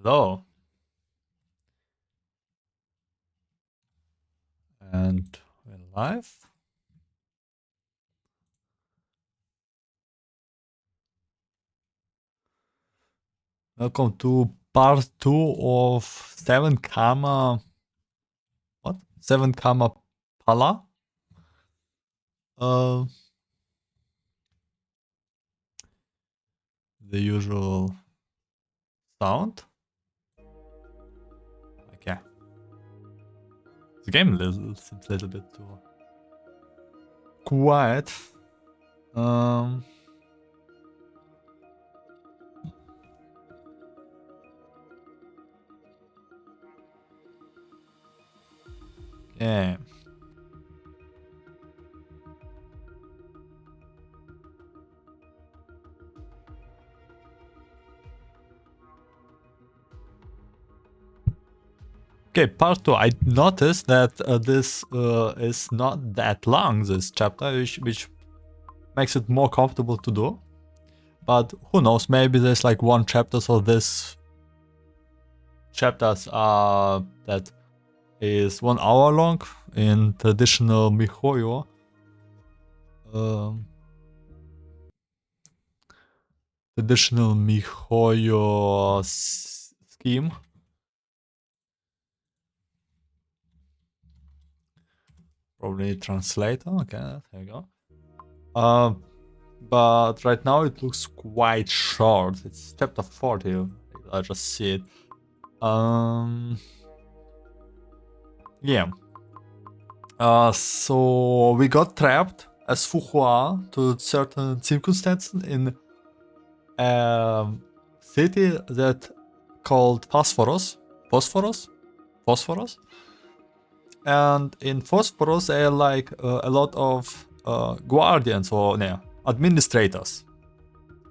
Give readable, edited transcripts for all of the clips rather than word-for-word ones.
Hello. And we're live. Welcome to part 2 of 7 Karma. What? 7 Karma Phala? The usual sound. Okay. The game seems a little bit too quiet. Yeah. Okay, part 2. I noticed that this is not that long, this chapter, which makes it more comfortable to do. But who knows, maybe there's like one chapter, so this chapters that is 1 hour long in traditional miHoYo. Traditional miHoYo scheme. Probably translator. Okay, there you go. But right now it looks quite short. It's chapter 40. I just see it. Yeah. So we got trapped as Fuhua to certain circumstances in a city that called Phosphorus. And in Phosphorus there are like a lot of guardians or administrators.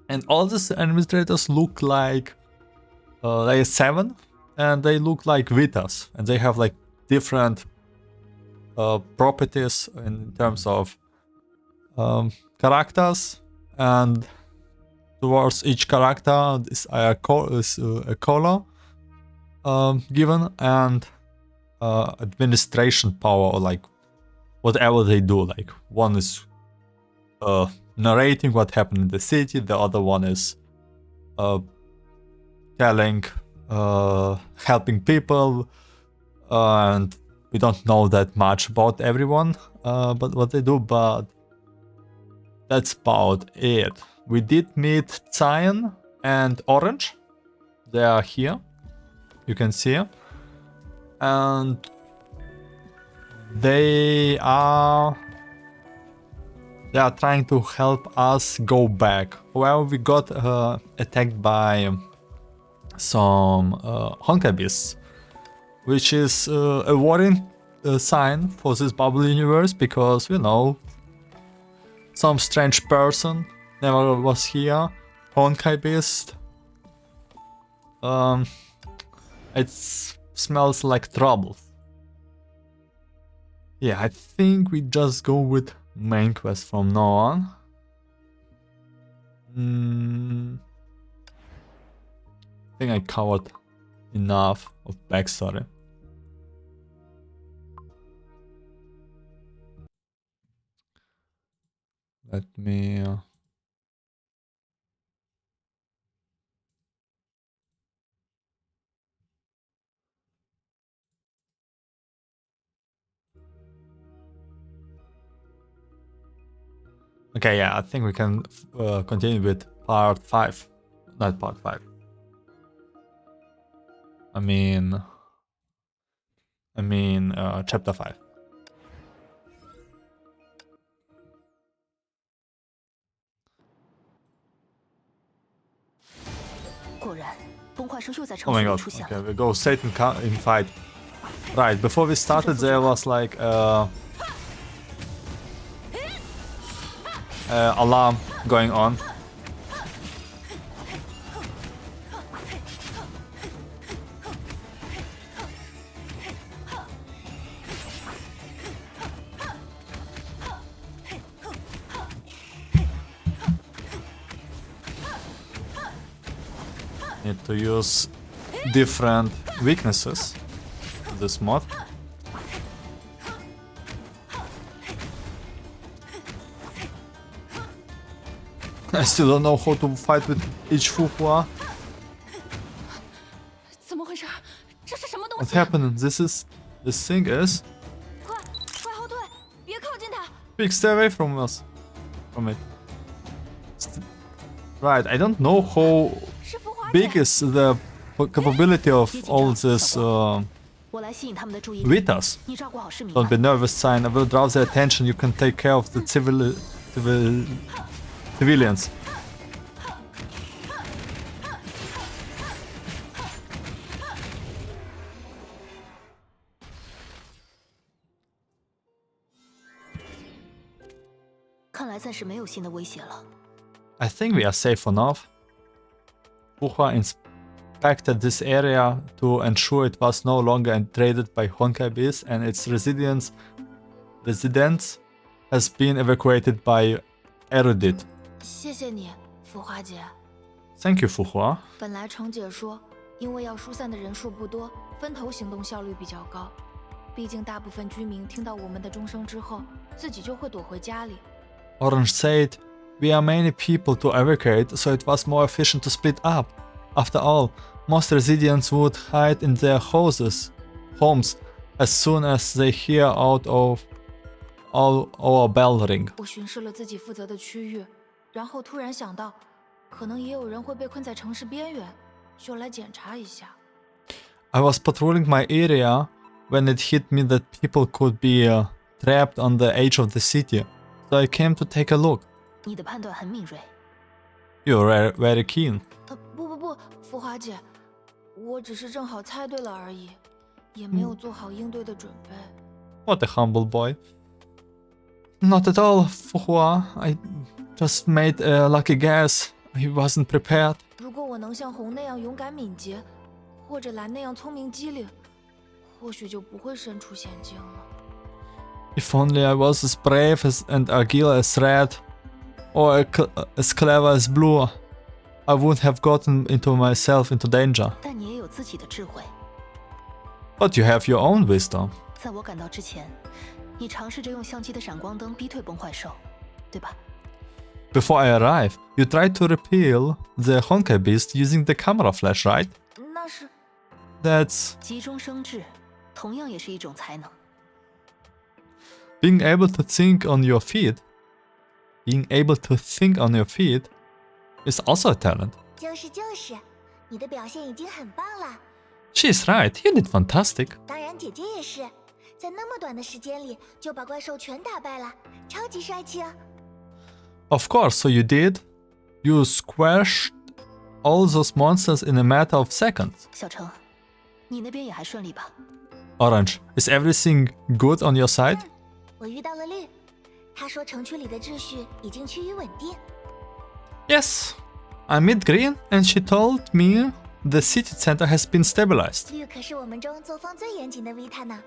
And all these administrators look like they are 7 and they look like Vitas. And they have like different properties in terms of characters, and towards each character is a color given, and administration power, or like whatever they do. Like one is narrating what happened in the city, the other one is telling, helping people, and we don't know that much about everyone, but what they do, but that's about it. We did meet Cyan and Orange. They are here. You can see. And they are trying to help us go back. Well, we got attacked by some Honkai beasts, which is a worrying sign for this bubble universe, because, you know, some strange person never was here. Honkai beast. It smells like trouble. Yeah, I think we just go with main quest from now on. I think I covered enough of backstory. Let me... Okay, yeah, I think we can continue with part 5. Not part 5. I mean chapter 5. Oh my god, okay, we go Satan in fight. Right, before we started there was like alarm going on. Need to use different weaknesses in this mod. I still don't know how to fight with each Fuhua. 怎么回事？这是什么东 What 西？ happened? This thing is 快后退，别靠近它！ big. Stay away from us, from it. Right. I don't know how 是浮华 big 姐， is the capability of all this 我来吸引他们的注意力。 Vitas. 你照顾好市民 Don't 吧。 be nervous, sign. I will draw their attention. You can take care of the civilians. 看来暂时没有新的威胁了。 I think we are safe enough. Fuhua inspected this area to ensure it was no longer invaded by Honkai beasts and its residents has been evacuated by Erudite. 谢谢你，浮华姐。 Thank you, Fuhua. 本来程姐说，因为要疏散的人数不多，分头行动效率比较高。毕竟大部分居民听到我们的钟声之后，自己就会躲回家里。 Orange said, we are many people to evacuate, so it was more efficient to split up. After all, most residents would hide in their homes as soon as they hear out of our bell ring. 我巡视了自己负责的区域，然后突然想到，可能也有人会被困在城市边缘，就来检查一下。 I was patrolling my area when it hit me that people could be trapped on the edge of the city, so I came to take a look. 你的判断很敏锐。 You're very keen. 不，浮华姐，我只是正好猜对了而已，也没有做好应对的准备。 What a humble boy. Not at all, Fuhua. I just made a lucky guess. I wasn't prepared. 如果我能像红那样勇敢敏捷，或者蓝那样聪明机灵，或许就不会身处险境了。 If only I was as brave and agile as Red, or as clever as Blue, I would have gotten myself into danger. 但你也有自己的智慧。 But you have your own wisdom. 在我赶到之前，你尝试着用相机的闪光灯逼退崩坏兽，对吧？ Before I arrive, you tried to repel the Honkai beast using the camera flash, right? 那是 That's 急中生智，同样也是一种才能。 being able to think on your feet. Being able to think on your feet is also a talent. 就是，你的表现已经很棒了。 She's right, you did fantastic. 当然，姐姐也是，在那么短的时间里就把怪兽全打败了，超级帅气啊！ Of course, so you did. You squashed all those monsters in a matter of seconds. 小程，你那边也还顺利吧？ Orange, is everything good on your side? 我遇到了绿，他说城区里的秩序已经趋于稳定。 Yes. I met Green and she told me the city center has been stabilized. 绿可是我们中作风最严谨的 Vita 呢，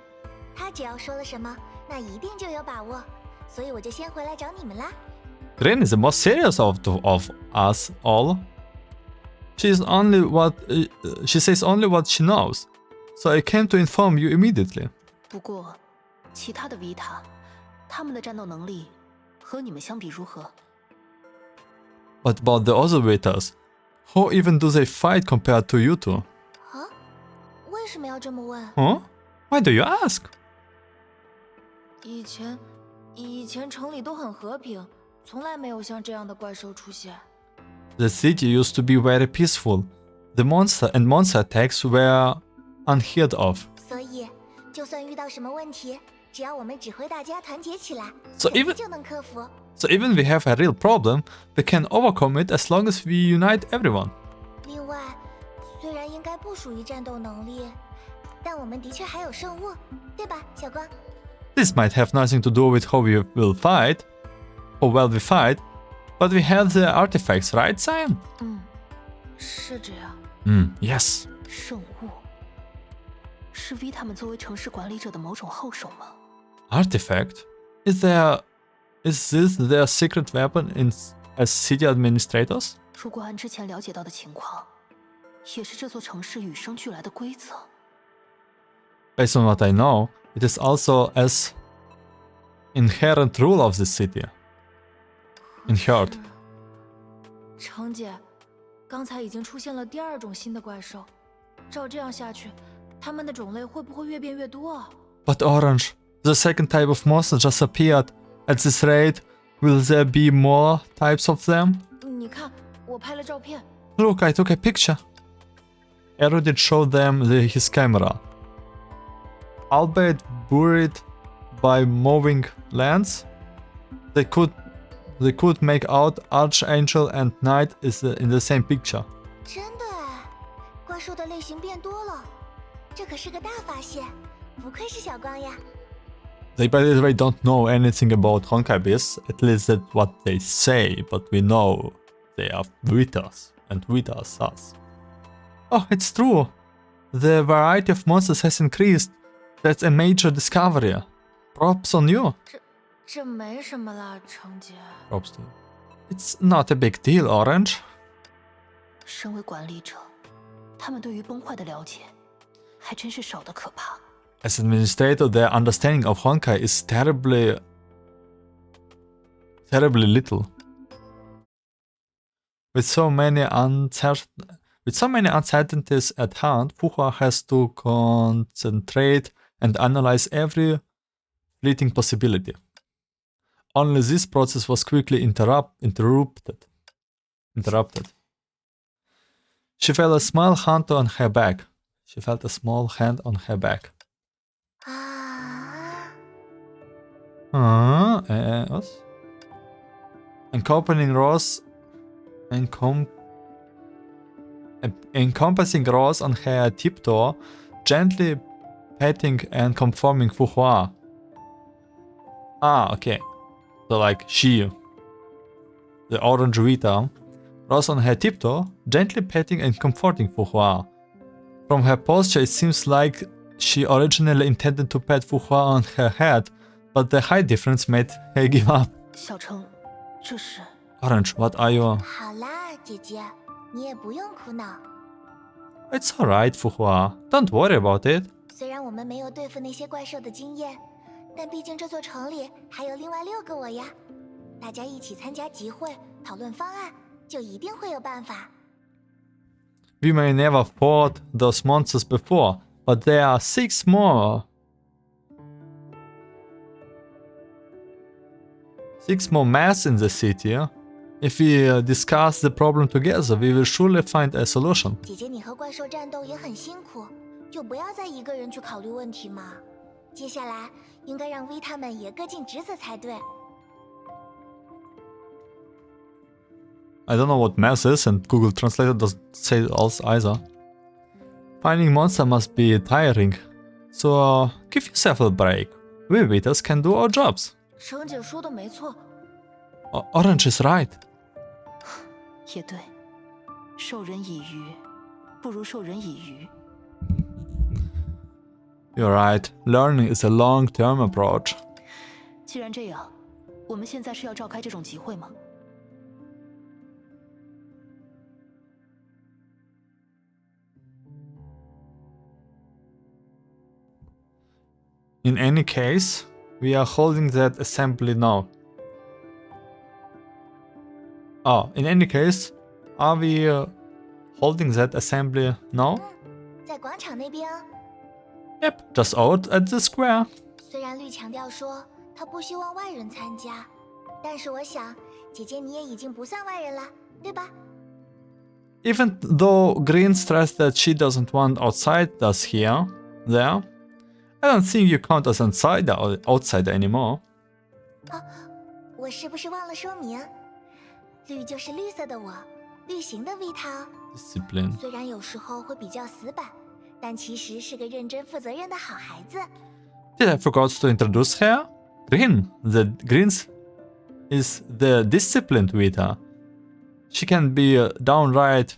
他只要说了什么，那一定就有把握，所以我就先回来找你们啦。 Green is the most serious of us all. She says only what she knows, so I came to inform you immediately. 不过，其他的维塔，他们的战斗能力和你们相比如何？ What about the other Vitas? How even do they fight compared to you two? 啊？为什么要这么问？ Huh? Why do you ask? 以前城里都很和平，从来没有像这样的怪兽出现。 The city used to be very peaceful. The monster attacks were unheard of. 所以，就算遇到什么问题，只要我们指挥大家团结起来， So 肯定 even 就能克服。 So even we have a real problem, we can overcome it as long as we unite everyone. 另外，虽然应该不属于战斗能力，但我们的确还有圣物，对吧，小光？ This might have nothing to do with how we will fight, how well we fight, but we have the artifacts, right, Cyan? 是这样。Yes. 圣物是 V 他们作为城市管理者的某种后手吗？ Artifact? Is this their secret weapon as city administrators? 如果按之前了解到的情况，也是这座城市与生俱来的规则。 Based on what I know, it is also as inherent rule of the city. Inherent. 程姐，刚才已经出现了第2种新的怪兽，照这样下去，它们的种类会不会越变越多啊？ But Orange, the second type of monster just appeared. At this rate, will there be more types of them? 你看，我拍了照片。 Look, I took a picture. Erudit showed them his camera. Albeit buried by moving lens, they could make out Archangel and Knight in the same picture. 真的哎，怪兽的类型变多了，这可是个大发现，不愧是小光呀。 They, by the way, don't know anything about Honkai beasts, at least that's what they say, but we know they are Vitas, and Vitas us. Oh, it's true! The variety of monsters has increased. That's a major discovery. Props on you. 这没什么啦，程姐。 Props to you. It's not a big deal, Orange. 身为管理者，他们对于崩坏的了解，还真是少得可怕。 As administrator, their understanding of Honkai is terribly little. With so many uncertainties at hand, Fuhua has to concentrate and analyze every fleeting possibility. Only this process was quickly interrupted. She felt a small hand on her back. What? Encompassing Rose on her tiptoe, gently petting and conforming Fuhua. Ah, okay. So like she, the orange Vita, Rose on her tiptoe, gently petting and comforting Fuhua. From her posture, it seems like she originally intended to pet Fuhua on her head, but the height difference made her give up. 小程，这是 Orange, what are you? 好啦，姐姐，你也不用苦恼。 It's alright, Fuhua. Don't worry about it. 虽然我们没有对付那些怪兽的经验，但毕竟这座城里还有另外6个我呀。大家一起参加集会，讨论方案，就一定会有办法。 We may never fought those monsters before, but there are 6 more. 6 more masks in the city. If we discuss the problem together, we will surely find a solution. 姐姐，你和怪兽战斗也很辛苦，就不要再一个人去考虑问题嘛。接下来应该让 V 他们也各尽职责才对。 I don't know what mass is, and Google Translator doesn't say else either. Finding monster must be tiring, so give yourself a break. We Vitas can do our jobs. 程姐说的没错。 Orange is right. 也对，授人以鱼，不如授人以渔。 You're right. Learning is a long-term approach. 既然这样，我们现在是要召开这种集会吗？ In any case, we are holding that assembly now. Oh, in any case, are we holding that assembly now? 在广场那边啊。 Yep, just out at the square. 虽然绿强调说他不希望外人参加，但是我想，姐姐你也已经不算外人了，对吧？ Even though Green stressed that she doesn't want outsiders there, I don't think you count as outsider anymore. 我是不是忘了说明？绿就是绿色的我，绿型的 Vita。 Discipline. 虽然有时候会比较死板，但其实是个认真负责任的好孩子。 Did I forgot to introduce her? The Greens is the disciplined Vita. She can be downright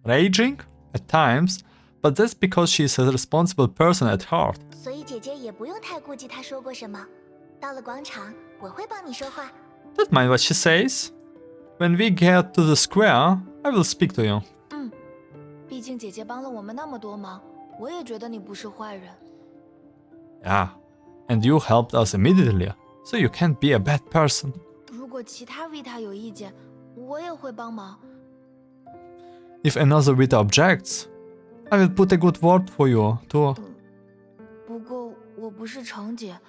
raging at times, but that's because she is a responsible person at heart. 所以姐姐也不用太顾忌她说过什么。到了广场，我会帮你说话。 Don't mind what she says. When we get to the square, I will speak to you. 毕竟姐姐帮了我们那么多忙，我也觉得你不是坏人。 Yeah, and you helped us immediately, so you can't be a bad person. 如果其他 Vita 有意见，我也会帮忙。 If another Vita objects, I will put a good word for you too. 不过我不是程姐，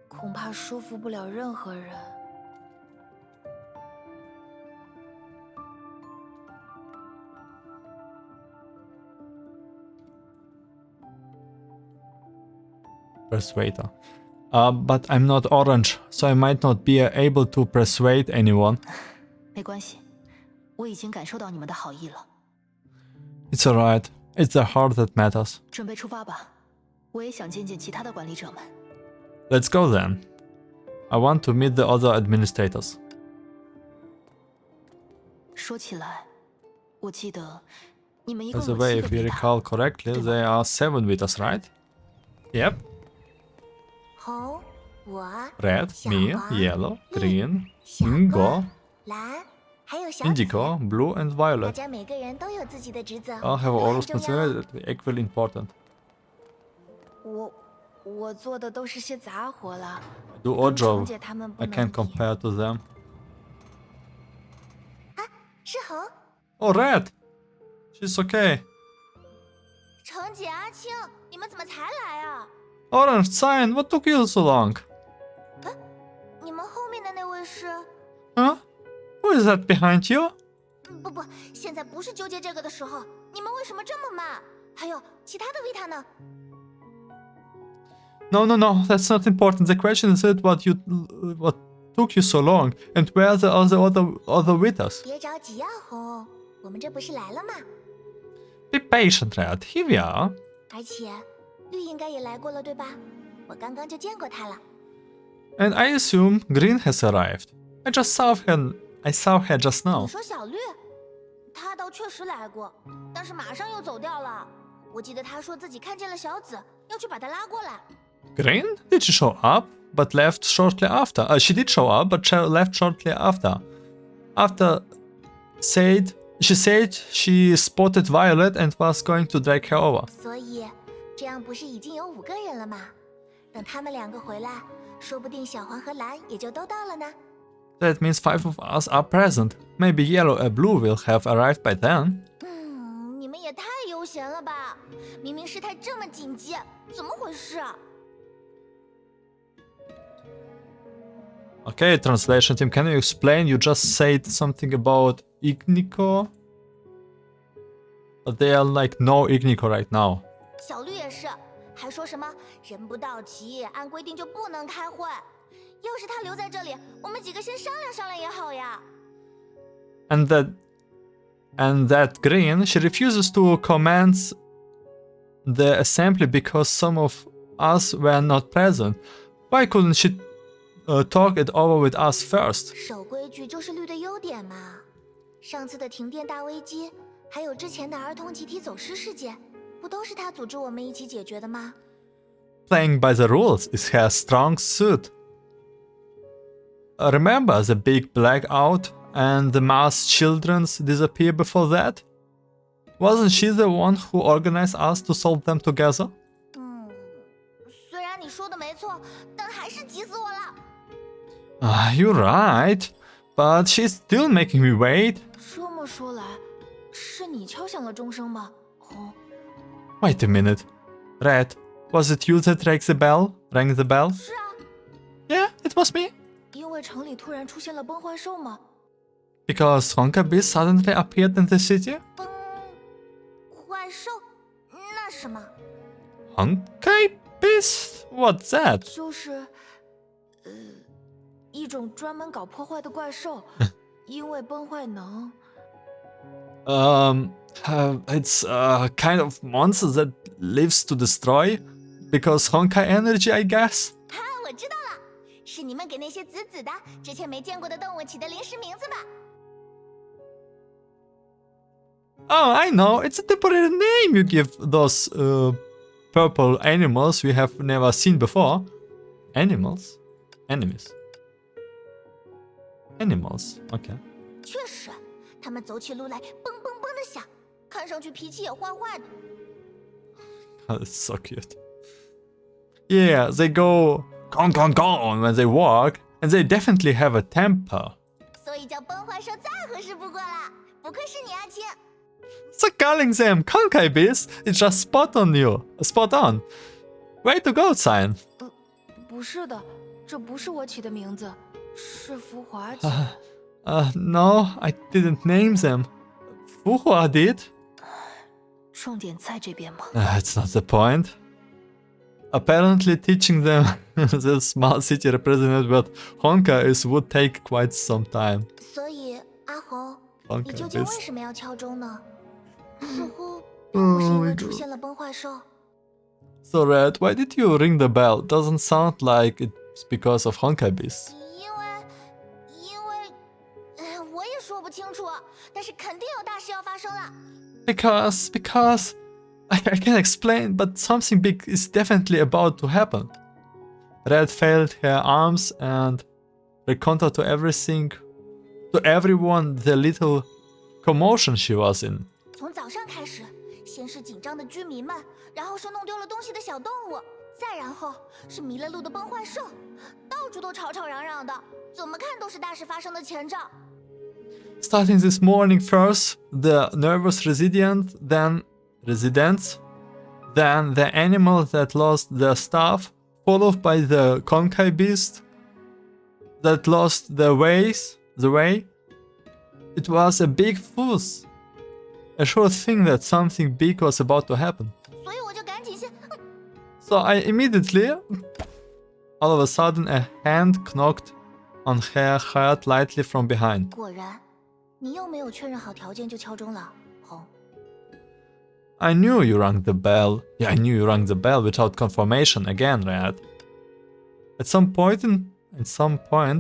恐怕说服不了任何人。 Persuader. But I'm not orange, so I might not be able to persuade anyone. 没关系，我已经感受到你们的好意了。 It's alright. It's the heart that matters. 准备出发吧，我也想见见其他的管理者们。 Let's go then. I want to meet the other administrators. 说起来，我记得你们一共 By the 有 way, 7 if 个 you Vita。 recall correctly, there are 7 Vitas, right? Yep. 红，我， Red, 小 me, 黄 yellow, 绿 green, 小 indigo, 蓝，还有小紫。 indigo, blue, and 大 violet. 家每个人都有自己的职责， All have 都 all 很重要。 responsibilities equally important. 我做的都是些杂活了， Do 跟 odd 程 job. 姐他们不 I 能 can't 比。 compare to them. 是红， Oh, Red! She's okay. 程姐、阿青，你们怎么才来啊？ Orange, Cyan, what took you so long? 你们后面的那位是？ Huh? Who is that behind you? 不，现在不是纠结这个的时候。你们为什么这么慢？还有其他的维塔呢？ No, that's not important. The question is what took you so long, and where are the other Vitas? 别着急啊，红，我们这不是来了吗？ Be patient, Red. Here we are. 而且绿应该也来过了，对吧？我刚刚就见过他了。 And I assume Green has arrived. I saw her just 你 now. 说小绿，他倒确实来过，但是马上又走掉了。我记得他说自己看见了小紫，要去把他拉过来。 Green? Did she show up? But left shortly after. She did show up, but she left shortly after. She said she spotted Violet and was going to drag her over. 所以这样不是已经有5个人了吗？等他们2个回来，说不定小黄和蓝也就都到了呢。 That means 5 of us are present. Maybe yellow and blue will have arrived by then. 你们也太悠闲了吧！明明事态这么紧急，怎么回事啊？ Okay, translation team, can you explain? You just said something about Ignico? But they are like no Ignico right now. 小绿也是，还说什么人不到齐，按规定就不能开会。要是他留在这里，我们几个先商量商量也好呀。 And that Green, she refuses to commence the assembly because some of us were not present. Why couldn't she talk it over with us first? 守规矩就是绿的优点嘛。上次的停电大危机，还有之前的儿童集体走失事件，不都是他组织我们一起解决的吗？ Playing by the rules is her strong suit. Remember the big blackout and the mass children's disappear before that? Wasn't she the one who organized us to solve them together? 虽然你说的没错，但还是急死我了。 You're right, but she's still making me wait. 这么说来，是你敲响了钟声吗，红？ Wait a minute. Red, was it you that rang the bell? 是啊， Yeah, it was me. 因为城里突然出现了崩坏兽吗？ Because Honkai Beast suddenly appeared in the city? 坏兽？那什么？ Honkai Beast? What's that? 就是一种专门搞破坏的怪兽，因为崩坏能。 It's a kind of monster that lives to destroy. Because Honkai energy, I guess. 我知道了，是你们给那些紫紫的、之前没见过的动物起的临时名字吧？ Oh, I know. It's a temporary name you give those purple animals we have never seen before. Animals? Enemies. Animals. Okay. 确实，他他们走起路来蹦蹦蹦的响，看上去脾气也坏坏的。That's so cute. Yeah, they go gong gong gong when they walk, and they definitely have a temper. 所以叫崩坏兽再合适不过了，不愧是你阿青。So calling them Honkai beasts is just spot on. Way to go, Cyan. 不是的，这不是我起的名字，是福华起。No, I didn't name them. Fuhua did. 重点在这边吗？ That's not the point. Apparently teaching them the small city representative what Honkai is would take quite some time. 所以阿红，你 Honkai 究竟为 beasts. 什么要敲钟呢？似乎并不是因为出现了崩坏兽。So Red, why did you ring the bell? Doesn't sound like it's because of Honkai beasts. 因为我也说不清楚，但是肯定有大事要发生了。Because I can explain, but something big is definitely about to happen. Red failed her arms and recounted to everyone the little commotion she was in. 从早上开始，先是紧张的居民们，然后是弄丢了东西的小动物，再然后是迷了路的崩坏兽，到处都吵吵嚷嚷的，怎么看都是大事发生的前兆。Starting this morning first, the nervous residents, then the animals that lost their stuff, followed by the Honkai beast that lost the way. It was a big fuss. A sure thing that something big was about to happen. 所以我就赶紧先， So I immediately, all of a sudden, a hand knocked on her heart lightly from behind. 果然，你又没有确认好条件就敲钟了，红。 I knew you rang the bell. Yeah, I knew you rang the bell without confirmation again, Red. At some point,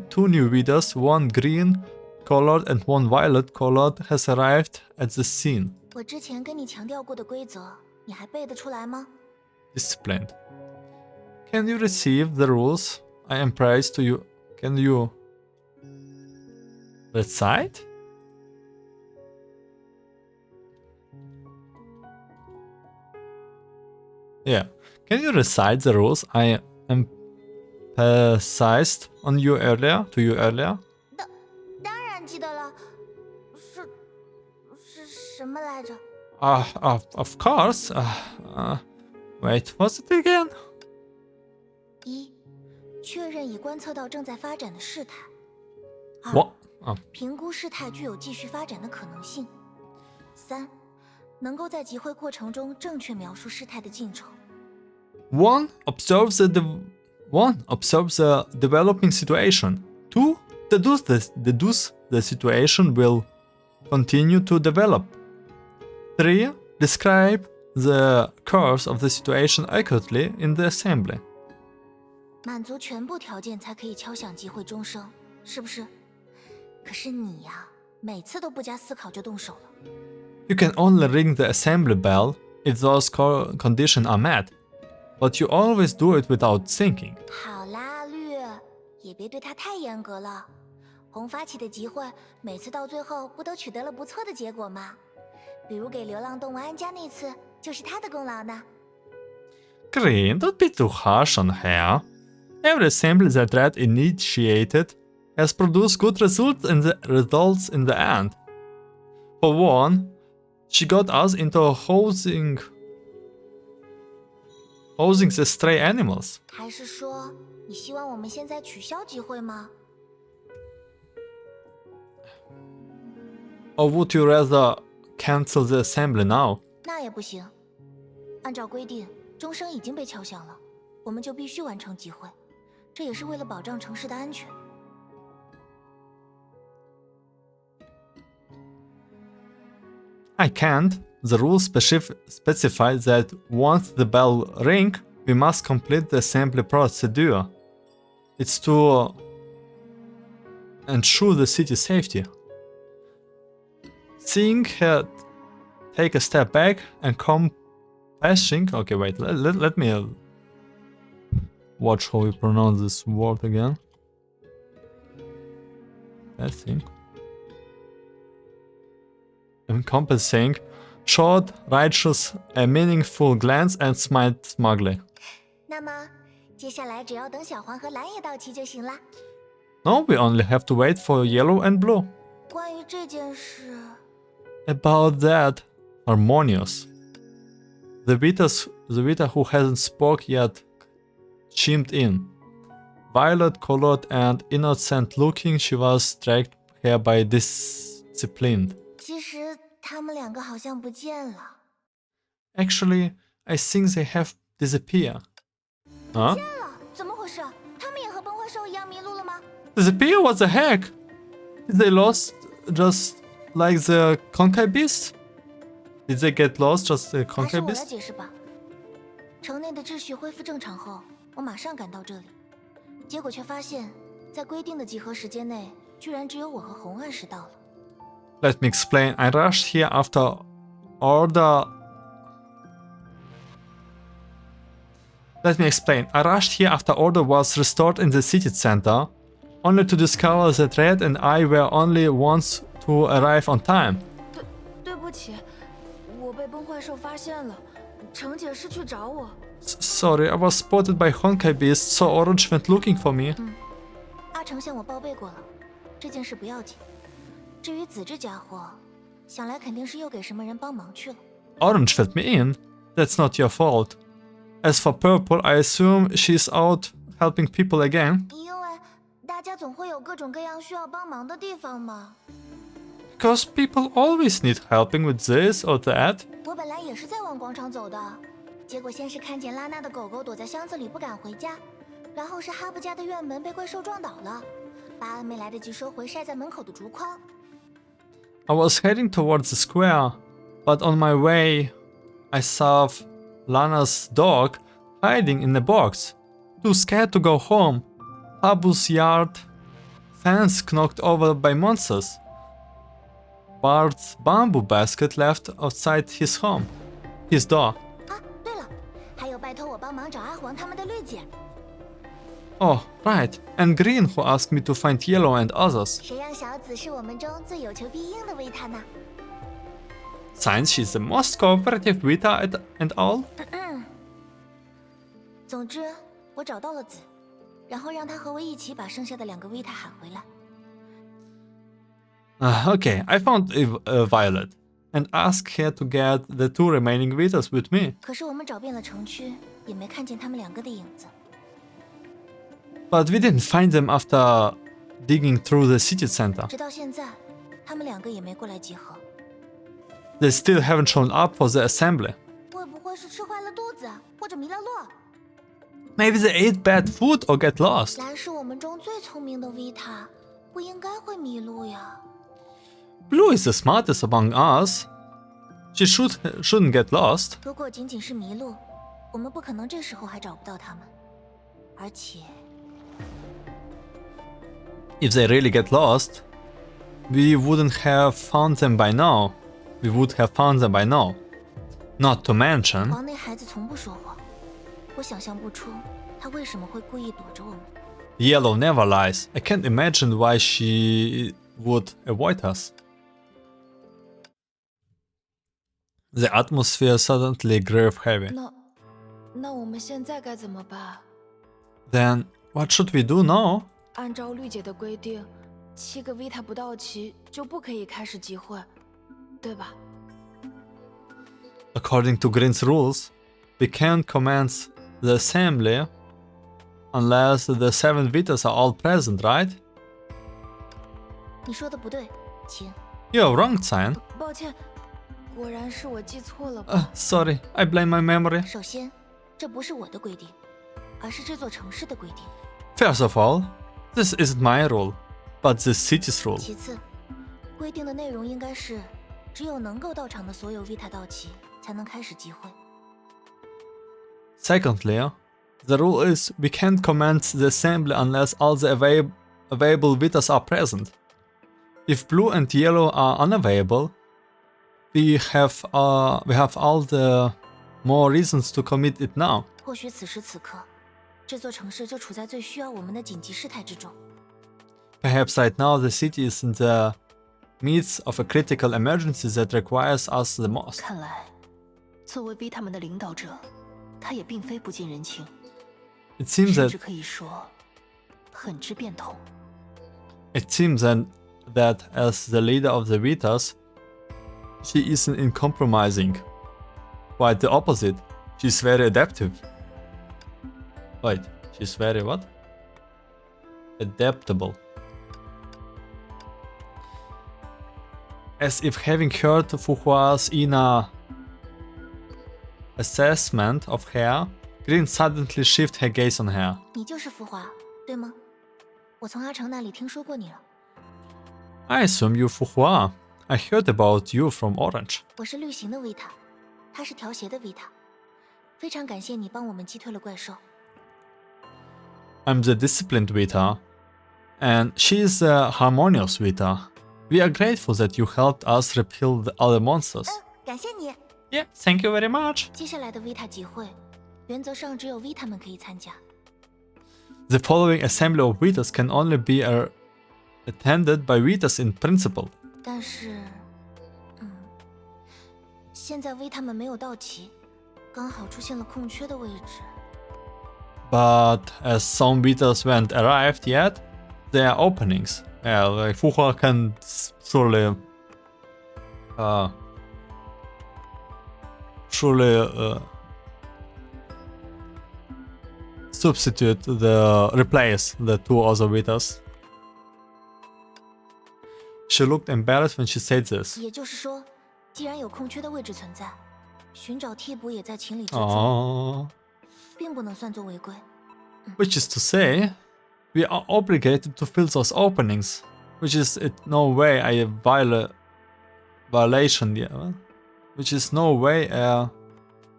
two new Vitas, one green-colored and one violet-colored, has arrived at the scene. 我之前跟你强调过的规则，你还背得出来吗？ Disciplined. Can you receive the rules I am praised to you? Can you recite? Yeah. Can you recite the rules I emphasized to you earlier? 当然记得了，是什么来着？ Of course. Wait, what's it again? 一，确认已观测到正在发展的事态。二 What? Oh. 评估事态具有继续发展的可能性。三，能够在集会过程中正确描述事态的进程。One observes the developing situation. Two deduce the situation will continue to develop. Three describe the course of the situation accurately in the assembly. 满足全部条件才可以敲响集会钟声，是不是？可是你呀，每次都不加思考就动手了。 You can only ring the assembly bell if those conditions are met, but you always do it without thinking. 好啦，绿，也别对他太严格了。红发起的集会，每次到最后不都取得了不错的结果吗？比如给流浪动物安家那次，就是他的功劳呢。 Green, don't be too harsh on her. Every assembly that Red initiated has produced good results in the end. For one, she got us into housing the stray animals. 还是说，你希望我们现在取消集会吗？ Or would you rather cancel the assembly now? 那也不行。按照规定，钟声已经被敲响了，我们就必须完成集会，这也是为了保障城市的安全。 I can't. The rules specify that once the bell ring, we must complete the assembly procedure. It's to ensure the city's safety. Seeing her take a step back and come passing. Okay, wait. Let me watch how we pronounce this word again. encompassing, short, righteous, a meaningful glance, and smiled smugly. 那么，接下来只要等小黄和蓝也到齐就行了。 Now we only have to wait for yellow and blue. 关于这件事， About that, harmonious. The Vita who hasn't spoke yet chimed in. Violet-colored and innocent-looking, she was dragged here by disciplined. 其实他们两个好像不见了。 Actually, I think they have disappeared. Huh? 怎么回事？他们也和崩坏兽一样迷路了吗？ Disappear? What the heck? Did they lost just like the Honkai beast? Did they get lost just the 还是 Honkai 我来 beast? 解释吧。城内的秩序恢复正常后，我马上赶到这里，结果却发现，在规定的集合时间内，居然只有我和红暗时到了。 Let me explain. I rushed here after order. Let me explain. I rushed here after order was restored in the city center, only to discover that Red and I were only ones to arrive on time. 对不起，我被崩坏兽发现了，程姐是去找我。 Sorry, I was spotted by Honkai beast, so Orange went looking for me. 阿成向我报备过了，这件事不要紧。至于紫这家伙，想来肯定是又给什么人帮忙去了。 Orange fed me in. That's not your fault. As for Purple, I assume she's out helping people again. 因为大家总会有各种各样需要帮忙的地方嘛。 Because people always need helping with this or that. 我本来也是在往广场走的，结果先是看见拉娜的狗狗躲在箱子里不敢回家，然后是哈布家的院门被怪兽撞倒了，巴恩没来得及收回晒在门口的竹筐。 I was heading towards the square, but on my way, I saw Lana's dog hiding in a box. Too scared to go home. Habu's yard fence knocked over by monsters. Bart's bamboo basket left outside his door. 啊，对了，还有拜托我帮忙找阿黄他们的绿姐， Oh, right, and Green who asked me to find Yellow and others. 谁让小紫是我们中最有求必应的维他呢？ Since she's the most cooperative Vita and all. 总之，我找到了紫，然后让他和我一起把剩下的2个维他喊回来。 Okay, I found Violet and asked her to get the 2 remaining Vitas with me. 可是我们找遍了城区，也没看见他们2个的影子。 But we didn't find them after digging through the city center. 直到现在，他们2个也没过来集合。 They still haven't shown up for the assembly. 会不会是吃坏了肚子，或者迷了路？ Maybe they ate bad food or get lost. 蓝是我们中最聪明的维他，不应该会迷路呀。 Blue is the smartest among us. She shouldn't get lost. 如果仅仅是迷路，我们不可能这时候还找不到他们。而且， If they really get lost, we wouldn't have found them by now. We would have found them by now. Not to mention, 王那孩子从不说谎，我想象不出他为什么会故意躲着我们。 Yellow never lies. I can't imagine why she would avoid us. The atmosphere suddenly grew heavy. 那我们现在该怎么办？ Then, what should we do now? 按照绿姐的规定，7个维他不到齐就不可以开始集会，对吧？ According to Green's rules, we can't commence the assembly unless the 7 Vitas are all present, right? 你说的不对，亲。 You're wrong, Cyan. 抱歉，果然是我记错了吧。 Sorry, I blame my memory. 首先，这不是我的规定，而是这座城市的规定。 First of all, this isn't my rule, but the city's rule. 其次，规定的内容应该是，只有能够到场的所有维塔到齐，才能开始集会。 Secondly, the rule is we can't commence the assembly unless all the available Vitas are present. If blue and yellow are unavailable, we have all the more reasons to commit it now. 或许此时此刻，这座城市就处在最需要我们的紧急事态之中。 Perhaps right now the city is in the midst of a critical emergency that requires us the most. 看来，作为 V 他们的领导者，他也并非不近人情， It seems 甚 that 至可以说很知变通。 that as the leader of the Vitas, she isn't uncompromising. Quite the opposite. She's very adaptive. Wait, she's very what? Adaptable. As if having heard Fuhua's inner assessment of her, Green suddenly shifted her gaze on her. 你就是浮华，对吗？我从阿成那里听说过你了。 I assume you're Fuhua. I heard about you from Orange. 我是绿行的维塔，他是调邪的维塔。非常感谢你帮我们击退了怪兽。 I'm the disciplined Vita, and she's the harmonious Vita. We are grateful that you helped us repel the other monsters. 感谢你。 Yeah, thank you very much. 接下来的维塔集会，原则上只有维塔们可以参加。 The following assembly of Vitas can only be attended by Vitas in principle. 但是，现在维塔们没有到齐，刚好出现了空缺的位置。 But as some Vitas weren't arrived yet, there are openings. Yeah, like Fuhua can surely replace the two other Vitas. She looked embarrassed when she said this. 也就是说，既然有空缺的位置存在，寻找替补也在情理之中， Aww. 并不能算作违规。 Which is to say, we are obligated to fill those openings, which is in no way a violation, yeah? Which is no way a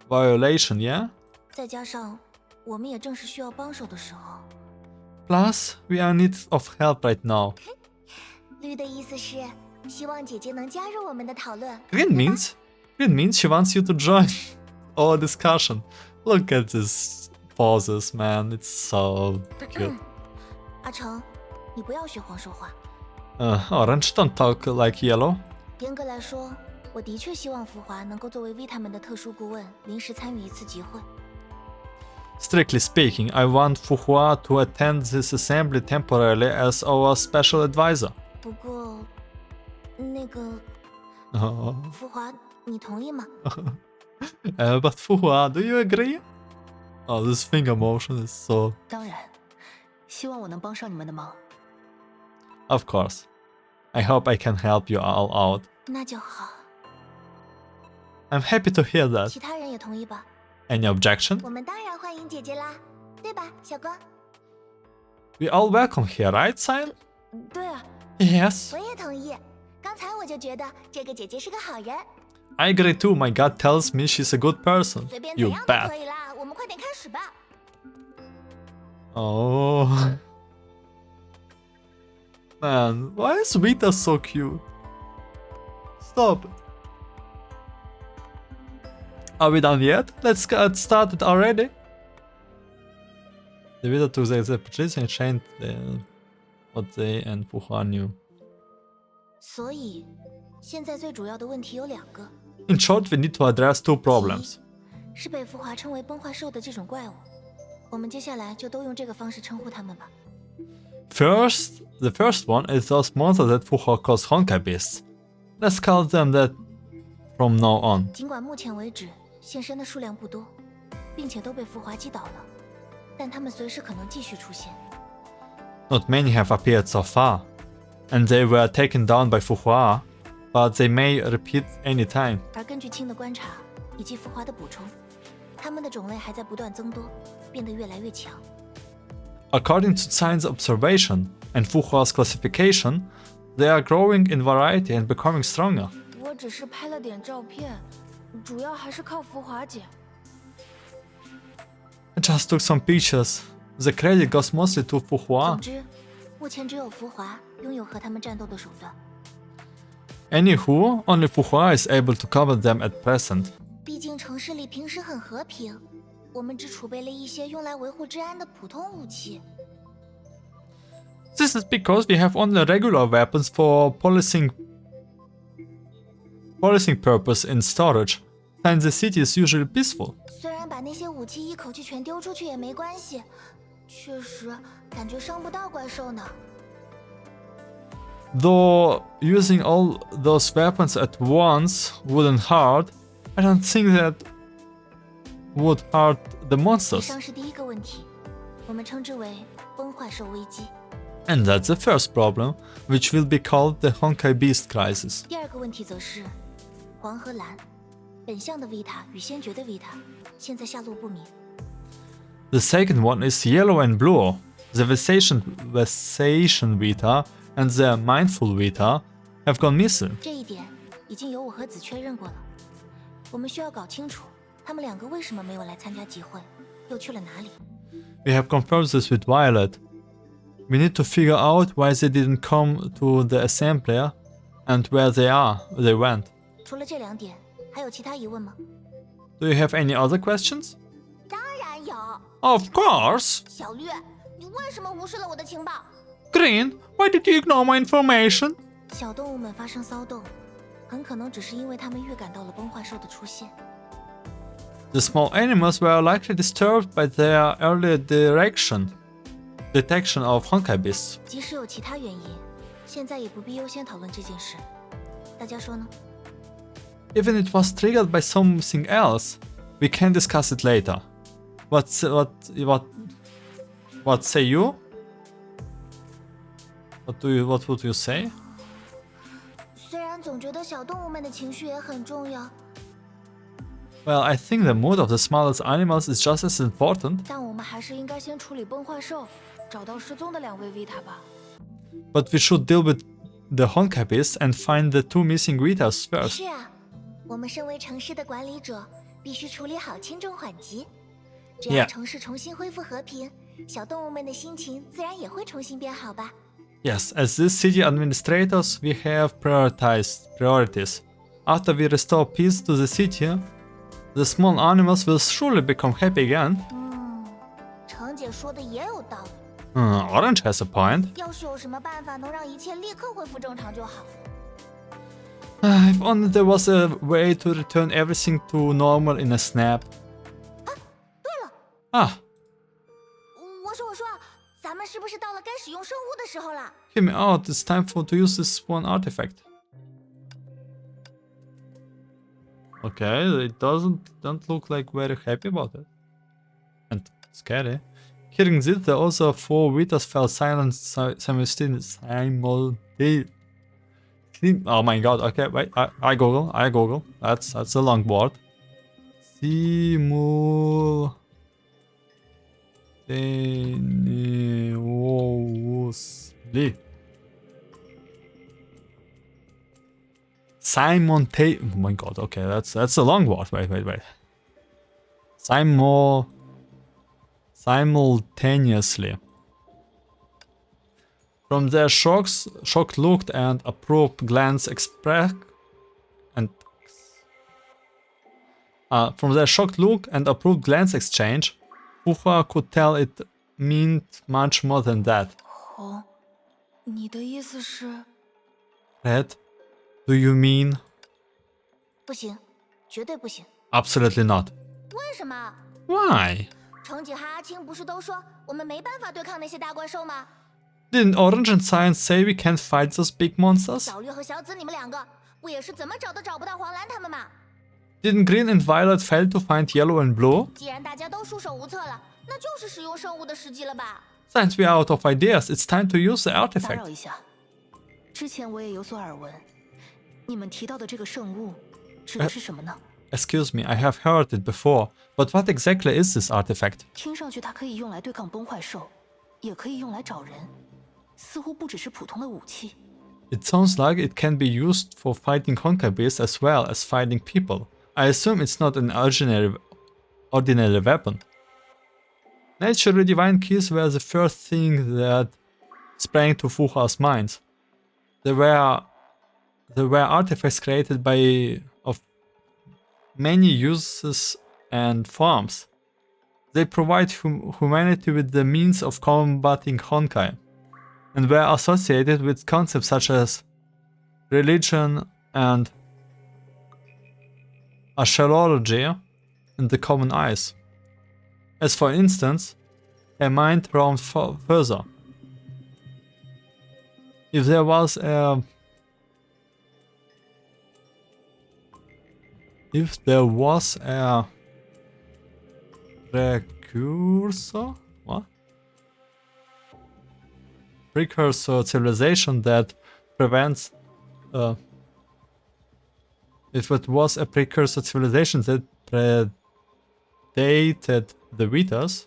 violation, yeah? 再加上，我们也正是需要帮手的时候。 Plus, we are in need of help right now. 绿的意思是希望姐姐能加入我们的讨论。 Green means she wants you to join our discussion. Look at these poses, man. It's so cute. 阿成，你不要学黄说话。 Orange, don't talk like yellow. 严格来说，我的确希望浮华能够作为维塔们的特殊顾问，临时参与一次集会。 Strictly speaking, I want Fuhua to attend this assembly temporarily as our special advisor. 不过，那个 Oh. 浮华，你同意吗？ But Fuhua, do you agree? Oh, this finger motion is so... 当然，希望我能帮上你们的忙。 Of course. I hope I can help you all out. 那就好。 I'm happy to hear that. 其他人也同意吧？ Any objection? 我们当然欢迎姐姐啦，对吧，小光？ We all welcome here, right, Sion? 对啊， Yes. 我也同意。刚才我就觉得这个姐姐是个好人。 I agree too. My gut tells me she's a good person. 随便怎 You 样都 bet. 可以啦，我们快点开始吧。 Oh. Man, why is Vita so cute? Stop. Are we done yet? Let's get started already. The Vita took the position and changed what they and Fuhua knew. 所以，现在最主要的问题有两个。 In short, we need to address two problems. 是被浮华称为崩坏兽的这种怪物，我们接下来就都用这个方式称呼它们吧。 First, the first one is those monsters that Fuhua calls Honkai beasts. Let's call them that from now on. 尽管目前为止现身的数量不多，并且都被浮华击倒了，但它们随时可能继续出现。 Not many have appeared so far, and they were taken down by Fuhua, but they may repeat any time. 而根据青的观察以及浮华的补充，它们的种类还在不断增多，变得越来越强。 According to science observation and Fuhua's classification, they are growing in variety and becoming stronger. 我只是拍了点照片，主要还是靠浮华姐。 I just took some pictures. The credit goes mostly to 总 Fuhua. 之，目前只有浮华拥有和他们战斗的手段。 Anywho, only Fuhua is able to cover them at present. 毕竟城市里平时很和平，我们只储备了一些用来维护治安的普通武器。 This is because we have only regular weapons for policing policing purpose in storage, since the city is usually peaceful. 虽然把那些武器一口气全丢出去也没关系，确实感觉伤不到怪兽呢。 Though using all those weapons at once wouldn't hurt, I don't think that would hurt the 以 monsters. 上是第一个问题，我们称之为崩坏兽危机。 And that's the first problem, which will be called the Honkai Beast Crisis. 第二个问题则是黄和蓝，本相的维塔与先觉的维塔现在下落不明。 The second one is Yellow and Blue. The Visation Vita and the Mindful Vita have gone missing. 这一点已经由我和子确认过了。我们需要搞清楚他们两个为什么没有来参加集会，又去了哪里。 We have confirmed this with Violet. We need to figure out why they didn't come to the assembly and where they went. 除了这两点，还有其他疑问吗？ Do you have any other questions? 当然有。 Of course! 小绿，你为什么无视了我的情报？ Green, why did you ignore my information? 小动物们发生骚动，很可能只是因为它们预感到了崩坏兽的出现。 The small animals were likely disturbed by their earlier detection of Honkai beasts. 即使有其他原因，现在也不必优先讨论这件事。大家说呢？ Even it was triggered by something else, we can discuss it later. What say you? What would you say? 虽然总觉得小动物们的情绪也很重要， Well, I think the mood of the smallest animals is just as important, 但我们还是应该先处理崩坏兽，找到失踪的两位维塔吧。 but we should deal with the Honkai beasts and find the two missing Vitas first. 是啊，我们身为城市的管理者，必须处理好轻重缓急。只要 Yeah. 城市重新恢复和平，小动物们的心情自然也会重新变好吧。 Yes, as these city administrators, we have priorities. After we restore peace to the city, the small animals will surely become happy again. 程姐说的也有道理。 Orange has a point. 要是有什么办法能让一切立刻恢复正常就好。 If only there was a way to return everything to normal in a snap. 对了， Ah, 我说，咱们是不是到了该使用圣物的时候了？ hear me out, it's time to use this one artifact. Okay, it don't look like very happy about it. And scary. Hearing this, the other four Vitas fell silent simultaneously. Oh my god, okay, wait, I Google. That's a long word. Simultaneously. Oh my god, okay, that's a long word. Wait. Simultaneously. From their shocked look and approved glance exchange, Fuha could tell it meant much more than that. 红，你的意思是？ Red, do you mean? 不行，绝对不行。 Absolutely not. 为什么？ Why? 程姐和阿青不是都说我们没办法对抗那些大怪兽吗？ Didn't Orange and Cyan say we can't fight those big monsters? 小绿和小紫你们两个不也是怎么找都找不到黄蓝他们吗？ Didn't Green and Violet fail to find Yellow and Blue? 既然大家都束手无策了，那就是使用圣物的时机了吧？ Since we're out of ideas, it's time to use the 打 artifact. 扰一下，之前我也有所耳闻，你们提到的这个圣物指的是什么呢？ Excuse me, I have heard it before, but what exactly is this artifact? 听上去它可以用来对抗崩坏兽，也可以用来找人，似乎不只是普通的武器。 It sounds like it can be used for fighting Honkai beasts as well as fighting people. I assume it's not an ordinary weapon. Naturally, divine keys were the first thing that sprang to Fuha's minds. They were artifacts created of many uses and forms. They provide humanity with the means of combating Honkai, and were associated with concepts such as religion and archaeology, and the common eyes. As for instance, her mind roamed further. If there was a precursor, what? Precursor civilization that prevents, if it was a precursor civilization that predated the Vitas,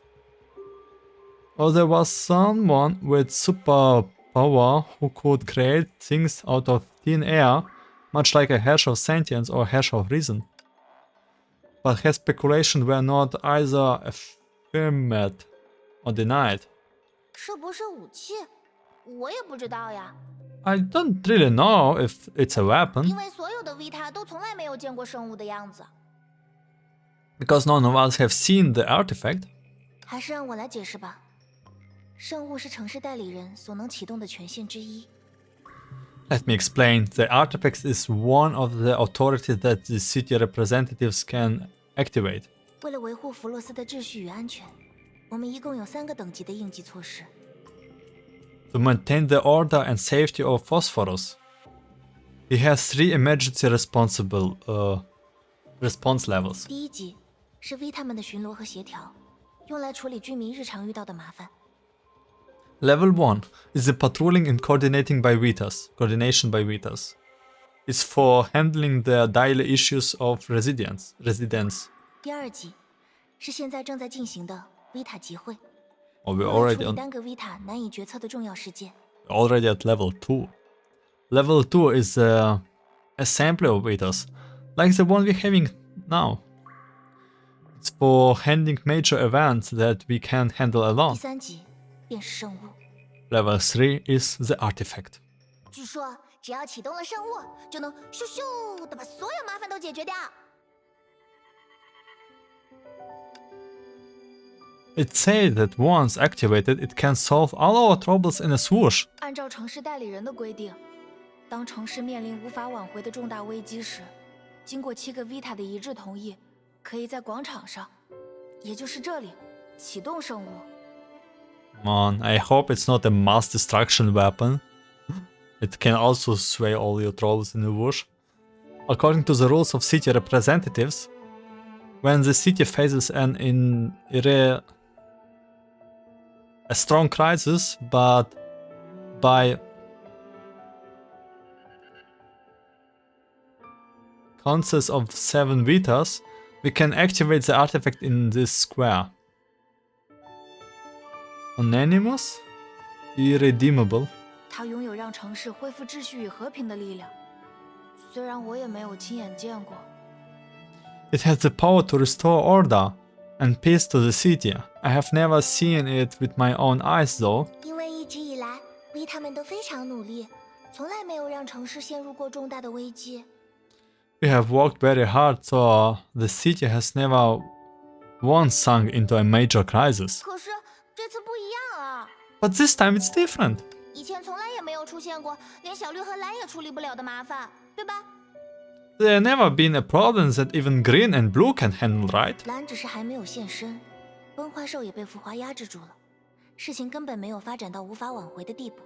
or there was someone with superpower who could create things out of thin air, much like a hash of sentience or hash of reason. But her speculations were not either affirmed or denied. 是不是武器？我也不知道呀。 I don't really know if it's a weapon, 因为所有的 Vita 都从来没有见过圣物的样子。 because none of us have seen the artifact. 还是让我来解释吧。圣物是城市代理人所能启动的权限之一。 Let me explain. The artifact is one of the authorities that the city representatives can activate. 为了维护弗洛斯的秩序与安全，我们一共有3个等级的应急措施。 To maintain the order and safety of Phosphorus, he has 3 emergency response levels. 第1级是 Vita 们的巡逻和协调，用来处理居民日常遇到的麻烦。 Level 1 is the patrolling and coordination by Vitas. It's for handling the daily issues of residents. 第2级是现在正在进行的 Vita 集会， Oh, we're 用来 already 处理 on, 单个 Vita 难以决策的重要事件。 already at level 2. Level 2 is the assembly of Vitas, like the one we're having now. It's for handling major events that we can't handle 第 alone. 3级便是圣物， Level 3 is the artifact. 据说只要启动了圣物，就能咻咻的把所有麻烦都解决掉。 It says that once activated, it can solve all our troubles in a swoosh. 按照城市代理人的规定，当城市面临无法挽回的重大危机时，经过7个 Vita 的一致同意，可以在广场上，也就是这里，启动圣物。 Man, I hope it's not a mass destruction weapon. It can also sway all your trolls in the whoosh. According to the rules of city representatives, when the city faces a strong crisis, but by consensus of 7 Vitas, we can activate the artifact in this square. Unanimous? Irredeemable. 它拥有让城市恢复秩序与和平的力量，虽然我也没有亲眼见过。 It has the power to restore order and peace to the city. I have never seen it with my own eyes though. 因为一直以来 Vita 们都非常努力，从来没有让城市陷入过重大的危机。 We have worked very hard, so the city has never once sunk into a major crisis. 可是这次不一样啊！ But this time it's different. 以前从来也没有出现过连小绿和蓝也处理不了的麻烦，对吧？ There never been a problem that even green and blue can handle, right? 蓝只是还没有现身，崩坏兽也被腐化压制住了，事情根本没有发展到无法挽回的地步。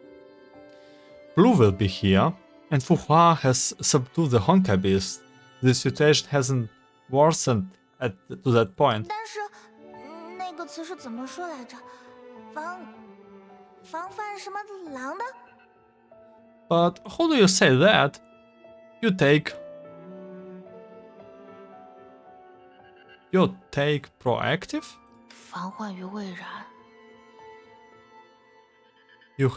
Blue will be here, and Fuhua has subdued the Honkai beast. The situation hasn't worsened to that point. 但是，那个词是怎么说来着？防范什么狼的？ But how do you say that? You take proactive? 防患于未然。 You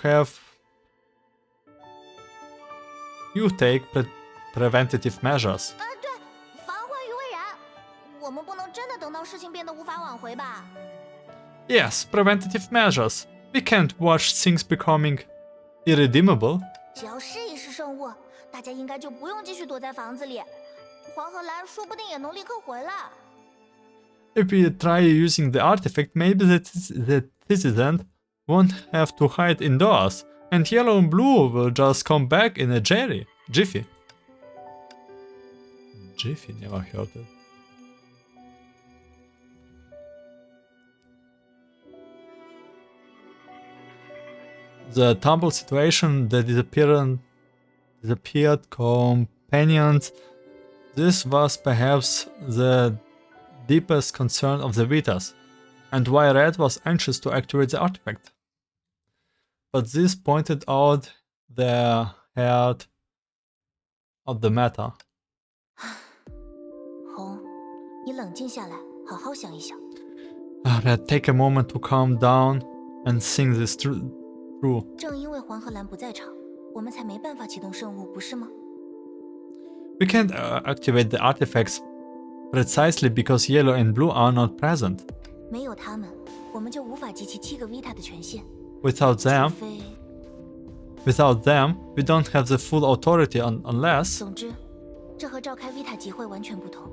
take preventative measures. 对，防患于未然。我们不能真的等到事情变得无法挽回吧？ Yes, preventative measures. We can't watch things becoming irredeemable. 只要试一试圣物，大家应该就不用继续躲在房子里。黄和蓝说不定也能立刻回来。 If we try using the artifact, maybe the citizens won't have to hide indoors, and yellow and blue will just come back in a jiffy. Jiffy, never heard it. The tumble situation, the disappeared companions. This was perhaps the deepest concern of the Vitas, and why Red was anxious to activate the artifact. But this pointed out the heart of the matter. 红，你冷静下来，好好想一想。Red, take a moment to calm down and think this through. 正因为黄鹤兰不在场，我们才没办法启动圣物，不是吗？ We can't activate the artifacts precisely because yellow and blue are not present. 没有他们，我们就无法集齐7个 Vita 的权限。 Without them, 除非 we don't have the full authority unless. 总之，这和召开 Vita 集会完全不同。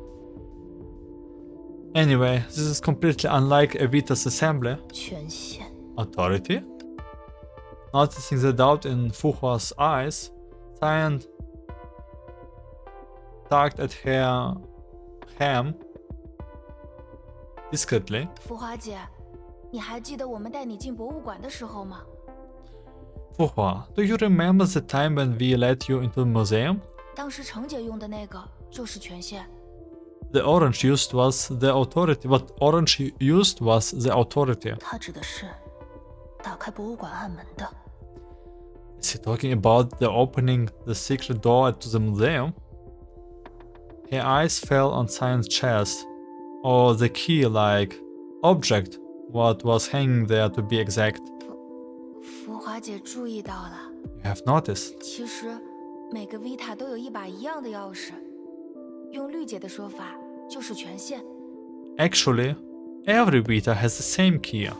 Anyway, this is completely unlike a Vitas assembly. 权限 Authority? Noticing the doubt in Fuhua's eyes, Cyan tugged at her hem discreetly. 浮华姐，你还记得我们带你进博物馆的时候吗？ Fuhua, do you remember the time when we let you into the museum? 当时程姐用的那个就是权限。 The orange used was the authority. What orange used was the authority. 他指的是打开博物馆暗门的。 Is he talking about the opening the secret door to the museum? Her eyes fell on Cyan's chest, or the key-like object, what was hanging there to be exact. 浮华姐注意到了， You have noticed. 其实每个 Vita 都有一把一样的钥匙，用绿姐的说法就是权限。 Actually, every Vita has the same key.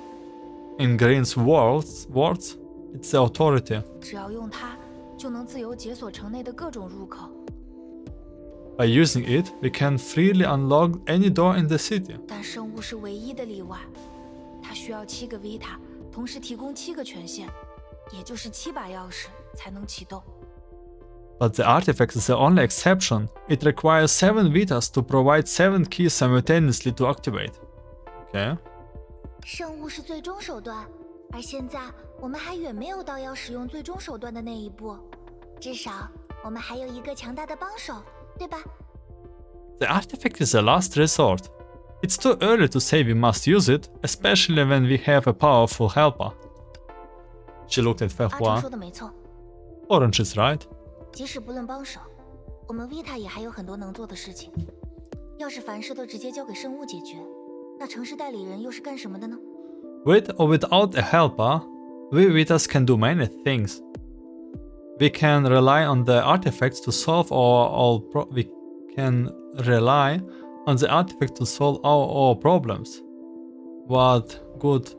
In Green's words, it's the authority. 只要用它，就能自由解锁城内的各种入口。 By using it, we can freely unlock any door in the city. 但圣物是唯一的例外，它需要7个 Vita 同时提供7个权限，也就是7把钥匙才能启动。 But the artifact is the only exception. It requires 7 Vitas to provide 7 keys simultaneously to activate. Okay. 圣物是最终手段，而现在我们还远没有到要使用最终手段的那一步。至少我们还有一个强大的帮手，对吧？ The artifact is the last resort. It's too early to say we must use it, especially when we have a powerful helper. She looked at 阿成 Fehua. 说的没错， Orange is right. 即使不论帮手，我们 Vita 也还有很多能做的事情。要是凡事都直接交给圣物解决，那城市代理人又是干什么的呢？ With or without a helper, we Vitas can do many things. We can rely on the artifacts to solve we can rely on the artifact to solve all problems. What good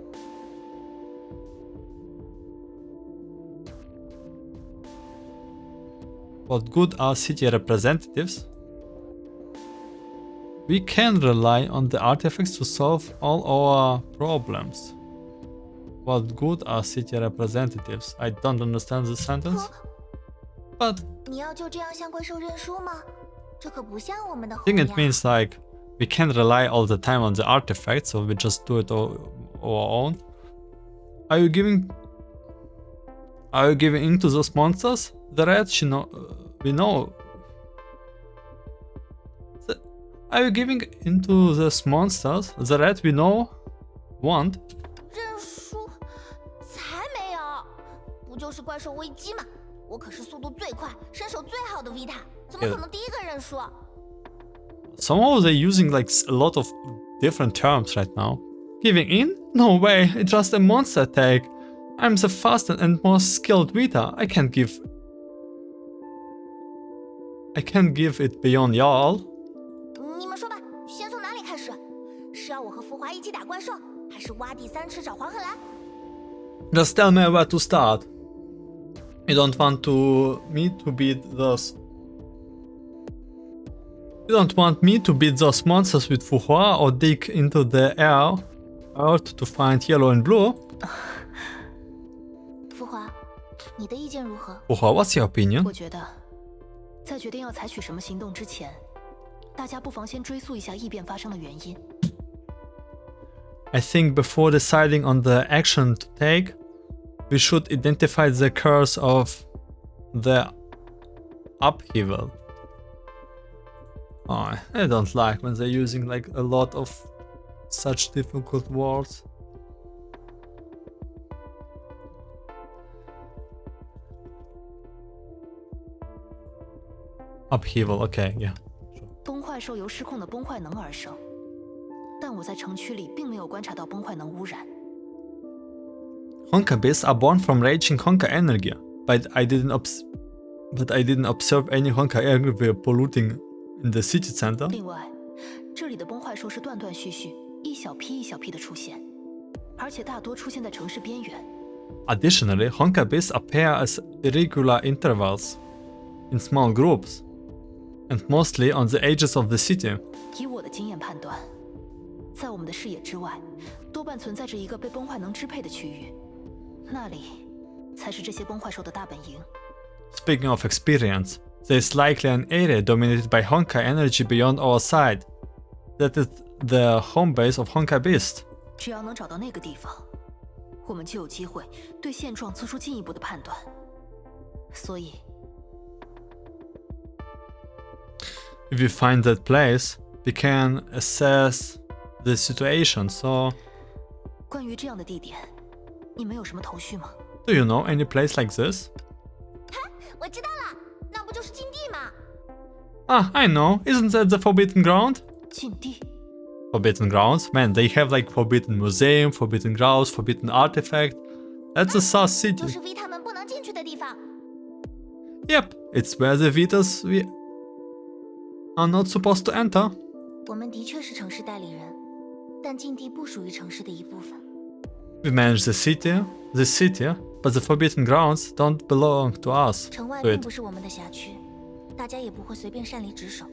are city representatives? We can rely on the artifacts to solve all our problems. What good are city representatives? I don't understand this sentence. But 你要就这样向怪兽认输吗？这可不像我们的 I 红 think it 呀。 means like we can't rely all the time on the artifacts, so we just do it all our own. Are you giving in to those monsters? The red, we know. Are you giving into those monsters? The red we know want. 认输？才没有！不就是怪兽危机吗？我可是速度最快、身手最好的 Vita， 怎么可能第一个认输？ Somehow they're using like a lot of different terms right now. Giving in? No way, it's just a monster attack. I'm the fastest and most skilled Vita. I can't give it beyond y'all. 你们说吧，先从哪里开始？是要我和浮华一起打怪兽，还是挖地3尺找黄鹤兰？ Just tell me where to start. You don't want me to beat those. You don't want me to beat those monsters with Fuhua or dig into the earth to find yellow and blue? 浮华，你的意见如何？ Fuhua, what's your opinion? 我觉得，在决定要采取什么行动之前，大家不妨先追溯一下异变发生的原因。I think before deciding on the action to take, we should identify the cause of the upheaval. Oh, I don't like when they're using like a lot of such difficult words. Upheaval, okay, yeah. 崩坏兽由失控的崩坏能而生，但我在城区里并没有观察到崩坏能污染。Honkai beasts are born from raging Honkai energy, but I didn't observe any Honkai energy polluting in the city center. 另外，这里的崩坏兽是断断续续、一小批一小批的出现，而且大多出现在城市边缘。Additionally, Honkai beasts appear as irregular intervals in small groups, and mostly on the edges of the city. 以我的经验判断，在我们的视野之外，多半存在着一个被崩坏能支配的区域，那里才是这些崩坏兽的大本营。Speaking of experience, there is likely an area dominated by Honkai energy beyond our sight. That is the home base of Honkai beast. 只要能找到那个地方，我们就有机会对现状做出进一步的判断。所以， If we find that place, we can assess the situation. So, 关于这样的地点，你们有什么头绪吗？ do you know any place like this? 我知道了，那不就是禁地吗？ Ah, I know. Isn't that the Forbidden Ground? 禁地。 Forbidden Grounds? Man, they have like Forbidden Museum, Forbidden Grounds, Forbidden Artifact. That's a South 就 City. 是 V 他们不能进去的地方。 Yep, it's where the Vitas we are not supposed to enter. 我们的确是城市代理人，但禁地不属于城市的一部分。 We manage the city, but the Forbidden Grounds don't belong to us. 城外 Do 并 it. 不是我们的辖区，大家也不会随便擅离职守。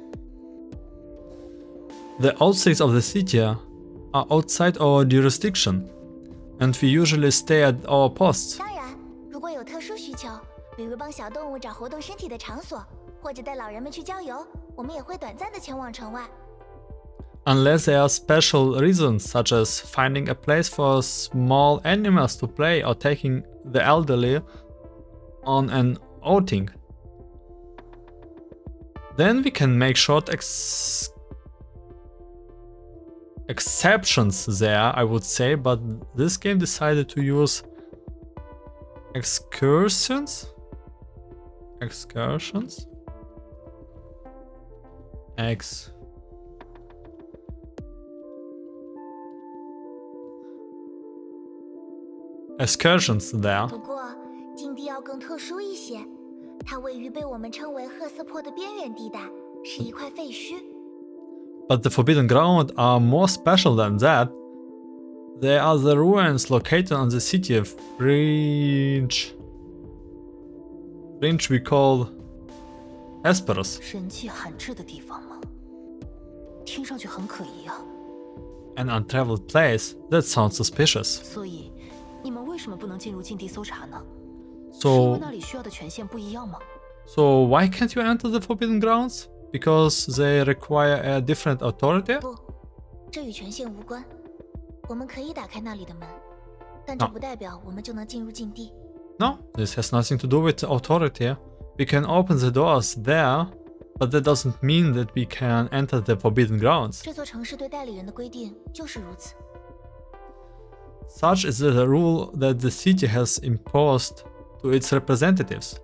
The outskirts of the city are outside our jurisdiction, and we usually stay at our posts. 当然，如果有特殊需求，比如帮小动物找活动身体的场所，或者带老人们去郊游，我们也会短暂的前往城外。 Unless there are special reasons, such as finding a place for small animals to play or taking the elderly on an outing. Then we can make short exceptions there, I would say, but this game decided to use excursions? Excursions? Excursions there. 不过，禁地要更特殊一些，它位于被我们称为赫斯珀的边缘地带，是一块废墟。 But the Forbidden Ground are more special than that. They are the ruins located on the city of Fringe we call Hesperus. 神迹罕至的地方吗？听上去很可疑啊。 An untraveled place? That sounds suspicious. 所以，你们为什么不能进入禁地搜查呢？是 So, 因为那里需要的权限不一样吗？ so why can't you enter the Forbidden Grounds? Because they require a different authority? 不，这与权限无关。我们可以打开那里的门，但这不代表我们就能进入禁地。 No, this has nothing to do with authority. We can open the doors there, but that doesn't mean that we can enter the Forbidden Grounds. 这座城市对代理人的规定就是如此。 Such is the rule that the city has imposed to its representatives.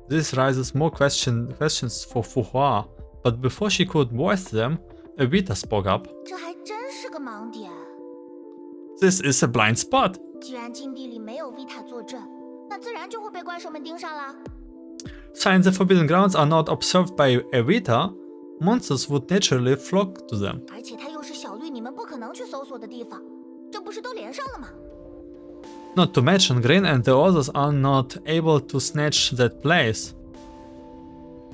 This raises more questions for Fuhua, but before she could voice them, a Vita spoke up. 这还真是个盲点。 This is a blind spot. 既然禁地里没有 V 塔坐镇，那自然就会被怪兽们盯上啦。 Since the Forbidden Grounds are not observed by a Vita, monsters would naturally flock to them. 而且它又是小绿你们不可能去搜索的地方，这不是都连上了吗？ Not to mention, Green and the others are not able to snatch that place.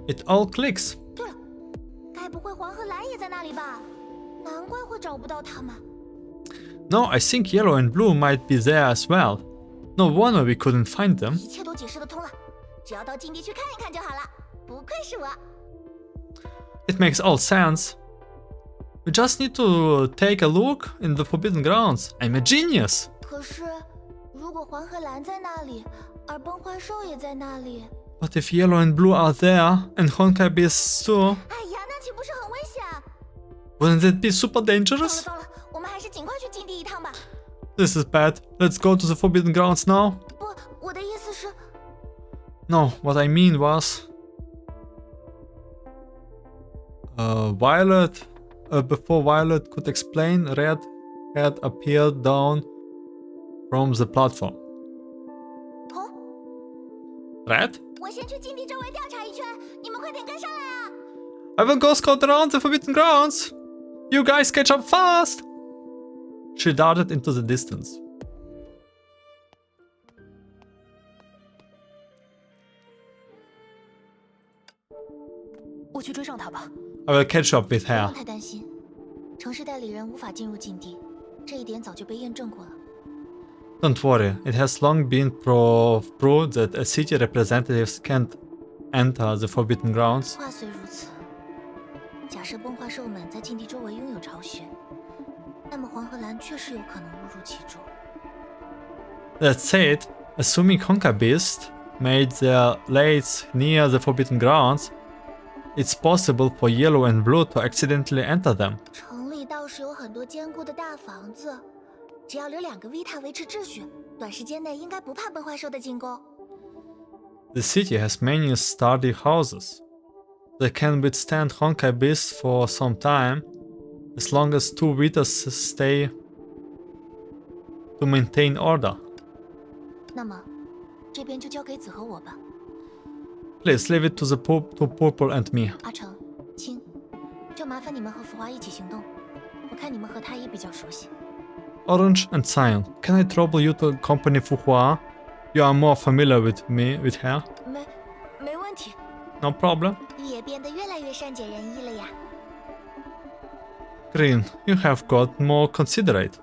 It all clicks. 对了，该不会黄和蓝也在那里吧？难怪会找不到他们。 No, I think Yellow and Blue might be there as well. No wonder we couldn't find them. 一切都解释得通了，只要到禁地去看一看就好了。不愧是我。It makes all sense. We just need to take a look in the Forbidden Grounds. I'm a genius! 可是，如果黄和蓝在那里，而崩坏兽也在那里， But if yellow and blue are there, and Honkai beasts too, 哎呀，那岂不是很危险？ wouldn't it be super 糟了 dangerous? 糟了，我们还是尽快去禁地一趟吧。 This is bad. Let's go to the Forbidden Grounds now. 不，我的意思是， No, what I mean was... Violet... before Violet could explain, Red had appeared down from the platform. 红， Red? 我先去禁地周围调查一圈，你们快点跟上来啊！ I will go scout around the Forbidden Grounds. You guys catch up fast! She darted into the distance. 我去追上他吧。 I will catch up with 不 her. 用太担心，城市代理人无法进入禁地，这一点早就被验证过了。 Don't worry, it has long been proved that a city representatives can't enter the Forbidden Grounds. 话虽如此，假设崩坏兽们在禁地周围拥有巢穴，那么黄和蓝确实有可能误入其中。 That said, assuming Honkai Beast made their raids near the Forbidden Grounds, it's possible for Yellow and Blue to accidentally enter them. 城里倒是有很多坚固的大房子，只要留2个 Vita 维持秩序，短时间内应该不怕崩坏兽的进攻。 The city has many sturdy houses. They can withstand Honkai Beasts for some time, as long as 2 Vitas stay to maintain order. 那么，这边就交给子和我吧。 Please leave it to Purple and me. 阿成、青，就麻烦你们和福华一起行动。我看你们和他也比较熟悉。 Orange and Cyan, can I trouble you to accompany Fuhua? You are more familiar with her. 没问题。 No problem. 也变得越来越善解人意了呀。 Green, you have got more considerate.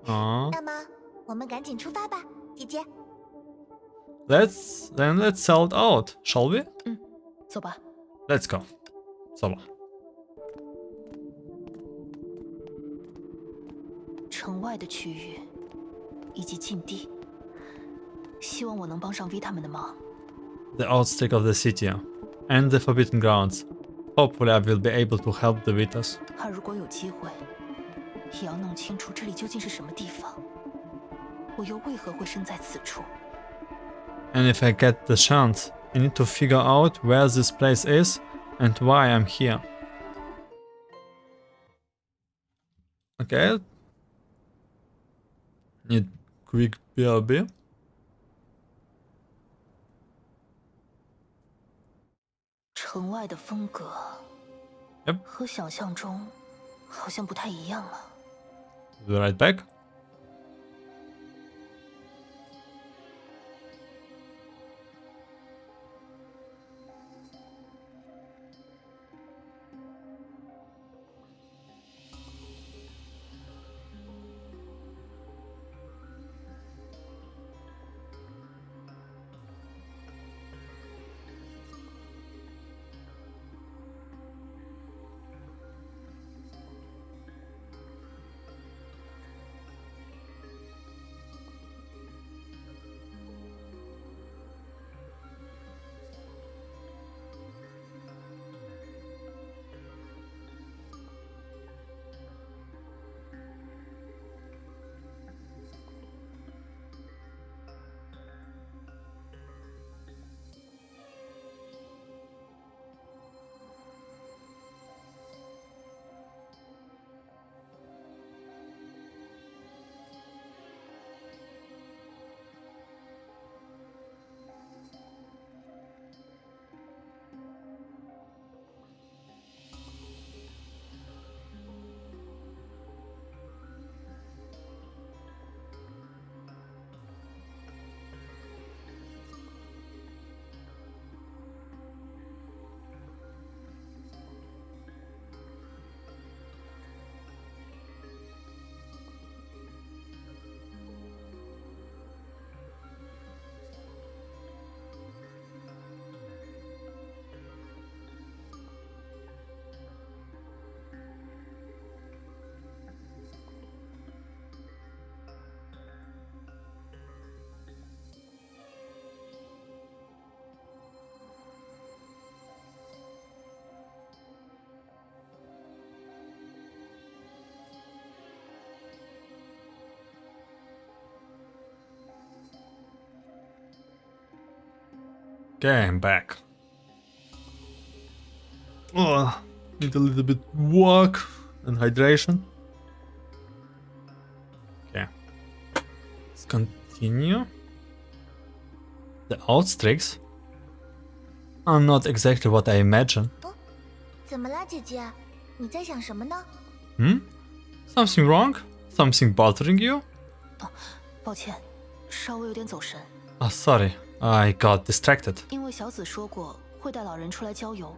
那么，我们赶紧出发吧，姐姐。 Let's sell it out, shall we? 走吧。 Let's go. 走吧。城外的区域以及禁地，希望我能帮上 Vita 们的忙。 The outstick of the city and the Forbidden Grounds. Hopefully I will be able to help the Vitas. 而如果有机会，也要弄清楚这里究竟是什么地方，我又为何会身在此处。 And if I get the chance, I need to figure out where this place is and why I'm here. Okay. Need quick BRB. 城外的风格 Yep. 和想象中好像不太一样了。 Be right back. Okay, I'm back. Oh, need a little bit walk and hydration. Okay. Let's continue. The outstreaks are not exactly what I imagine. 怎么啦，姐姐？你在想什么呢？ Something wrong? Something bothering you? 抱歉，稍微有点走神。Sorry, I got distracted. 因为小紫说过会带老人出来郊游，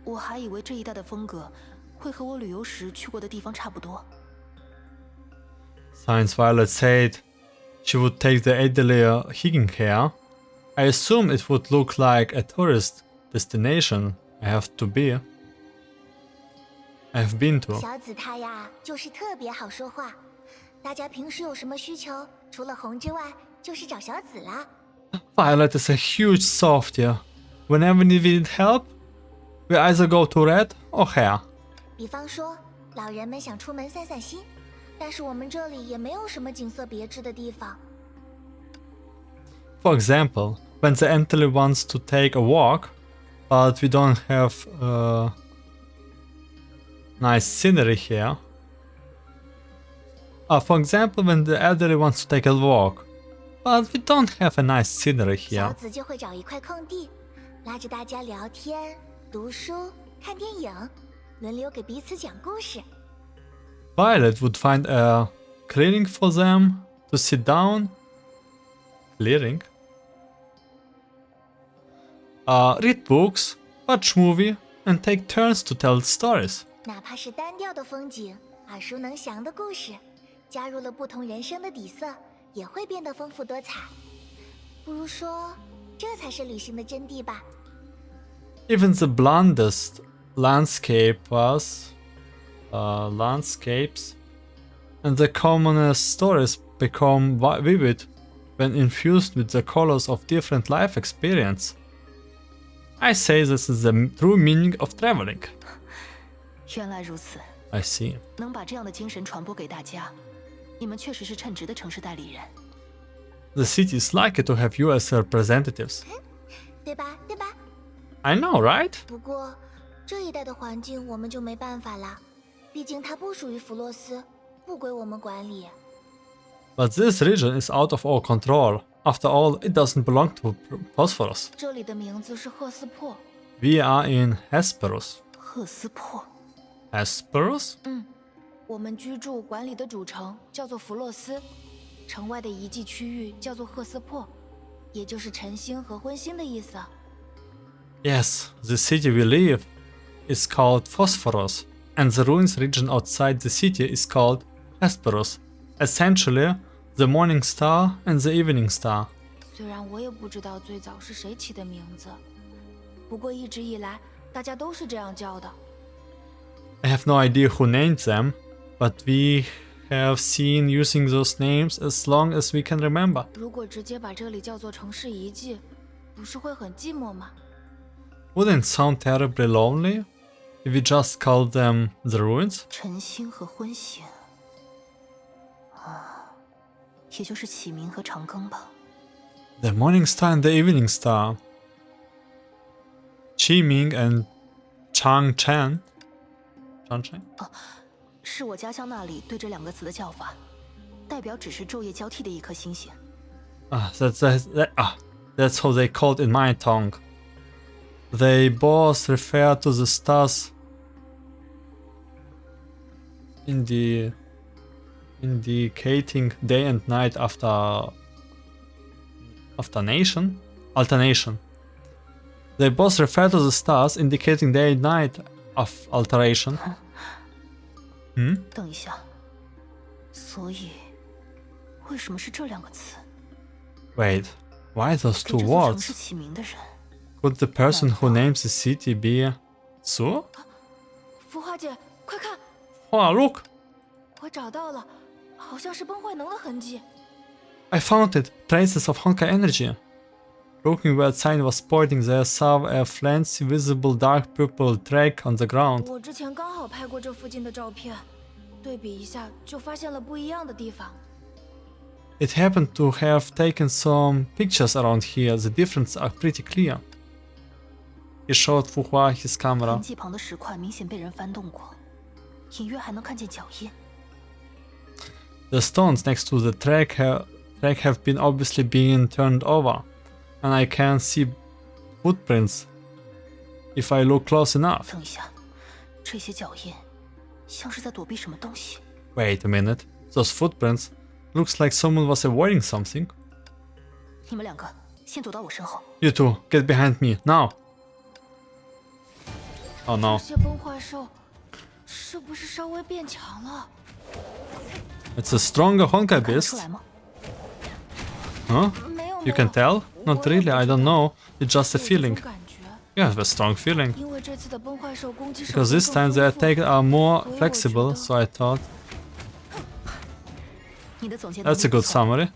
我还以为这一带的风格会和我旅游时去过的地方差不多。Since Violet said she would take the elderly hiking here, I assume it would look like a tourist destination I have been to. 小紫她呀，就是特别好说话。大家平时有什么需求，除了红之外，就是找小紫啦。Violet is a huge softie. Whenever we need help, we either go to Red or Hair. 比方说，老人们想出门散散心，但是我们这里也没有什么景色别致的地方。For example, when the elderly wants to take a walk, but we don't have nice scenery here. For example, when the elderly wants to take a walk, but we don't have a nice scenery 小 here. 紫就会找一块空地，拉着大家聊天、读书、看电影，轮流给彼此讲故事。 Violet would find a clearing for them to sit down. Clearing. Read books, watch movie, and take turns to tell stories. 哪怕是单调的风景、耳熟能详的故事，加入了不同人生的底色，也会变得丰富多彩。不如说，这才是旅行的真谛吧。 Even the bluntest landscapes and the commonest stories become vivid when infused with the colors of different life experience. I say this is the true meaning of traveling. 原来如此， I see. 能把这样的精神传播给大家，你们确实是称职的城市代理人。 The city is lucky to have you as representatives. 对吧？对吧？ I know, right? 不过，这一带的环境我们就没办法啦，毕竟它不属于弗洛斯，不归我们管理。 But this region is out of our control. After all, it doesn't belong to Phosphorus. 这里的名字是赫斯珀。 We are in Hesperus. 赫斯珀， Hesperus? 我们居住管理的主城叫做弗洛斯，城外的遗迹区域叫做赫斯珀，也就是晨星和昏星的意思。 Yes, the city we live is called Phosphorus, and the ruins region outside the city is called Hesperus. Essentially, the morning star and the evening star. 虽然我也不知道最早是谁起的名字，不过一直以来大家都是这样叫的。 I have no idea who named them, but we have seen using those names as long as we can remember. 如果直接把这里叫做城市遗迹，不是会很寂寞吗？ Wouldn't it sound terribly lonely if we just called them the ruins? 晨星和昏星，也就是启明和长庚吧。 The morning star and the evening star. Qiming and Changchen. Changchen? 是我家乡那里对这两个词的叫法，代表只是昼夜交替的一颗星星。 That's how they called in my tongue. They both refer to the stars indicating day and night alternation. They both refer to the stars indicating day and night of alteration. 等一下，所以为什么是这两个词？ Wait, why those 给 two 这座城 words? 市起名的人， Could the person who names the city be Su? 浮华姐，快看， Oh, look! 我找到了，好像是崩坏能的痕迹。 I found it! Traces of Honkai energy! Looking where the sign was pointing, there saw a flancy visible dark purple track on the ground. 我之前刚好拍过这附近的照片，对比一下就发现了不一样的地方。It happened to have taken some pictures around here. The differences are pretty clear. He showed Fuhua his camera. 痕迹旁的石块明显被人翻动过，隐约还能看见脚印。 The stones next to the track have been obviously being turned over, and I can see footprints if I look close enough. 等一下，这些脚印像是在躲避什么东西。 Wait a minute, those footprints looks like someone was avoiding something. 你们两个先躲到我身后。 You two, get behind me now. Oh no, 这些崩坏兽是不是稍微变强了？ it's a stronger Honkai 看得 beast. 出来吗？ Huh? 没有， You can tell? Not really, I don't know. It's just a 有这种 feeling. 感觉， You have a strong feeling. 因为这次的崩坏兽攻击手 Because 段 this 更 time the 丰富 attacks are more 所以我觉 flexible, 得 so I thought 你的总结能 that's a 力不 good 错。 summary.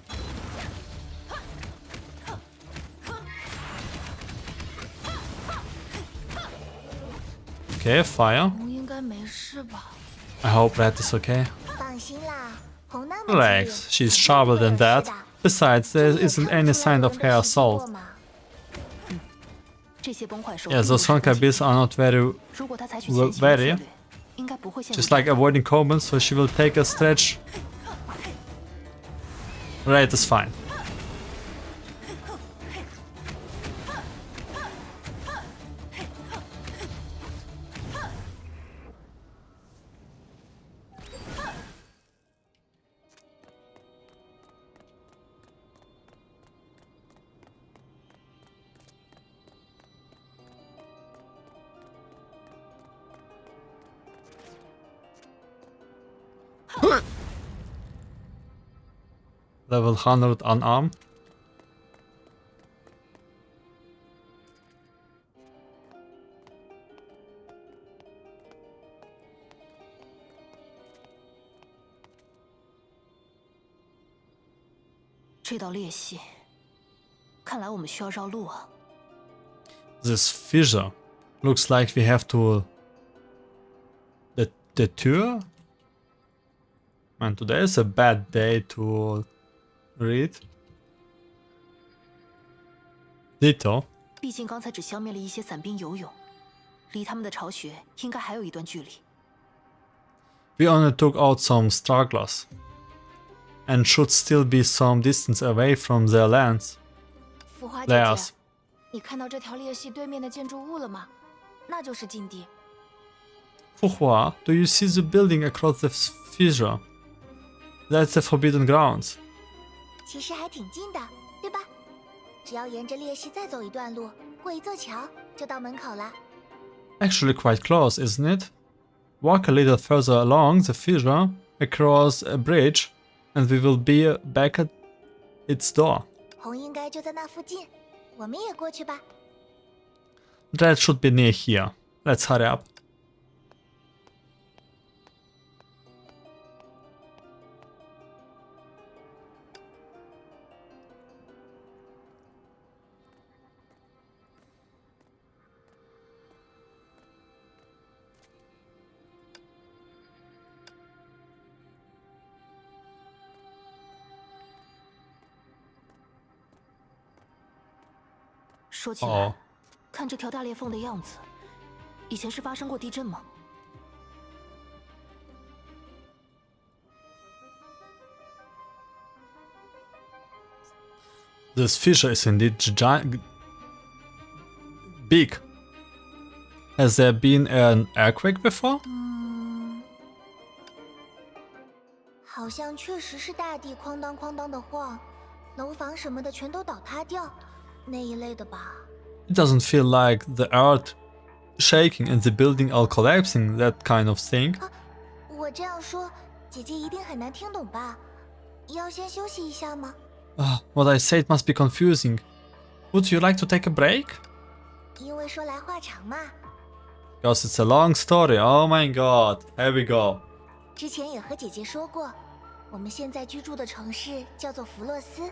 Okay, fire. 红应该没事吧？ I hope Red is okay. 放心啦，红那么 Relax, 机灵 she's 肯定 sharper 不会 than 有 that. 事的 Besides, 这 there 也 isn't 看 any 出来 sign 我 of 们的 her 实际过 assault. 嘛。这些崩坏兽 Yeah, 并不 those 是 Honkai 攻击 beasts are not very 如果他采取前行的策略，应该不会陷入 just like avoiding Coben, so she will take a stretch. Red is fine. Level 100 unarmed. “这道裂隙，看来我们需要绕路啊。 This fissure looks like we have to detour. Man, today is a bad day to read. Detour. 毕竟刚才只消灭了一些散兵游勇，离他们的巢穴应该还有一段距离。 We only took out some stragglers, and should still be some distance away from their lands. 浮华姐 Theirs. 姐，你看到这条裂隙对面的建筑物了吗？那就是禁地。 Fuhua, do you see the building across the fissure? That's the forbidden grounds. 其实还挺近的，对吧？只要沿着裂隙再走一段路，过一座桥，就到门口了。 Actually quite close, isn't it? Walk a little further along the fissure, across a bridge, and we will be back at its door. 红应该就在那附近，我们也过去吧。 That should be near here. Let's hurry up. 说起来，哦看这条大裂缝的样子，以前是发生过地震吗？ This fissure is indeed giant, big. Has there been an earthquake before? 好像确实是大地哐当哐当的晃，楼房什么的全都倒塌掉，那一类的吧。 It doesn't feel like the earth shaking and the building all collapsing, that kind of thing. 我这样说，姐姐一定很难听懂吧？要先休息一下吗？ What I said must be confusing. Would you like to take a break? 因为说来话长嘛。 Because it's a long story. Oh my god. Here we go. 之前也和姐姐说过，我们现在居住的城市叫做弗洛斯，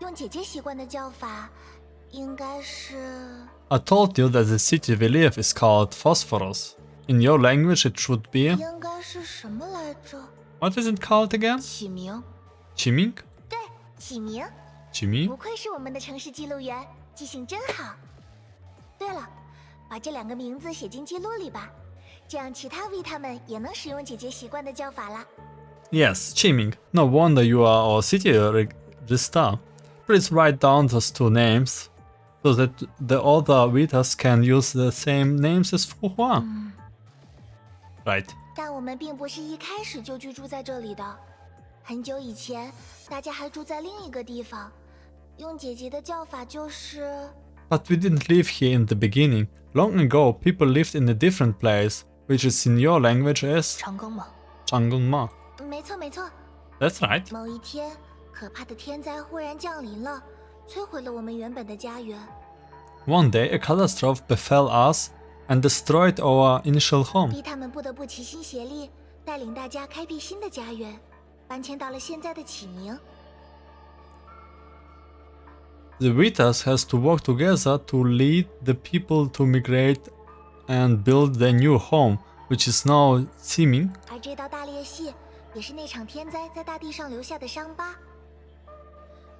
用姐姐习惯的叫法，应该是 I told you that the city we live is called Phosphorus. In your language it should be... 应该是什么来着？ What is it called again? 起名 Chiming? 对，启明，启明不愧是我们的城市记录员，记性真好。对了，把这2个名字写进记录里吧，这样其他 Vita 们也能使用姐姐习惯的叫法啦。Yes, Chiming. No wonder you are our city registrar. Please write down those 2 names so that the other Vitas can use the same names as Fuhua. Right. 但我们并不是一开始就居住在这里的，很久以前，大家还住在另一个地方。用姐姐的叫法就是。 But we didn't live here in the beginning. Long ago, people lived in a different place, which is in your language as 长庚吗？ Changgongma. 没错没错。 That's right. 某一天，可怕的天灾忽然降临了，摧毁了我们原本的家园。 One day, a catastrophe befell us and destroyed our initial home. 逼他们不得不齐心协力，带领大家开辟新的家园，搬迁到了现在的启明。 The Vitas has to work together to lead the people to migrate and build their new home, which is now Ximing. 而这道大裂隙，也是那场天灾在大地上留下的伤疤。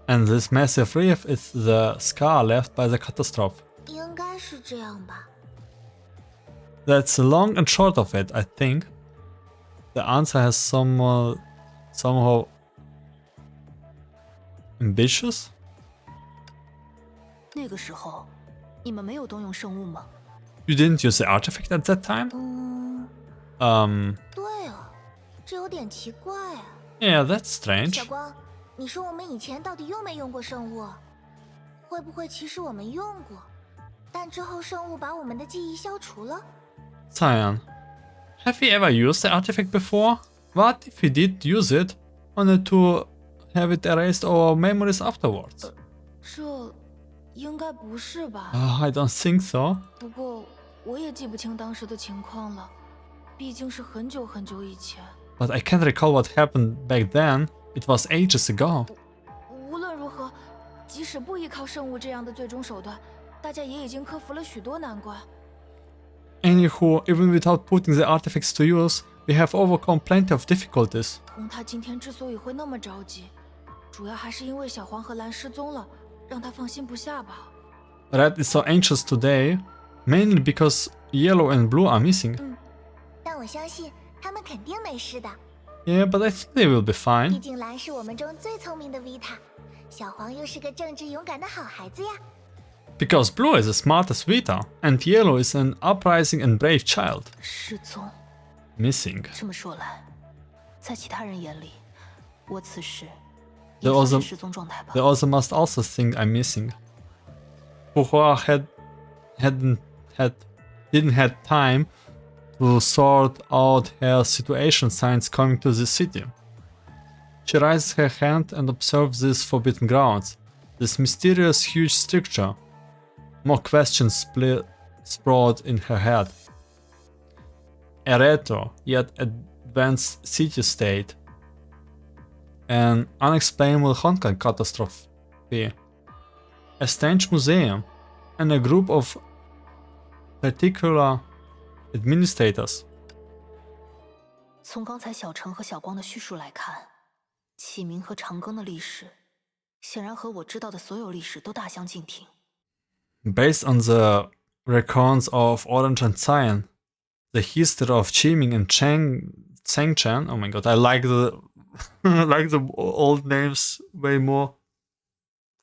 And this massive reef is the scar left by the catastrophe. 应该是这样吧。 That's the long and short of it, I think. The answer has somehow ambitious. 那个时候，你们没有动用圣物吗？ You didn't use the artifact at that time? 对啊，这有点奇怪啊。 Yeah, that's strange. 小光，你说我们以前到底用没用过圣物？会不会其实我们用过，但之后圣物把我们的记忆消除了？ Cyan, have we ever used the artifact before? What if we did use it, only to have it erased our memories afterwards? 这应该不是吧？ I don't think so. 不过我也记不清当时的情况了，毕竟是很久很久以前。 But I can't recall what happened back then. It was ages ago. 无论如何，即使不依靠圣物这样的最终手段，大家也已经克服了许多难关。 Anywho, even without putting the artifacts to use, we have overcome plenty of difficulties. 红他今天之所以会那么着急，主要还是因为小黄和蓝失踪了，让他放心不下吧。 Red is so anxious today, mainly because yellow and blue are missing. 但我相信他们肯定没事的， Yeah, but I think they will be 毕 fine. 竟蓝是我们中最聪明的 Vita， 小黄又是个正直勇敢的好孩子呀。 Because blue is the smartest Vita, and yellow is an uprising and brave child. 失踪。 Missing. 这么说来，在其他人眼里，我此时 The 也算 other- 是失踪状态吧 The。other must also think I'm missing. Puhua didn't have time to sort out her situation since coming to the city. She raises her hand and observes these forbidden grounds, this mysterious huge structure. More questions sprout in her head. A retro yet advanced city-state. An unexplainable Honkai catastrophe. A strange museum, and a group of particular administrators. 从刚才小程和小光的叙述来看，启明和长庚的历史，显然和我知道的所有历史都大相径庭。 Based on the recounts of Orange and Cyan, the history of Qiming and Chengchen. Oh my god, I like the like the old names way more.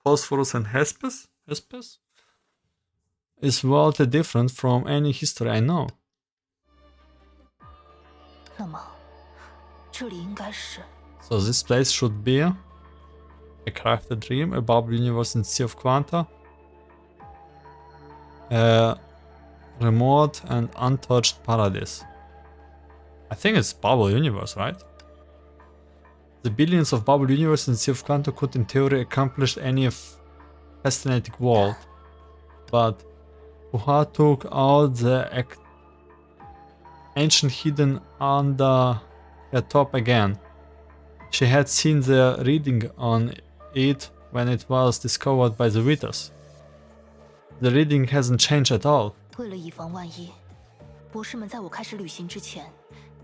Phosphorus and Hespes is wildly different from any history I know. 那么，这里应该是 So this place should be a crafted dream, a bubble universe in Sea of Quanta, a remote and untouched paradise. I think it's bubble universe, right? The billions of bubble universe in Sea of Quanta could in theory accomplish any fascinating world, but Puha took out the ancient hidden under her top again. She had seen the reading on it when it was discovered by the Vitas. The reading hasn't changed at all. 为了以防万一，博士们在我开始旅行之前，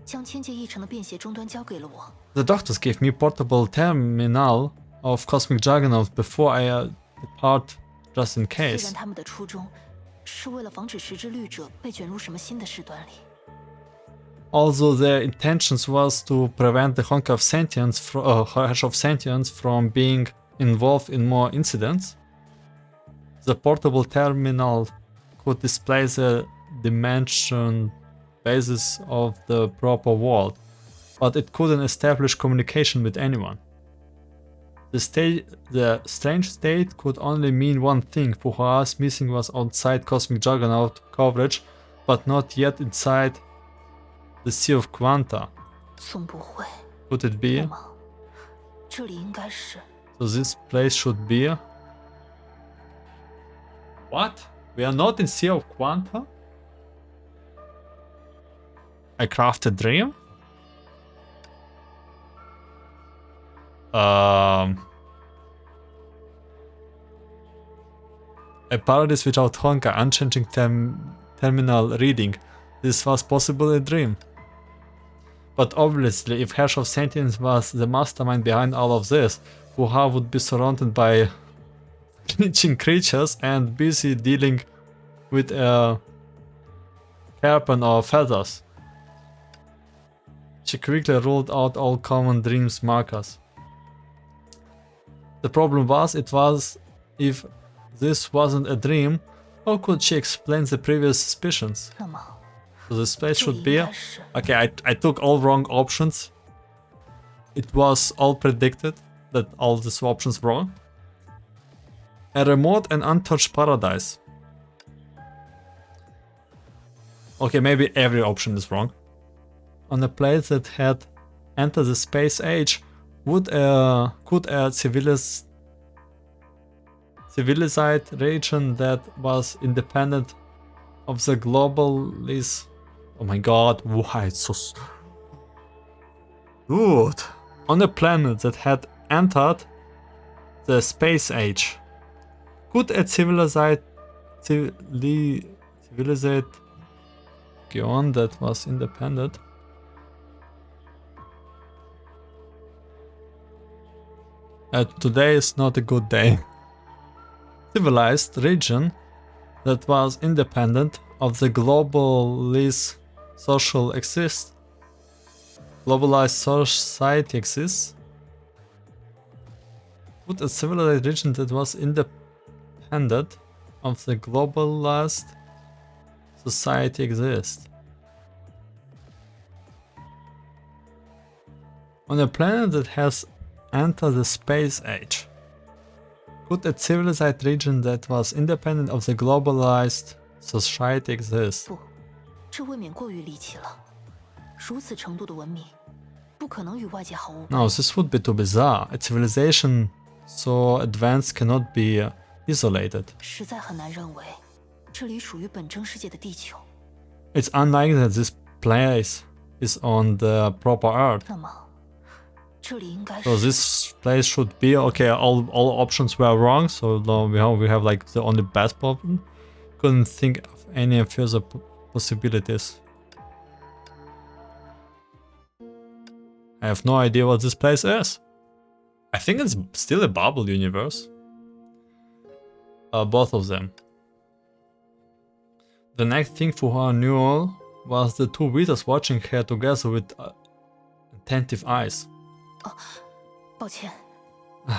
将千界异常的便携终端交给了我。 The doctors gave me portable terminal of Cosmic Juggernaut before I depart, just in 虽 case. 然他们的初衷是为了防止时之律者被卷入什么新的事端里， Although their intentions was to prevent the Honkai of Sentience, Hash of Sentience from being involved in more incidents, the portable terminal could display the dimension basis of the proper world, but it couldn't establish communication with anyone. The strange state could only mean one thing: Fuhua's missing was outside Cosmic Juggernaut coverage, but not yet inside the Sea of Quanta. 总不会， Could it 对 be? 吗？这里应该是 So this place should be... What? We are not in Sea of Quanta? I craft a dream? A paradise without Honkai, unchanging terminal reading. This was possible a dream. But obviously, if Hash of Sentience was the mastermind behind all of this, Fuha would be surrounded by glitching creatures and busy dealing with a hairpin or feathers. She quickly ruled out all common dreams markers. The problem was, if this wasn't a dream, how could she explain the previous suspicions? 那么 So this place 这里 should 应 be... 该是 Okay, I took all wrong options. It was all predicted that all these options wrong. A remote and untouched paradise. Okay, maybe every option is wrong. On a place that had entered the space age, could a civilized region that was independent of the globalist... Oh my god, why it's so... Dude! On a planet that had entered the space age, could a civilized region that was independent today is not a good day. Civilized region that was independent of the globalist social exists. Globalized society exists. Would a civilized region that was independent of the globalized society exist? On a planet that has entered the space age, could a civilized region that was independent of the globalized society exist? 不，这未免过于离奇了。如此程度的文明，不可能与外界毫无关系。 No, this would be too bizarre. A civilization so advanced cannot be isolated. 实在很难认为，这里属于本征世界的地球。 It's unlikely that this place is on the proper Earth. 那么，这里应该 So 是 this place should be okay. All options were wrong. So now we have like the only best problem. Couldn't think of any further possibilities. I have no idea what this place is. I think it's still a bubble universe. Both of them. The next thing Fuha knew was the two Vitas watching her together with attentive eyes. 抱歉，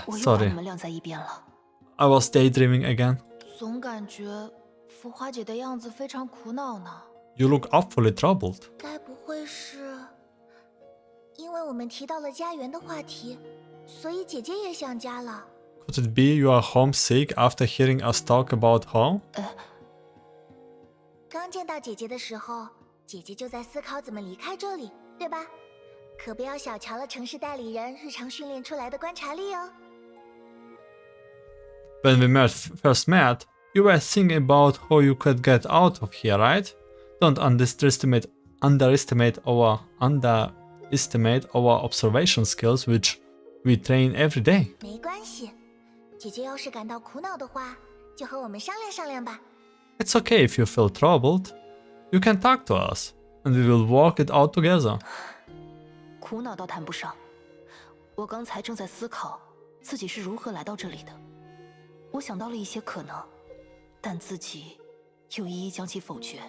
我又把 Sorry, 你们晾在一边了。 I was daydreaming again. 总感觉浮华姐的样子非常苦恼呢。 You look awfully troubled. 该不会是因为我们提到了家园的话题，所以姐姐也想家了？ Could it be you are homesick after hearing us talk about home? 刚见到姐姐的时候，姐姐就在思考怎么离开这里，对吧？可不要小瞧了城市代理人日常训练出来的观察力哦。 When we first met, you were thinking about how you could get out of here, right? Don't underestimate our observation skills, which we train every day. 没关系，姐姐要是感到苦恼的话，就和我们商量商量吧。 It's okay if you feel troubled. You can talk to us, and we will work it out together. 苦恼倒谈不上，我刚才正在思考自己是如何来到这里的。我想到了一些可能，但自己又一一将其否决。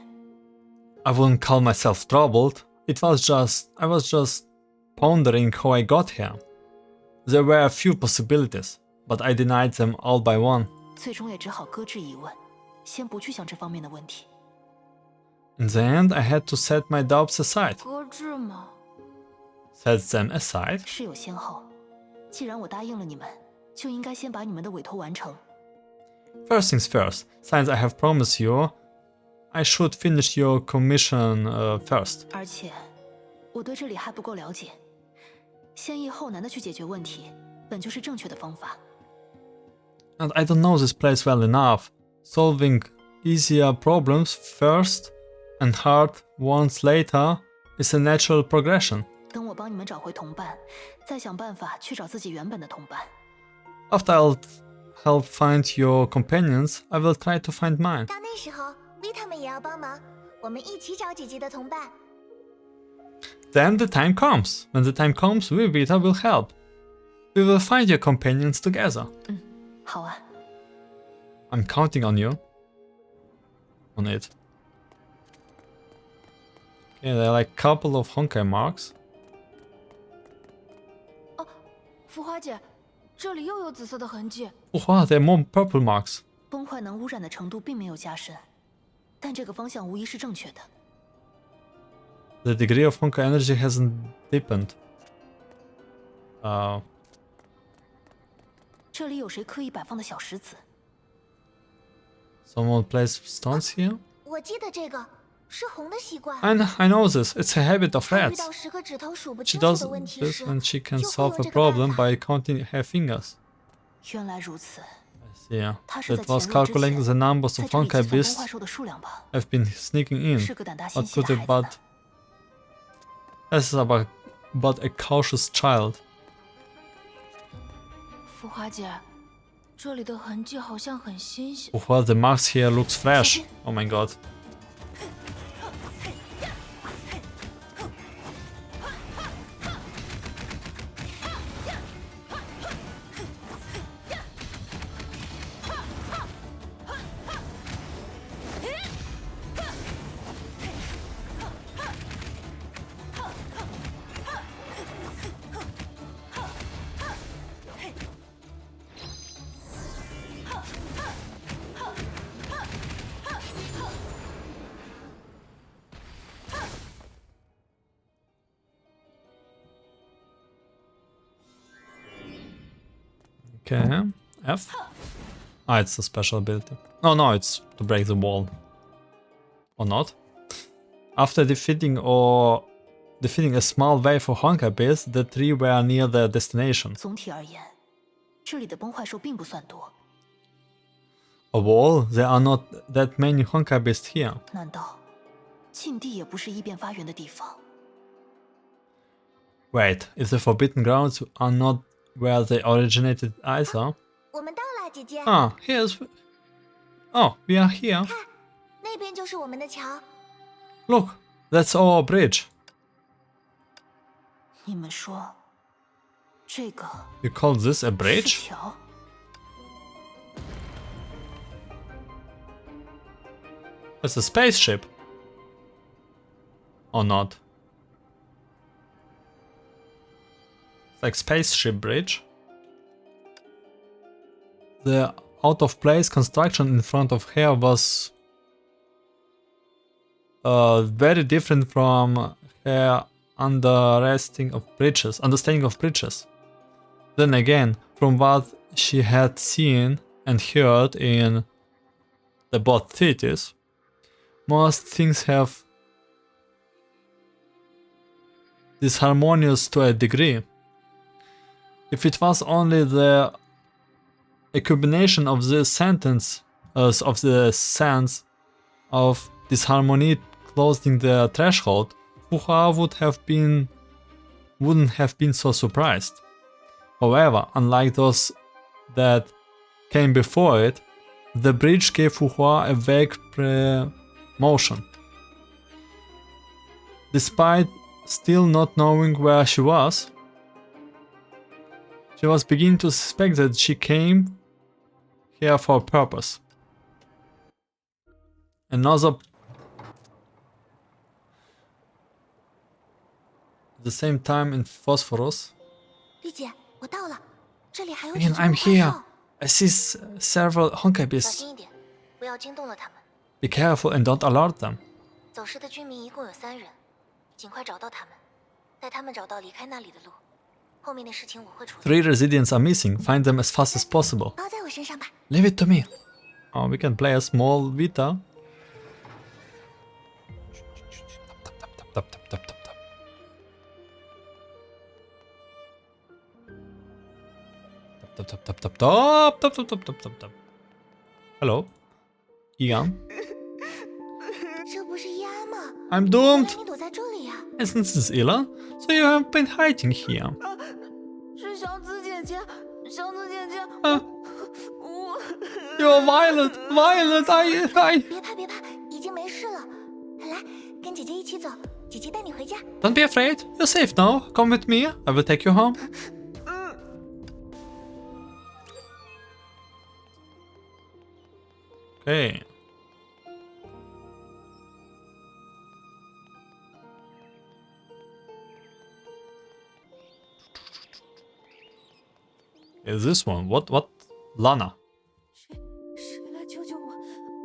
I wouldn't call myself troubled. I was just pondering how I got here. There were a few possibilities, but I denied them all by one. 最终也只好搁置疑问，先不去想这方面的问题。In the end, I had to set my doubts aside. 搁置吗？ Set them aside? 事有先后，既然我答应了你们，就应该先把你们的委托完成。First things first, since I have promised you, I should finish your commission first. 而且，我对这里还不够了解，先易后难的去解决问题，本就是正确的方法。And I don't know this place well enough. Solving easier problems first and hard ones later is a natural progression. 等我帮你们找回同伴，再想办法去找自己原本的同伴。After I'll help find your companions, I will try to find mine. 到那时候，Vita 们也要帮忙，我们一起找姐姐的同伴。Then the time comes. When the time comes, we Vita will help. We will find your companions together. 好啊， I'm counting on you. On it. Okay, there are like a couple of Honkai marks. 浮华姐，这里又有紫色的痕迹。 Oh wow, there are more purple marks. 崩坏能污染的程度并没有加深，但这个方向无疑是正确的。 The degree of Honkai energy hasn't deepened. 这里有谁刻意摆放的小石子？ Someone placed stones here? 我记得这个是红的习惯。 I know this. It's a habit of 遇 rats. 到10个指头数不 She 清楚 does 的问题 this 时， when she can 就会 solve 用 a 这个办 problem 法。 by counting her fingers. 原来如此， I see. 他是 That 在 was 潜入之 calculating 前， the numbers 在 of 这里 Honkai 计算崩 beasts 坏兽的数量吧。 have been sneaking in. 是个胆大心 What 细 could 的 it 孩 but 子呢。 this is about a cautious child. 浮华姐，这里的痕迹好像很新鲜。 Well, the marks here looks fresh. Oh my god. Okay, F. Ah, it's a special ability. No, it's to break the wall. Or not. After defeating a small wave of Honkai beasts, the three were near their destination. 总体而言，这里的崩坏兽并不算多。 A wall? There are not that many Honkai beasts here. 难道禁地也不是异变发源的地方？ Wait, if the Forbidden Grounds are not where they originated either? 我们到了，姐姐。 Ah, here's... Oh, we are here. 那边就是我们的桥。 Look, that's our bridge. 你们说，这个 You call this a 是 bridge? 桥？ It's a spaceship. Or not? It's like spaceship bridge. The out-of-place construction in front of her was very different from her understanding of bridges. Then again, from what she had seen and heard in the both cities, most things have disharmonious to a degree. If it was only a combination of the sense of disharmony closing the threshold, Fuhua wouldn't have been so surprised. However, unlike those that came before it, the bridge gave Fuhua a vague motion. Despite still not knowing where she was, She was beginning to suspect that she came here for a purpose. Another... At the same time in Phosphorus. 丽姐，我到了，这里还有 Man, 几只 I'm 梦幻 here. 兽， I see several Honkai 小 beasts. 心一点，不要惊动了他们。 Be careful and don't alert them. 走失的居民一共有3人，尽快找到他们，带他们找到离开那里的路。后面的事情我会处理。 3 residents are missing. Find them as fast as possible. 包在我身上吧。 Leave it to me. Oh, we can play a small Vita. Tap, tap, tap, tap, tap, tap. Tap, tap, tap, tap, tap, tap, tap, tap, tap, tap, tap. Hello, Ian. 这不是伊安吗？ I'm 原 doomed. 来你躲在这里呀、 And since it's Ilan, so you have been hiding here. 是小紫姐姐，小紫姐姐， 我 You're violent, violent. I. 别怕别怕，已经没事了。来，跟姐姐一起走，姐姐带你回家。 Don't be afraid. You're safe now. Come with me. I will take you home. Okay. Is this one? What? Lana. 谁来救救我？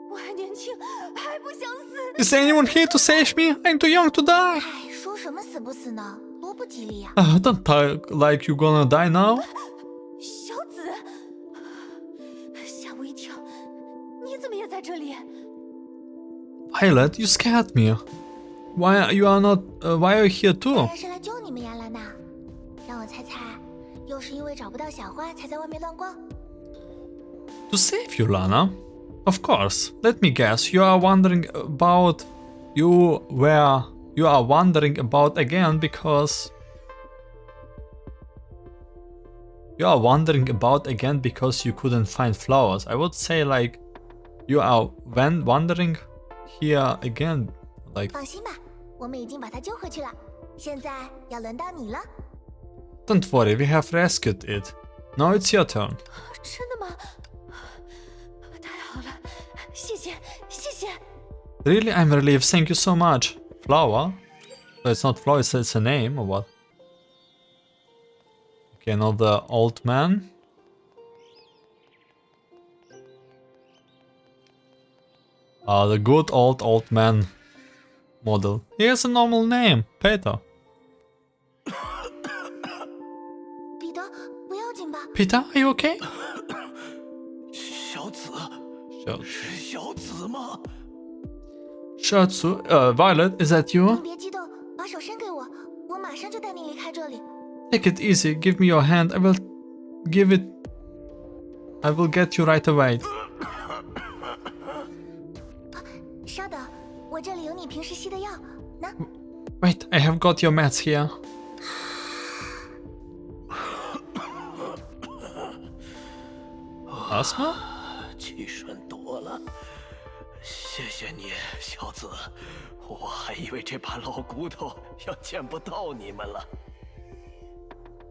我还年轻，还不想死。 Is anyone here to save me? I'm too young to die. 哎，说什么死不死呢？多不吉利呀、 Don't talk like you're gonna die now. 小紫，吓我一跳！你怎么也在这里？ Violet, you scared me. Why you are not? Why are you here 当 too? 然是来救你们呀，兰娜。让我猜猜，又是因为找不到小花才在外面乱逛？ To save you, Lana. Of course. Let me guess. You are wondering about. You are wondering about again because. You are wondering about again because you couldn't find flowers. I would say like. You are wondering here again. Like. 放心吧，我们已经把她救回去了。现在要轮到你了。 Don't worry, we have rescued it. Now it's your turn. 真的吗？太好了，谢谢，谢谢。 Really, I'm relieved. Thank you so much. Flower? So it's not flower, it's a name or what? Okay, now the old man. The good old man model. He has a normal name, Peter. 彼得，不要紧吧？ Peter, are you okay? 小紫， Sure. 是小紫吗？ Shatsu, Violet, is that 你 you? 别激动，把手伸给我，我马上就带你离开这里。 Take it easy, give me your hand. I will give it. I will get you right away. 稍等，我这里有你平时吸的药，那 Wait, I have got your meds here. ？Asthma? 气顺多了，谢谢你，小紫。我还以为这把老骨头要见不到你们了。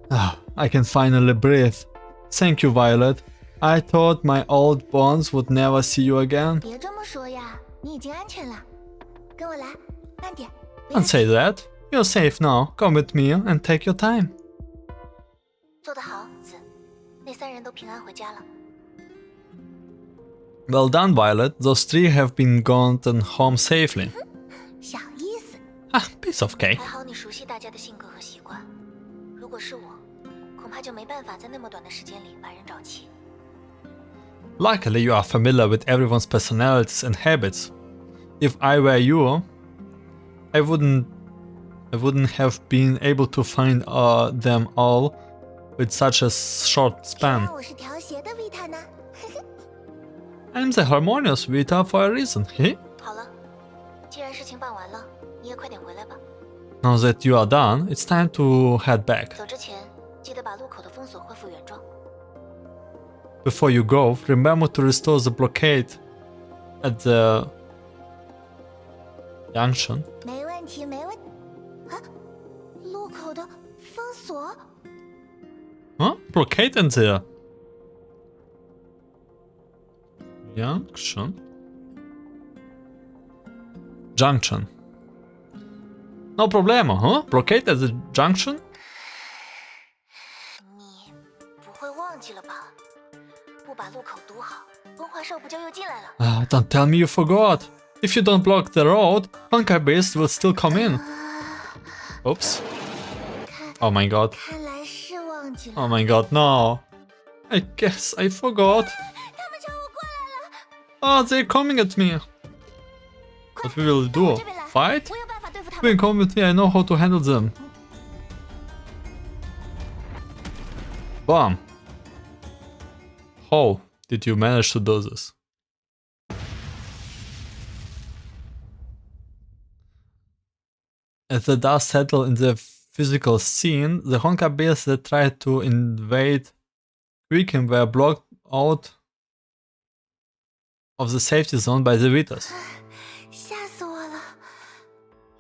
Ah, I can finally breathe. Thank you, Violet. I thought my old bonds would never see you again. 别这么说呀，你已经安全了。跟我来，慢点。不要 Don't say that. You're safe now. Come with me and take your time. 做得好，紫。那3人都平安回家了。 Well done, Violet. Those 3 have been gotten home safely. 小意思， Ah, piece of cake. 还好你熟悉大家的性格和习惯。如果是我，恐怕就没办法在那么短的时间里把人找齐。 Luckily, you are familiar with everyone's personalities and habits. If I were you, I wouldn't have been able to find them all with such a short 谁 span. 让我是调鞋的维塔呢？ I'm the harmonious Vita for a reason, hey? 好了，既然事情办完了，你也快点回来吧。 Now that you are done, it's time to head back. 走之前，记得把路口的封锁恢复原状。 Before you go, remember to restore the blockade at the junction. 没问题，没问。啊，路口的封锁？ Huh? blockaded there. Junction. No problema, huh? Blockade at the junction? 你不会忘记了吧？不把路口堵好，崩坏兽不就又进来了？ Don't tell me you forgot. If you don't block the road, Honkai beasts will still come in. Oops. Oh my god. 看来是忘记了。 Oh my god, no. I guess I forgot. 他们朝我过来了。 Oh, they're coming at me. What we will do? 这边来 Fight? 我有办法对付他 You 们。 can come with me, I know how to handle them. Bam. How did you manage to do this? As the dust settled in the physical scene, the Honkai beasts that tried to invade Quicken were blocked out of the safety zone by the Vitas. 吓死我了！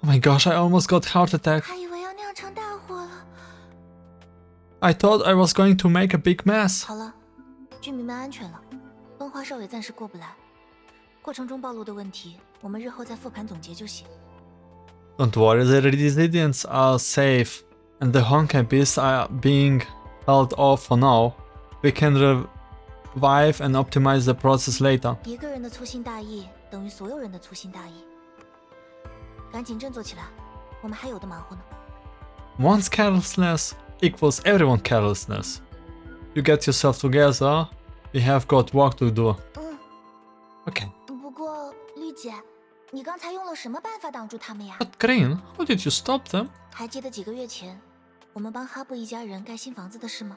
Oh my gosh, I almost got heart attack. 还以为要酿成大祸了。 I thought I was going to make a big mess. 好了，居民们安全了，崩坏兽也暂时过不来。过程中暴露的问题，我们日后再复盘总结就行。 Don't worry, the residents are safe, and the Honkai beasts are being held off for now. We can revive and optimize the process later. 一个人的粗心大意等于所有人的粗心大意。赶紧振作起来，我们还有的忙活呢。 One's carelessness equals everyone's carelessness. You get yourself together, we have got work to do. 嗯， Okay. 不过绿姐，你刚才用了什么办法挡住他们呀？ But Green, how did you stop them? 还记得几个月前，我们帮哈布一家人盖新房子的事吗？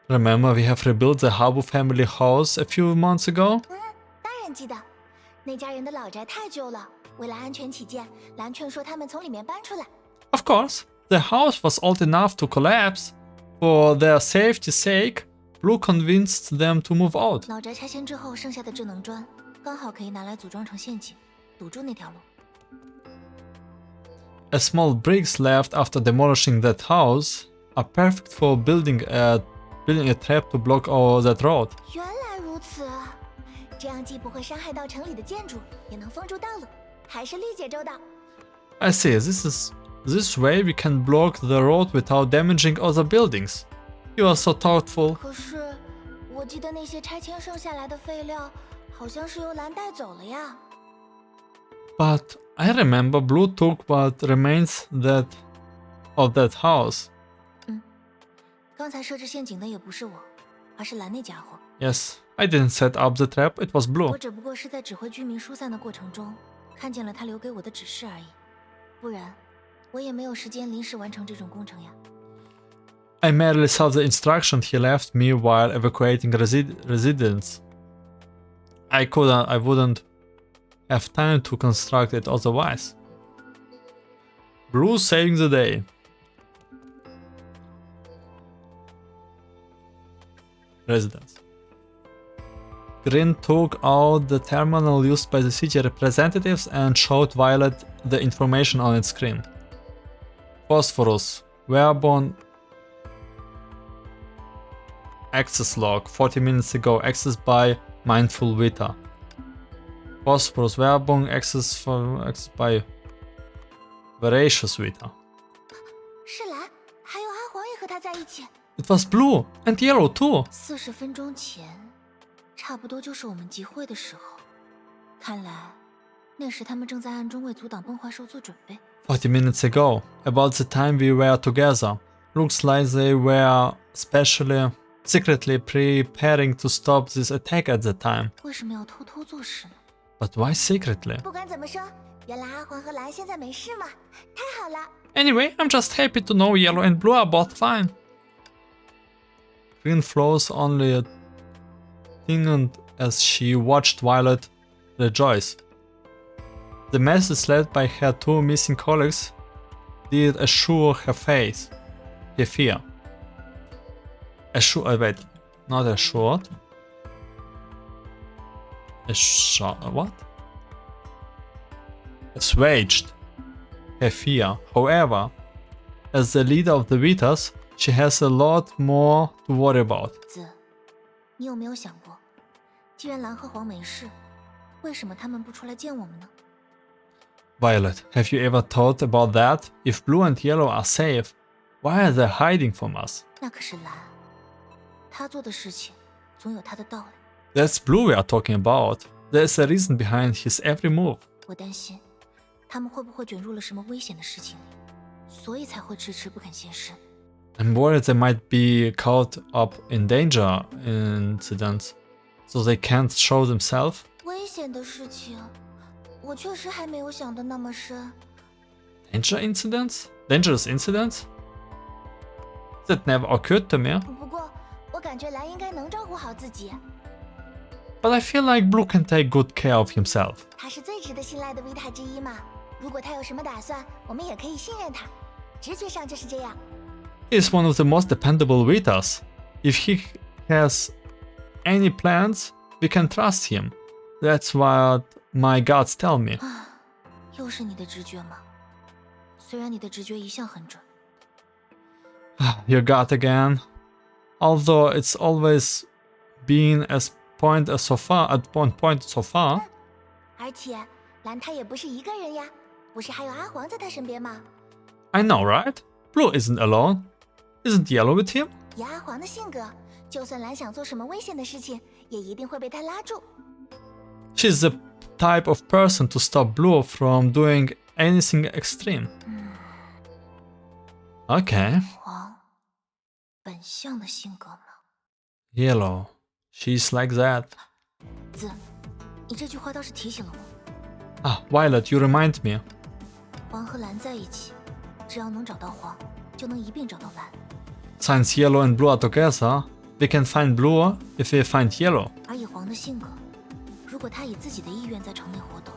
Remember, we have rebuilt the Habu family house a few months ago? 当然记得，那家人的老宅太旧了，为了安全起见，蓝劝说他们从里面搬出来。 Of course, the house was old enough to collapse. For their safety's sake, Blue convinced them to move out. 老宅拆迁之后剩下的智能砖，刚好可以拿来组装成陷阱，堵住那条路。 A small bricks left after demolishing that house are perfect for building a trap to block all that road. 原来如此，这样既不会伤害到城里的建筑，也能封住道路，还是绿姐周到。 I see, this way we can block the road without damaging other buildings. You are so thoughtful. 可是，我记得那些拆迁剩下来的废料，好像是由蓝带走了呀。 But I remember Blue took what remains of that house. 刚才设置陷阱的也不是我，而是蓝那家伙。 Yes, I didn't set up the trap, it was Blue. 我只不过是在指挥居民疏散的过程中，看见了他留给我的指示而已。不然，我也没有时间临时完成这种工程呀。 I merely saw the instruction he left me while evacuating residents. I wouldn't have time to construct it otherwise. Blue saving the day. Residents. Green took out the terminal used by the city representatives and showed Violet the information on its screen. Phosphorus. Wearborn access log 40 minutes ago, accessed by Mindful Vita. Phosphorus Werbung accessed by Voracious Vita. 是蓝，还有阿黄也和他在一起。 It was blue and yellow too. 40分钟前，差不多就是我们集会的时候。看来，那时他们正在暗中为阻挡崩坏兽做准备。 40 minutes ago, about the time we were together. Looks like they were secretly preparing to stop this attack at the time. 为什么要偷偷做事呢？ But why secretly? 不管怎么说，原来阿黄和蓝现在没事嘛，太好了。 Anyway, I'm just happy to know yellow and blue are both fine. Green flows only tingled as she watched Violet rejoice. The message led by her two missing colleagues did assure her faith, her fear. Wait, not assured. What? Assuaged her fear. However, As the leader of the Vitas, she has a lot more to worry about. 子，你有没有想过，既然蓝和黄没事，为什么他们不出来见我们呢？ Violet, have you ever thought about that? If blue and yellow are safe, why are they hiding from us? 那可是蓝，他做的事情总有他的道理。 That's blue we are talking about. There's a reason behind his every move. 我担心，他们会不会卷入了什么危险的事情里，所以才会迟迟不肯现身。 I'm worried they might be caught up in danger incidents, so they can't show themselves. 危险的事情，我确实还没有想得那么深。 Dangerous incidents? That never occurred to me. 不过，我感觉蓝应该能照顾好自己。 But I feel like Blue can take good care of himself. 他是最值得信赖的维塔之一嘛。如果他有什么打算，我们也可以信任他。直觉上就是这样。 He is one of the most dependable Vitas. If he has any plans, we can trust him. That's what my guts tell me. 又是你的直觉吗？虽然你的直觉一向很准。 Your gut again. Although it's always been as point so far. 而且蓝他也不是一个人呀，不是还有阿黄在他身边吗？ I know, right? Blue isn't alone. Isn't Yellow with him? 以阿黄的性格，就算蓝想做什么危险的事情，也一定会被他拉住。 She's the type of person to stop Blue from doing anything extreme. Okay. 黄，本相的性格吗？ Yellow. She's like that. 子，你这句话倒是提醒了我。 Violet, you remind me. 黄和蓝在一起，只要能找到黄，就能一并找到蓝。 Since Yellow and Blue are together, we can find Blue if we find Yellow. 而以黄的性格，如果他以自己的意愿在城内活动，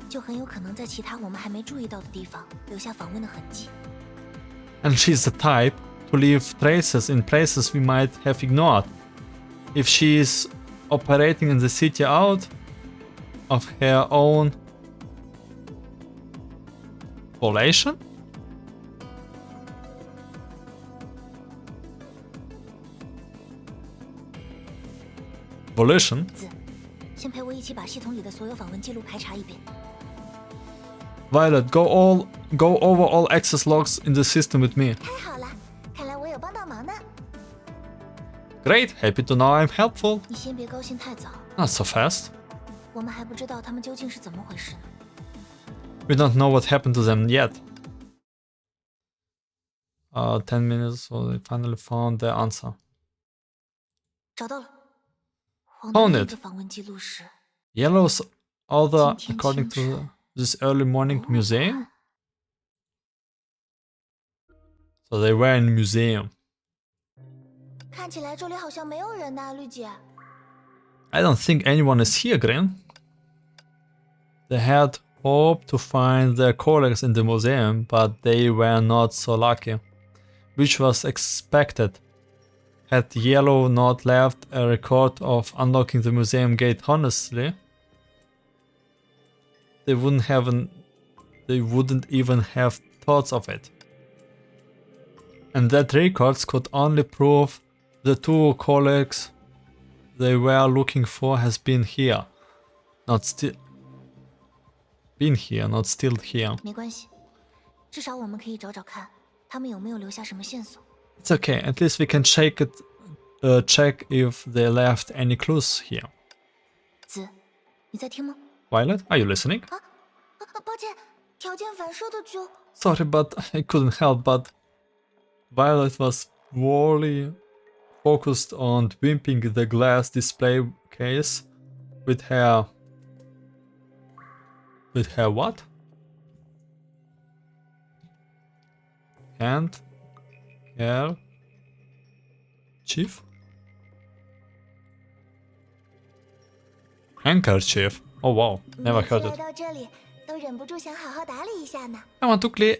就很有可能在其他我们还没注意到的地方留下访问的痕迹。 And she's the type to leave traces in places we might have ignored. If she's operating in the city out of her own volition? Volition? 子，先陪我一起把系统里的所有访问记录排查一遍。 Violet, go over all access logs in the system with me. 太好了，看来我有帮到忙呢。 Great, happy to know I'm helpful. 你先别高兴太早， Not so fast. 我们还不知道他们究竟是怎么回事呢。 We don't know what happened to them yet. 10 minutes, so they finally found the answer. 找到了，黄的 Found 另一 it. 个访问记录是 Yellow's other, 今天 according 清 to this early morning museum. So they were in museum. 看起来这里好像没有人呢，绿姐。 I don't think anyone is here, Green. They had hoped to find their colleagues in the museum, but they were not so lucky, which was expected. Had Yellow not left a record of unlocking the museum gate honestly, they wouldn't even have thoughts of it. And that records could only prove the two colleagues they were looking for has been here, not still here. 没关系，至少我们可以找找看，他们有没有留下什么线索。 It's okay. At least we can check if they left any clues here. 子，你在听吗？ Violet, are you listening? 抱歉，条件反射的就 Sorry, but I couldn't help. But Violet was wholly focused on wimping the glass display case with her what? Hand? Hair? Chief? Handkerchief? Oh wow, never 每次 heard 来 it. 到这里，都忍不住想好好打理一下呢。 I want to clean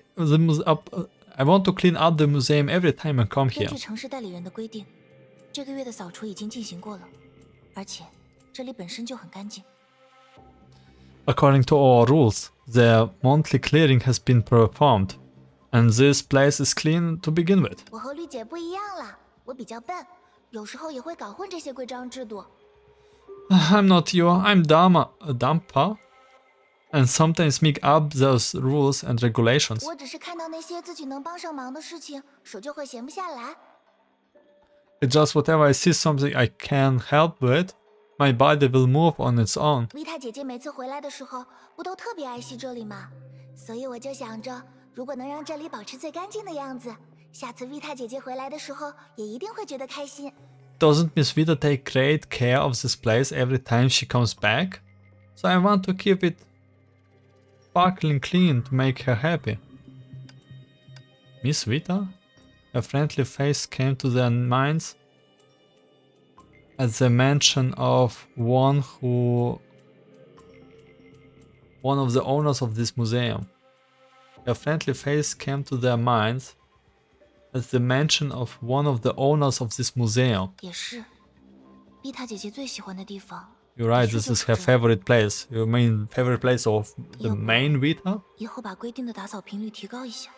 up the museum every time I come 根 here. 据城市代理人的规定，这个月的扫除已经进行过了，而且这里本身就很干净。 According to our rules, the monthly clearing has been performed. And this place is clean to begin with. 我和绿姐不一样啦，我比较笨，有时候也会搞混这些规章制度。I'm not you, I'm Dampa. And sometimes make up those rules and regulations. 我只是看到那些自己能帮上忙的事情，手就会闲不下来。 It's just whatever I see something I can help with, my body will move on its own. 维塔姐姐每次回来的时候，不都特别爱惜这里吗？所以我就想着，如果能让这里保持最干净的样子，下次维塔姐姐回来的时候，也一定会觉得开心。 Doesn't Miss Vita take great care of this place every time she comes back? So I want to keep it sparkling clean to make her happy. Miss Vita? A friendly face came to their minds at the mention of one of the owners of this museum. A friendly face came to their minds at the mention of one of the owners of this museum. 也是，维塔姐姐最喜欢的地方。 You're right, this is her favorite place. You mean favorite place of the main Vita? 以后把规定的打扫频率提高一下。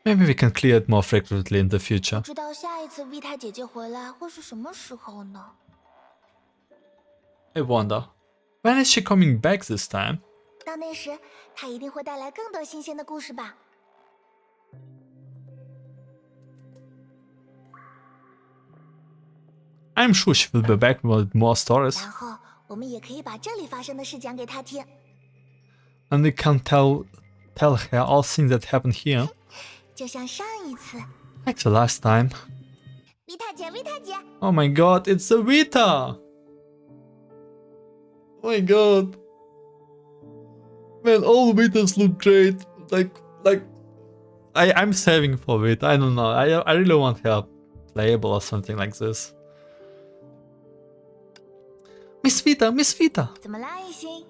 Maybe we can clear it more frequently in the future. 不知道下一次维塔姐姐回来会是什么时候呢？ I wonder, when is she coming back this time? 到那时，她一定会带来更多新鲜的故事吧。 I'm sure she will be back with more stories. 然后我们也可以把这里发生的事讲给她听。 And we can tell her all things that happened here. 就像上一次， Like the last time. 维塔姐，维塔姐， Oh my god, it's a Vita! Oh my god. Man, all Vitas look great. I'm saving for Vita. I don't know. I really want her playable or something like this. Miss Vita, Miss Vita. 怎么啦，一心？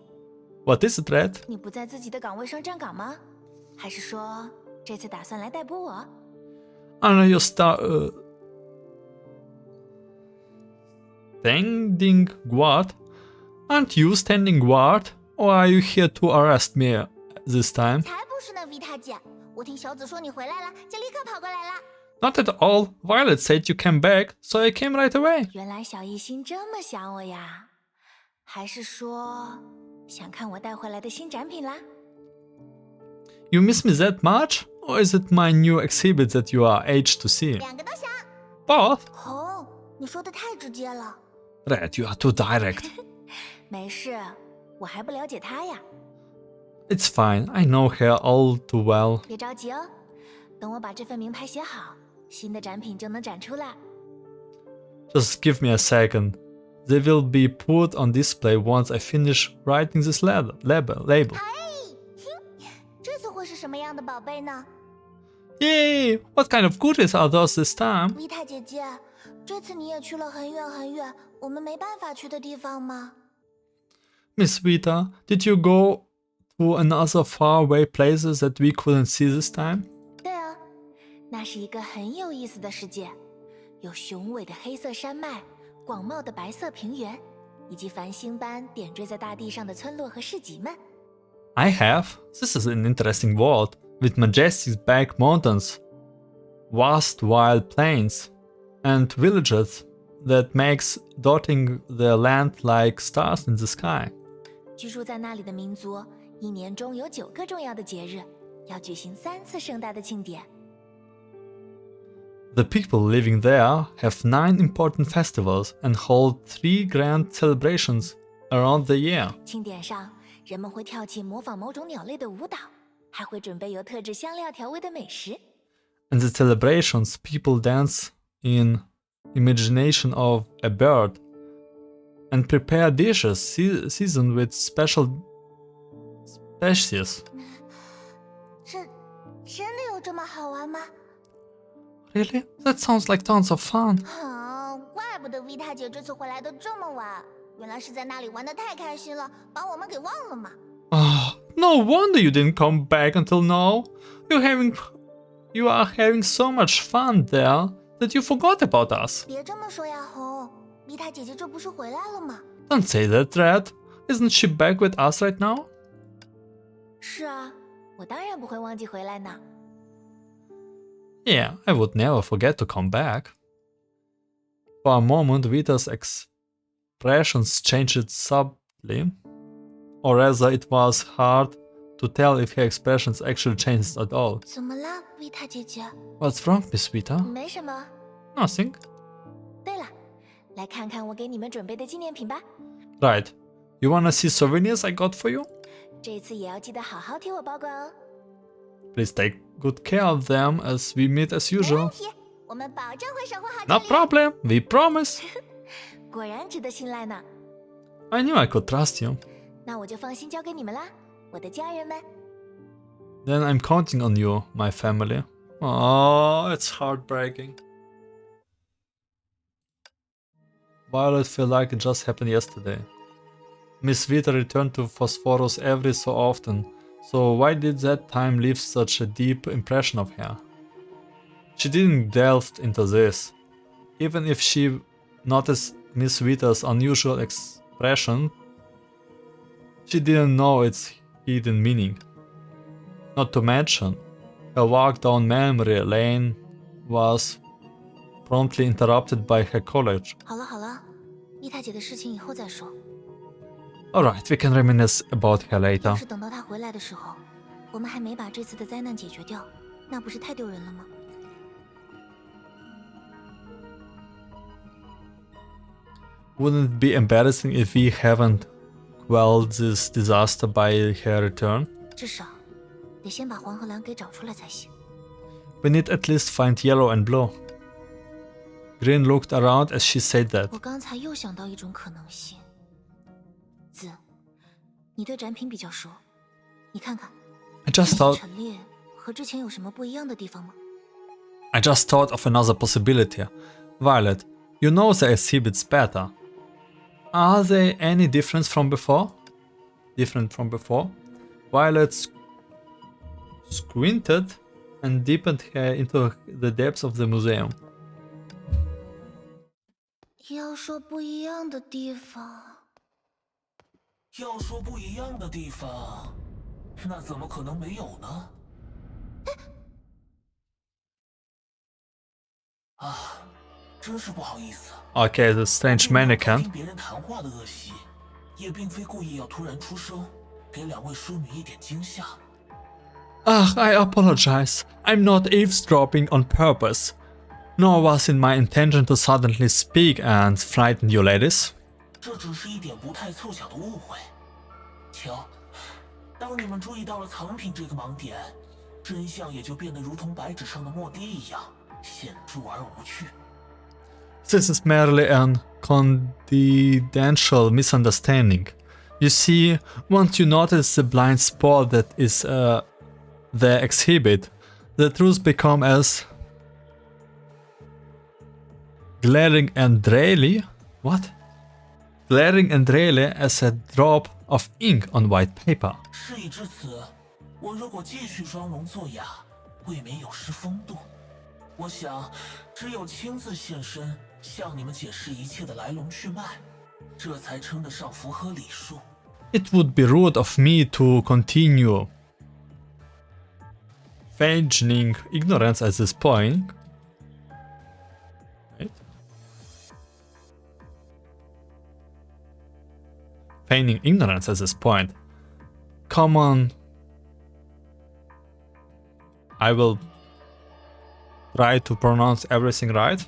What is it, Red? 你不在自己的岗位上站岗吗？还是说这次打算来逮捕我？ I know you standing guard? Aren't you standing guard? Or are you here to arrest me this time? 才不是呢，维塔姐，我听小紫说你回来了，就立刻跑过来了。 Not at all. Violet said you came back, so I came right away. 原来小一心这么想我呀？还是说想看我带回来的新展品啦？ You miss me that much? Or is it my new exhibit that you are aged to see? 两个都想。 Both? 哦，你说的太直接了。 Red, you are too direct. 没事，我还不了解他呀。 It's fine. I know her all too well. 别着急哦，等我把这份名牌写好，新的展品就能展出来。 Just give me a second. They will be put on display once I finish writing this label. 这次会是什么样的宝贝呢？ Yay! What kind of goodies are those this time? 维塔姐姐，这次你也去了很远很远，我们没办法去的地方吗？ Miss Vita, did you go to another faraway places that we couldn't see this time? 对啊，那是一个很有意思的世界，有雄伟的黑色山脉、广袤的白色平原，以及繁星般点缀在大地上的村落和市集们。 I have. This is an interesting world, with majestic back mountains, vast wild plains, and villages that makes dotting the land like stars in the sky. 居住在那里的民族，一年中有9个重要的节日，要举行3次盛大的庆典。 The people living there have 9 important festivals and hold 3 grand celebrations around the year. 庆典上，人们会跳起模仿某种鸟类的舞蹈，还会准备有特制香料调味的美食。 And the celebrations, people dance in imagination of a bird and prepare dishes seasoned with special species. 真的有这么好玩吗？ Really? That sounds like tons of fun. 怪不得维塔姐这次回来的这么晚，原来是在那里玩的太开心了，把我们给忘了嘛。 Oh, no wonder you didn't come back until now. You are having so much fun there that you forgot about us. 别这么说呀，红，维塔姐姐这不是回来了吗？ Don't say that, Red. Isn't she back with us right now? 是啊，我当然不会忘记回来呢。Yeah, I would never forget to come back. For a moment, Vitas' expressions changed subtly, or rather, it was hard to tell if her expressions actually changed at all. 怎么了，维塔姐姐？ What's wrong, Miss Vita? 没什么。 Nothing. 对了，来看看我给你们准备的纪念品吧。 Right. You wanna see souvenirs I got for you? 这次也要记得好好替我保管哦。 Please take good care of them as we meet as 没问 usual. 题，我们保证会守护好这 No 里。 problem, we promise. 果然值得信赖呢。 I knew I could trust you. 那我就放心交给你们啦，我的家人们。 Then I'm counting on you, my family. Oh, it's heartbreaking. Violet felt like it just happened yesterday. Miss Vita returned to Phosphorus every so often, so why did that time leave such a deep impression of her? She didn't delve into this. Even if she noticed Miss Vita's unusual expression, she didn't know its hidden meaning. Not to mention, her walk down memory lane was promptly interrupted by her college. 好了好了，伊塔姐的事情以后再说。 Alright, we can reminisce about her 要 later. 是等到她回来的时候，我们还没把这次的灾难解决掉，那不是太丢人了吗？ Wouldn't it be embarrassing if we haven't quelled this disaster by her return? 至少得先把黄和蓝给找出来才行。 We need at least find yellow and blue. Green looked around as she said that. 我刚才又想到一种可能性。子，你对展品比较熟，你看看 I 这 just 些 thought 陈列和之前有什么不一样的地方吗？ I just thought of another possibility. Violet, you know the exhibits better. Are they any different from before? Violet squinted and deepened her into the depths of the museum. 要说不一样的地方，要说不一样的地方，那怎么可能没有呢？啊，真是不好意思。 Okay, the strange mannequin. 听别人谈话的恶习，也并非故意要突然出声，给两位淑女一点惊吓。 I apologize. I'm not eavesdropping on purpose. Nor was it my intention to suddenly speak and frighten you ladies. 这只是一点不太凑巧的误会。瞧，当你们注意到了藏品这个盲点，真相也就变得如同白纸上的墨滴一样显著而无趣。 This is merely an confidential misunderstanding. You see, once you notice the blind spot that is the exhibit, the truth becomes as glaring and really as a drop of ink on white paper. 事已至此，我如果继续装聋作哑，未免有失风度。我想，只有亲自现身，向你们解释一切的来龙去脉，这才称得上符合礼数。 It would be rude of me to continue feigning ignorance at this point. Right? Feigning ignorance at this point. Come on. I will try to pronounce everything right.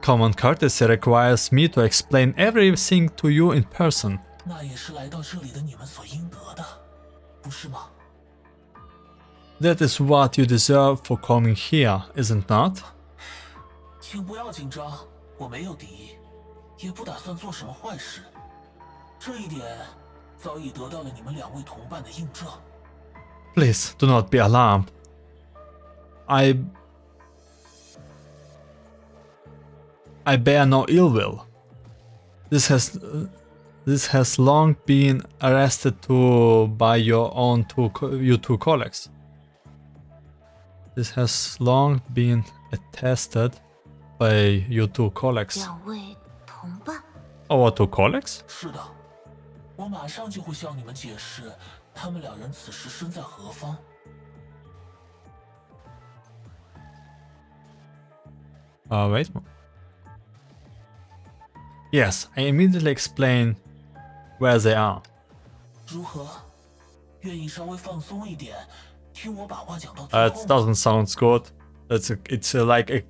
Common courtesy requires me to explain everything to you in person. 那也是来到这里的你们所应得的，不是吗？ That is what you deserve for coming here, isn't not? 请不要紧张，我没有敌意，也不打算做什么坏事。这一点早已得到了你们两位同伴的印证。 Please do not be alarmed. I bear no ill will. This has long been attested to by you two colleagues. This has long been attested by you two colleagues. 两位同伴， Our two colleagues? 是的，我马上就会向你们解释他们两人此时身在何方。Wait. Yes, I immediately explain where they are. 如何？愿意稍微放松一点，听我把话讲到最后 That 吗？ doesn't sound good. It's like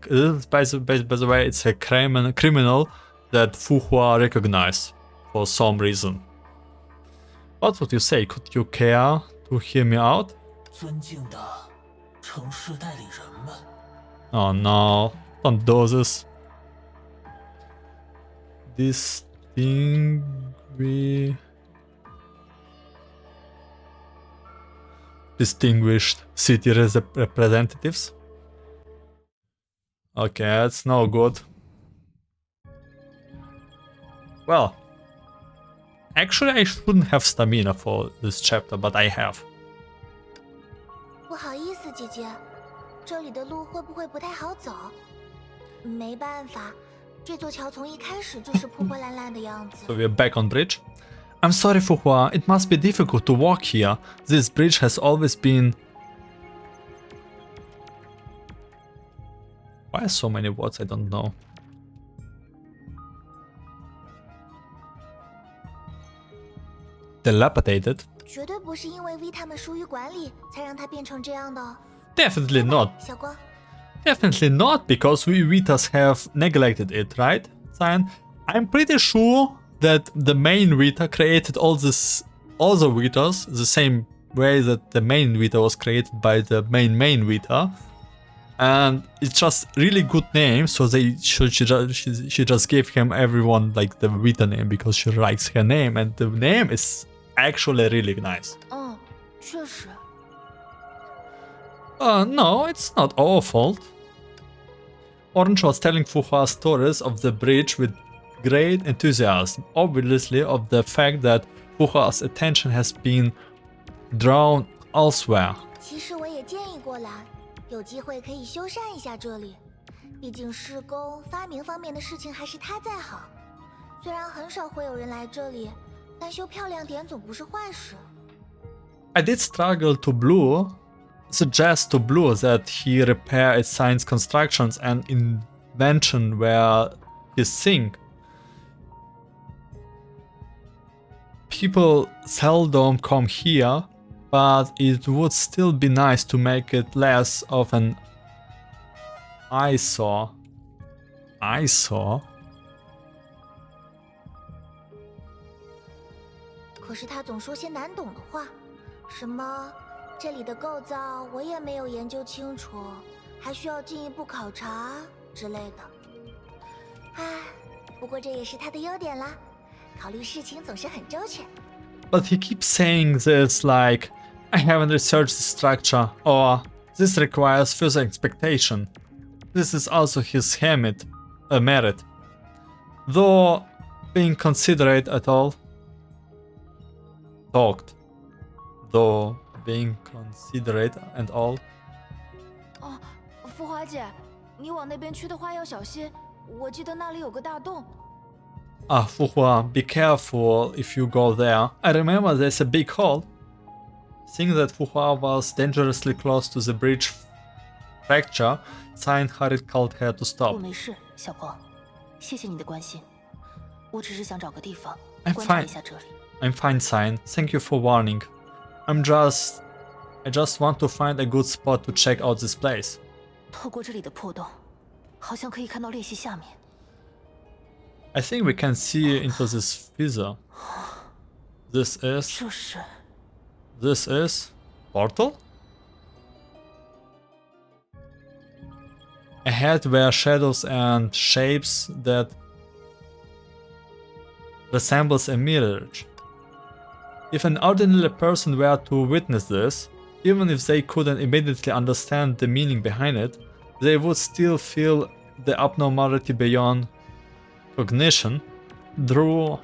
by the way, it's a criminal that Fu Hua recognized for some reason. What would you say? Could you care to hear me out? 尊敬的城市代理人们， Oh no, don't do this. Distinguished city representatives. Okay, that's no good. Well, actually I shouldn't have stamina for this chapter, but I have. 不好意思，姐姐，这里的路会不会不太好走？没办法，这座桥从一开始就是破破烂烂的样子。 So we're back on bridge. I'm sorry, Fu Hua. It must be difficult to walk here. This bridge has always been... Why so many words? I don't know. Dilapidated? 绝对不是因为 V 他们疏于管理才让它变成这样的。 Definitely not. 小光， Definitely not, because we Vitas have neglected it, right? Cyan? I'm pretty sure that the main Vita created all the Vitas the same way that the main Vita was created by the main Vita. And it's just really good name, so she just gave him everyone like the Vita name because she likes her name, and the name is actually really nice. 嗯，确实。 No, it's not our fault. Orange was telling Fu Hua stories of the bridge with great enthusiasm, obviously of the fact that Fu Hua's attention has been drawn elsewhere. 其实我也建议过兰，有机会可以修缮一下这里。毕竟施工、发明方面的事情还是他在行。虽然很少会有人来这里，但修漂亮点总不是坏事。 I did struggle to suggest to Blue that he repair its science constructions and invention where his thing. People seldom come here, but it would still be nice to make it less of an eyesore. Eyesore? 可是他总说些难懂的话，什么这里的构造我也没有研究清楚，还需要进一步考察之类的。唉，不过这也是他的优点啦，考虑事情总是很周全。 But he keeps saying this like, I haven't researched the structure, or this requires further expectation. This is also his merit. Though being considerate at all. Though being considerate and all. 哦，浮华姐，你往那边去的话要小心，我记得那里有个大洞。 Ah, Fu Hua, be careful if you go there. I remember there's a big hole. Seeing that Fu Hua was dangerously close to the bridge fracture, Cyan hurried called her to 我 stop. 没事，小光，谢谢你的关心。我只是想找个地方 I'm 观察 fine. 一下这里。 I'm fine, Cyan. Thank you for warning. I just want to find a good spot to check out this place. 透过这里的破洞，好像可以看到裂隙下面。 I think we can see into this fissure. This 这是 is portal? Ahead were shadows and shapes that resembles a mirage. If an ordinary person were to witness this, even if they couldn't immediately understand the meaning behind it, they would still feel the abnormality beyond cognition through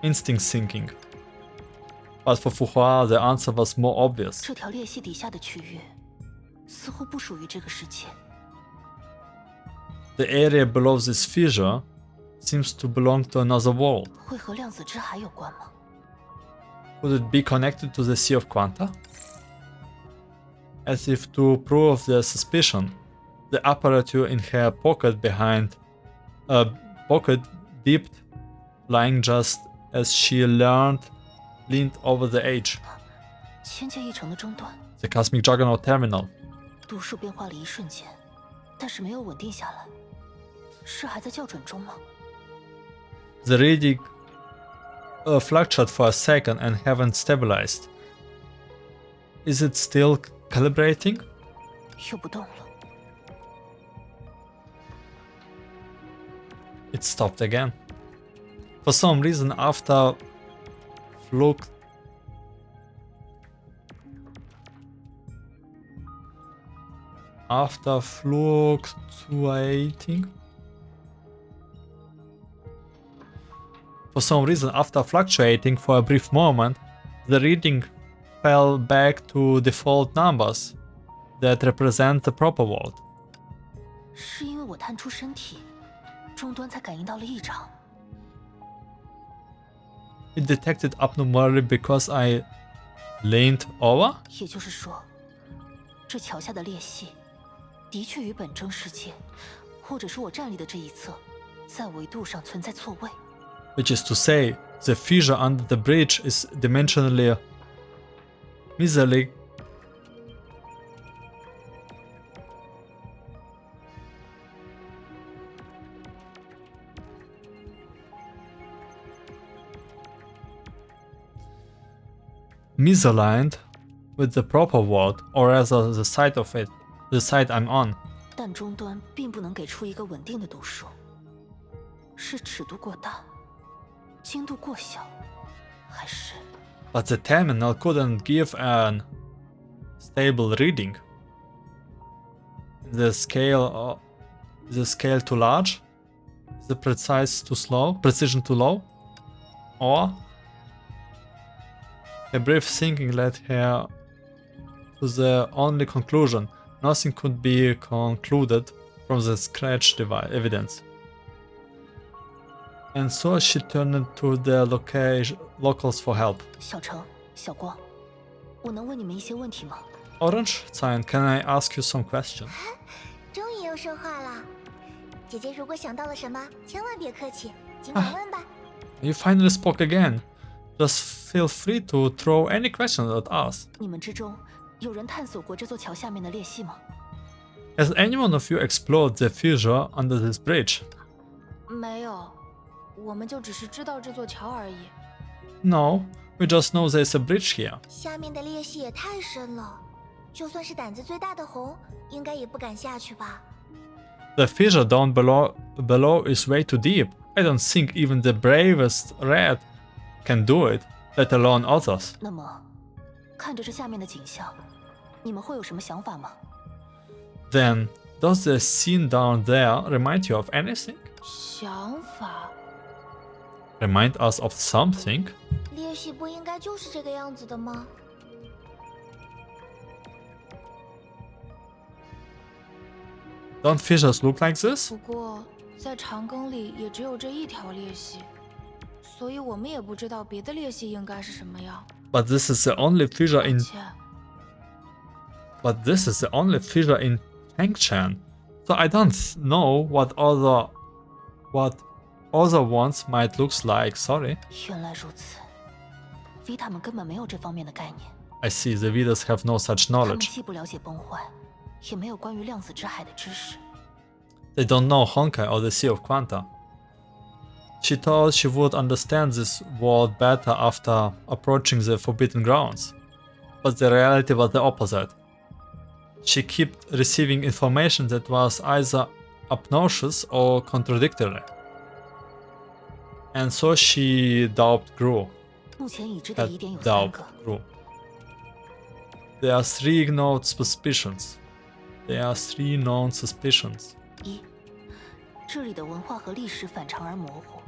instinct thinking. But for Fu Hua, the answer was more obvious. 这条裂隙底下的区域，似乎不属于这个世界。 The area below this fissure seems to belong to another world. 会和量子之海有关吗？ Could it be connected to the Sea of Quanta? As if to prove their suspicion, the apparatus in her pocket behind a pocket dipped, lying just as she leaned over the edge. 千界一城的终端， The Cosmic Juggernaut Terminal. 度数变化了一瞬间，但是没有稳定下来，是还在校准中吗？ The reading fluctuated for a second and haven't stabilized. Is it still calibrating? 又不动了。 It stopped again. For some reason, after fluctuating. For some reason, after fluctuating for a brief moment, the reading fell back to default numbers that represent the proper world. 是因为我探出身体，终端才感应到了异常。 It detected abnormality because I leaned over? 也就是说，这桥下的裂隙，的确与本征世界，或者是我站立的这一侧，在维度上存在错位。 Which is to say, the fissure under the bridge is dimensionally misaligned. Misaligned with the proper world, or rather the side of it, the side I'm on. 但终端并不能给出一个稳定的读数，是尺度过大，精度过小，还是？ But the terminal couldn't give an stable reading. The scale too large? The precision too low? Or a brief thinking led her to the only conclusion: nothing could be concluded from the scratch evidence. And so she turned to the locals for help. 小橙、小光，我能问你们一些问题吗？ Orange, Cyan, can I ask you some questions? 终于又说话了。姐姐如果想到了什么，千万别客气，尽管问吧。 You finally spoke again. Just feel free to throw any questions at us. 你们之中有人探索过这座桥下面的裂隙吗？ Has any one of you explored the fissure under this bridge? 没有，我们就只是知道这座桥而已。 No, we just know there's a bridge here. 下面的裂隙也太深了，就算是胆子最大的红，应该也不敢下去吧。 The fissure down below is way too deep. I don't think even the bravest rat can do it, let alone others. 那么，看着这下面的景象，你们会有什么想法吗？ Then, does the scene down there remind you of anything? 想法？ Remind us of something? 裂隙不应该就是这个样子的吗？ Don't fissures look like this? 不过在长庚里也只有这一条裂隙，所以我们也不知道别的裂隙应该是什么样。 But this is the only fissure 而 in 且 But this is the only fissure in Hengchan, so I don't know what other ones might look like. Sorry. 原来如此，Vita 们根本没有这方面的概念， I see the Vitas have no such 他们 knowledge. 既不了解崩坏，也没有关于量子之海的知识。 They don't know Honkai or the Sea of Quanta. She thought she would understand this world better after approaching the Forbidden Grounds, but the reality was the opposite. She kept receiving information that was either obnoxious or contradictory. And so she doubt grew. 目前已知的 Her 疑点有3 doubt 个： grew. There are 3 known suspicions. There are 3 known suspicions. 一，这里的文化和历史反常而模糊，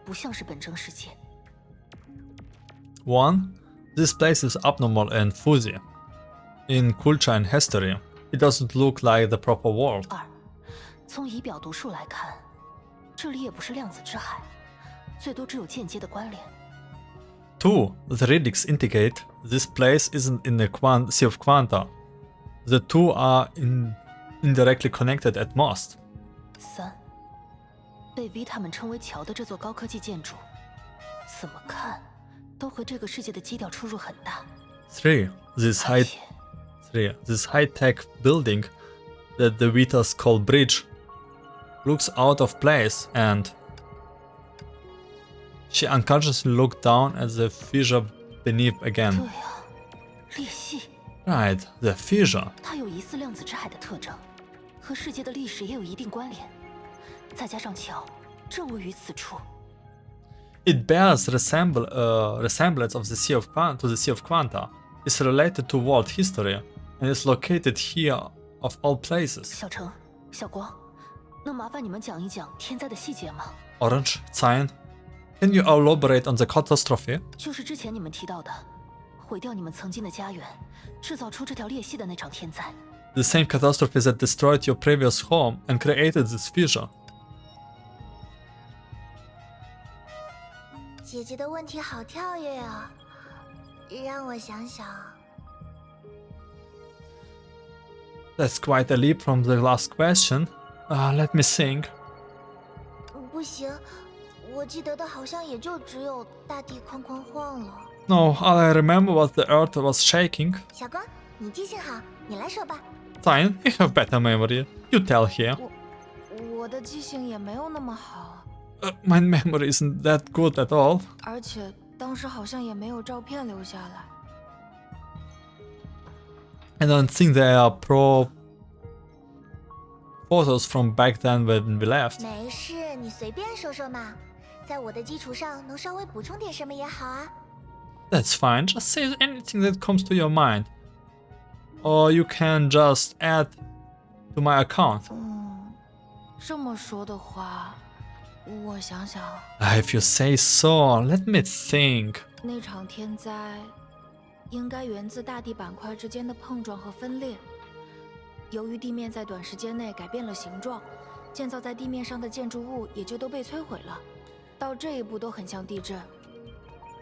不像是本征世界。 1. This place is abnormal and fuzzy. In culture and history, it doesn't look like the proper world. 2，从仪表读数来看，这里也不是量子之海，最多只有间接的关联。2. The relics indicate this place isn't in the sea of quanta. The two are indirectly connected at most. 3. 被 V 他们称为桥的这座高科技建筑，怎么看都和这个世界的基调出入很大。 3. This 而且 high-tech building that the Vitas call bridge looks out of place, and she unconsciously looked down at the fissure beneath 对 again. 啊，裂隙， Right, the fissure. 它有疑似量子之海的特征，和世界的历史也有一定关联。再加上桥正位于此处， It bears resemblance of the Sea of to the Sea of Quanta. It's related to world history and is located here of all places. 小橙、小光，能麻烦你们讲一讲天灾的细节吗？ Orange, Cyan, can you elaborate on the catastrophe? 就是之前你们提到的，毁掉你们曾经的家园，制造出这条裂隙的那场天灾。 The same catastrophe that destroyed your previous home and created this fissure. 姐姐的问题好跳跃啊，让我想想。 That's quite a leap from the last question. Let me think. 不行，我记得的好像也就只有大地哐哐晃了。 No, all I remember was the earth was shaking. 小光，你记性好，你来说吧。 Cyan, you have better memory. You tell here. 我的记性也没有那么好， My memory isn't that good at all. 而且当时好像也没有照片留下来。 I don't think there are photos from back then when we left. 没事，你随便说说嘛，在我的基础上能稍微补充点什么也好啊。 That's fine, just say anything that comes to your mind. Or you can just add to my account. 这么说的话，我想想， If you say so, let me think. 那场天灾应该源自大地板块之间的碰撞和分裂。由于地面在短时间内改变了形状，建造在地面上的建筑物也就都被摧毁了。到这一步都很像地震。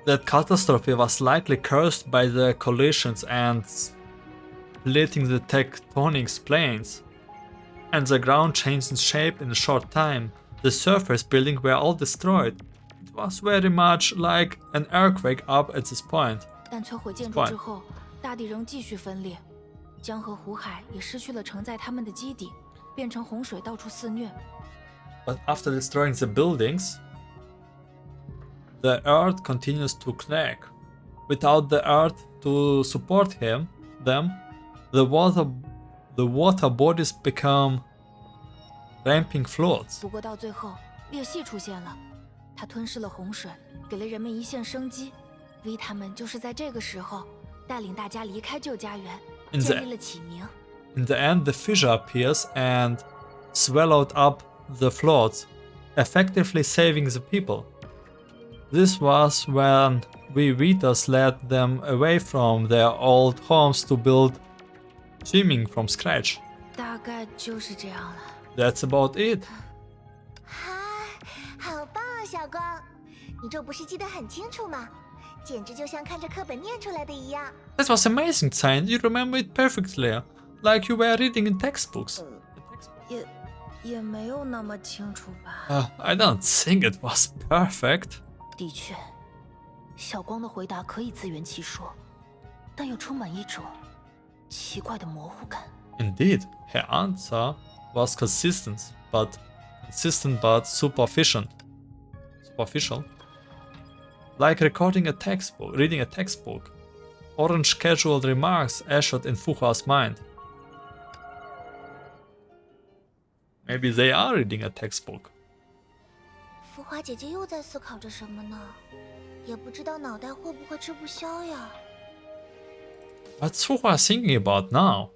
That catastrophe was likely caused by the collisions and splitting the tectonic planes, and the ground changed in shape in a short time. The surface buildings were all destroyed. It was very much like an earthquake up at this point. 但摧毁建筑之后，大地仍继续分裂，江河湖海也失去了承载它们的基底，变成洪水到处肆虐。 But after destroying the buildings, the earth continues to crack. Without the earth to support them, the water bodies become ramping floods. 不过到最后，裂隙出现了，它吞噬了洪水，给了人们一线生机。V 他们就是在这个时候带领大家离开旧家园，建立了启明。 In the end, the fissure appears and swallowed up the floods, effectively saving the people. This was when we Vitas led them away from their old homes to build swimming from scratch. 大概就是这样了。 That's about it. 哈，好棒啊，小光，你这不是记得很清楚吗？简直就像看着课本念出来的一样。 That was amazing, Cyan. You remember it perfectly, like you were reading in textbooks. 也没有那么清楚吧。I don't think it was perfect. 的确，小光的回答可以自圆其说，但又充满一种奇怪的模糊感。 Indeed, her answer was consistent but superficial. Like reading a textbook. Orange casual remarks echoed in Fuhua's mind. Maybe they are reading a textbook. 浮华姐姐又在思考着什么呢？也不知道脑袋会不会吃不消呀。 What's Fuhua thinking about now?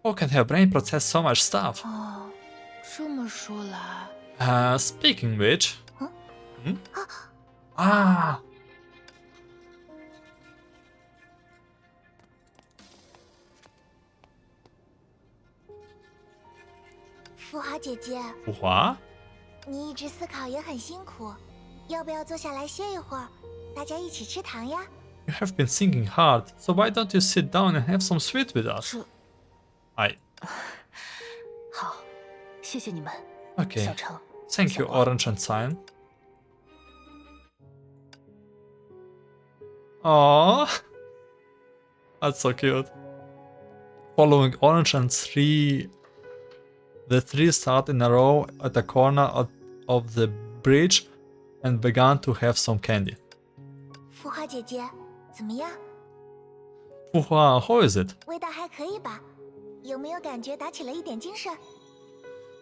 How can her brain process so much stuff? 哦，这么说来， Speaking which... Huh? Hmm? Ah! 浮华姐姐，Fuhua? 你一直思考也很辛苦，要不要坐下来歇一会儿？大家一起吃糖呀。You have been thinking hard, so why don't you sit down and have some sweet with us? 这 I. 好，谢谢你们， Okay. 小橙。 Thank you, 小光。 Orange and Cyan. Aww. That's so cute. Following Orange and the three sat in a row at the corner of the bridge and began to have some candy. 浮华姐姐，怎么样？ Fuhua, how is it? 味道还可以吧？有没有感觉打起了一点精神？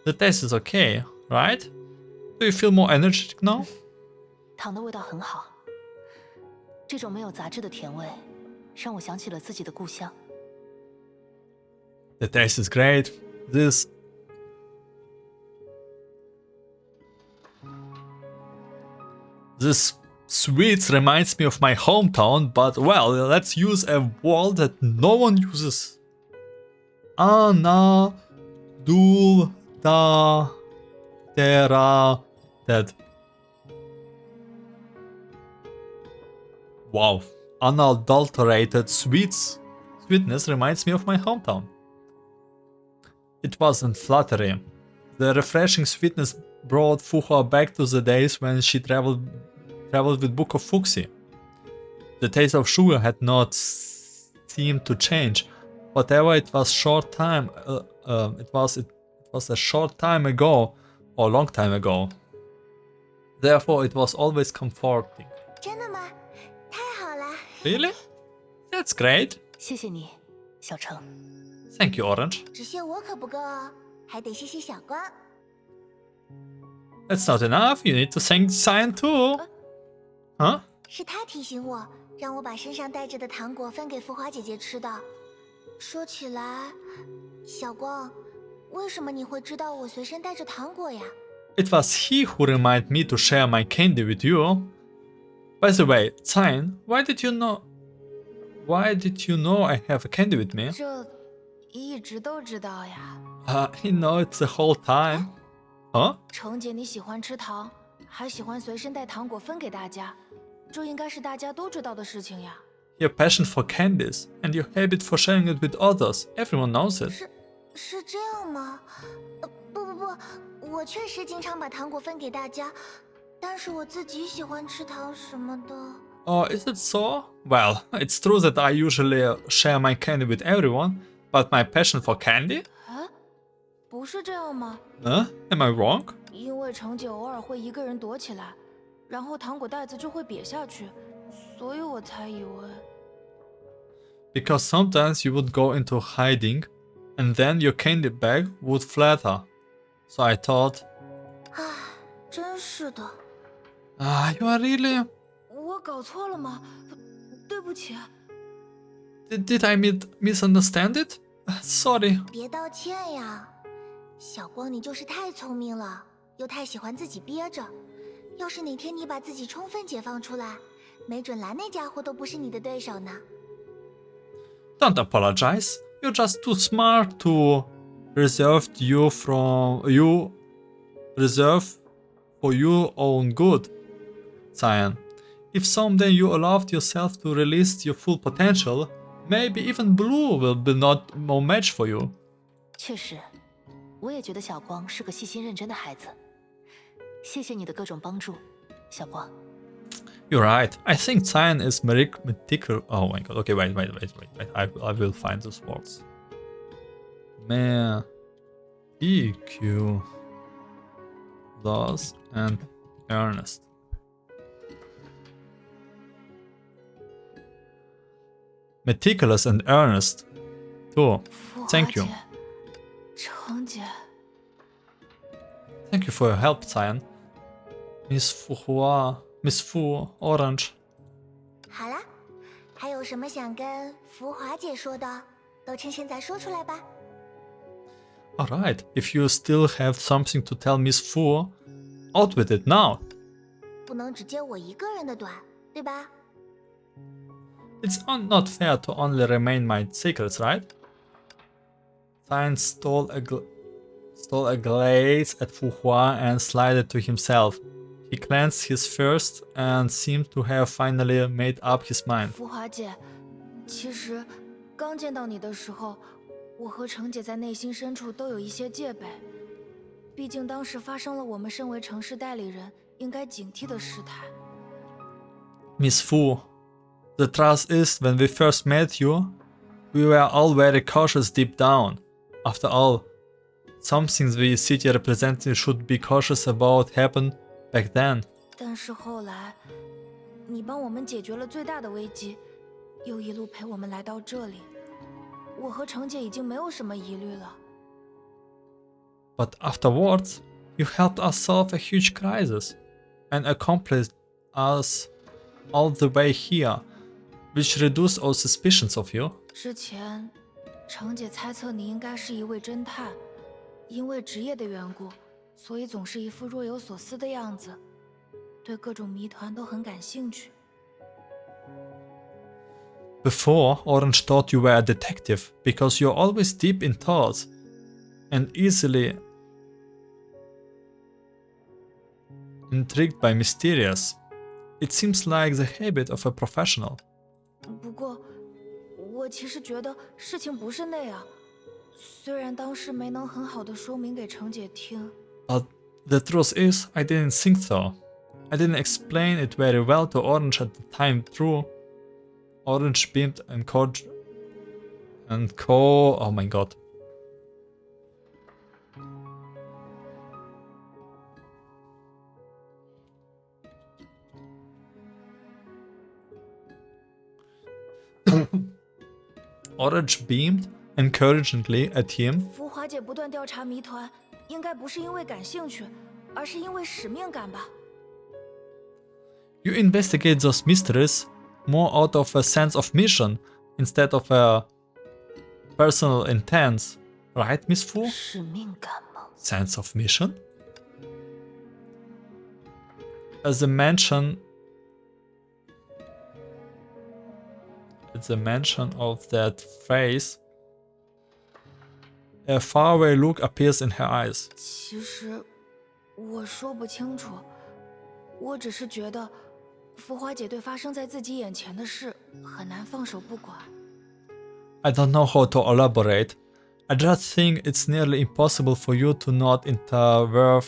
The taste is okay, right? Do you feel more energetic now? 糖的味道很好，这种没有杂质的甜味，让我想起了自己的故乡。 The taste is great. This sweets reminds me of my hometown, but well, let's use a word that no one uses. Ana dul da tera dead. Wow, unadulterated sweetness reminds me of my hometown. It wasn't flattery. The refreshing sweetness brought Fuhua back to the days when she traveled with Book of Fuxi. The taste of sugar had not seemed to change. Whatever it was it was a short time ago or long time ago. Therefore, it was always comforting. 真的吗？太好了！ Really? That's great. 谢谢你，小橙。 Thank you, Orange. 只谢我可不够哦，还得谢谢小光。 That's not enough. You need to thank Cyan too. Huh? 是他提醒我，让我把身上带着的糖果分给浮华姐姐吃的。说起来，小光，为什么你会知道我随身带着糖果呀？ It was he who reminded me to share my candy with you. By the way, Cyan, why did you know I have a candy with me? 这一直都知道呀。I know it the whole time. Huh? 橙姐，你喜欢吃糖，还喜欢随身带糖果分给大家，这应该是大家都知道的事情呀。Your passion for candies and your habit for sharing it with others. Everyone knows it. 是这样吗？不，我确实经常把糖果分给大家，但是我自己喜欢吃糖什么的。 Oh, is it so? Well, it's true that I usually share my candy with everyone, but my passion for candy? 啊，不是这样吗？ Am I wrong? 因为橙姐偶尔会一个人躲起来，然后糖果袋子就会瘪下去，所以我才以为。 Because sometimes you would go into hiding, and then your candy bag would flatter. So I thought, 唉，真是的。 you are really... 我搞错了吗？对不起。 Did I misunderstand it? Sorry. 别道歉呀，小光，你就是太聪明了，又太喜欢自己憋着。要是哪天你把自己充分解放出来，没准蓝那家伙都不是你的对手呢。 Don't apologize. You're just too smart to reserve for your own good, Cyan. If someday you allowed yourself to release your full potential, maybe even Blue will be not no match for you. 确实，我也觉得小光是个细心认真的孩子。谢谢你的各种帮助，小光。 You're right. I think Cyan is meticulous. Oh my god. Okay, wait. I will find those words. Meticulous and earnest. Meticulous and earnest. Too. 浮华 Thank you. 姐，橙姐， Thank you for your help, Cyan. Miss Fu, Orange. 好啦，还有什么想跟浮华姐说的，都趁现在说出来吧。 Alright, if you still have something to tell Miss Fu, out with it now. 不能只接我一个人的短，对吧？ It's not fair to only remain my secrets, right? Cyan stole a glaze at Fu Hua and slid it to himself. He cleansed his thirst and seemed to have finally made up his mind. 浮华姐，其实刚见到你的时候，我和程姐在内心深处都有一些戒备。毕竟当时发生了我们身为城市代理人应该警惕的事态。Miss Fu, the truth is, when we first met you, we were all very cautious deep down. After all, something the city representative should be cautious about happened back then. 但是后来，你帮我们解决了最大的危机，又一路陪我们来到这里，我和程姐已经没有什么疑虑了。But afterwards, you helped us solve a huge crisis and accomplished us all the way here, which reduced all suspicions of you. 之前，程姐猜测你应该是一位侦探，因为职业的缘故，所以总是一副若有所思的样子，对各种谜团都很感兴趣。Before, Orange thought you were a detective because you're always deep in thoughts and easily intrigued by mysterious. It seems like the habit of a professional. 不过，我其实觉得事情不是那样。虽然当时没能很好的说明给程姐听。But the truth is, I didn't think so. I didn't explain it very well to Orange at the time through. Orange beamed and oh my god. Orange beamed encouragingly at him. 浮华姐不断调查谜团，应该不是因为感兴趣，而是因为使命感吧。You investigate those mysteries more out of a sense of mission instead of a personal intent, right, Miss Fu? 使命感吗？ Sense of mission? As a mention of that phrase, a faraway look appears in her eyes. 其实我说不清楚，我只是觉得浮华姐对发生在自己眼前的事很难放手不管。I don't know how to elaborate. I just think it's nearly impossible for you to not intervene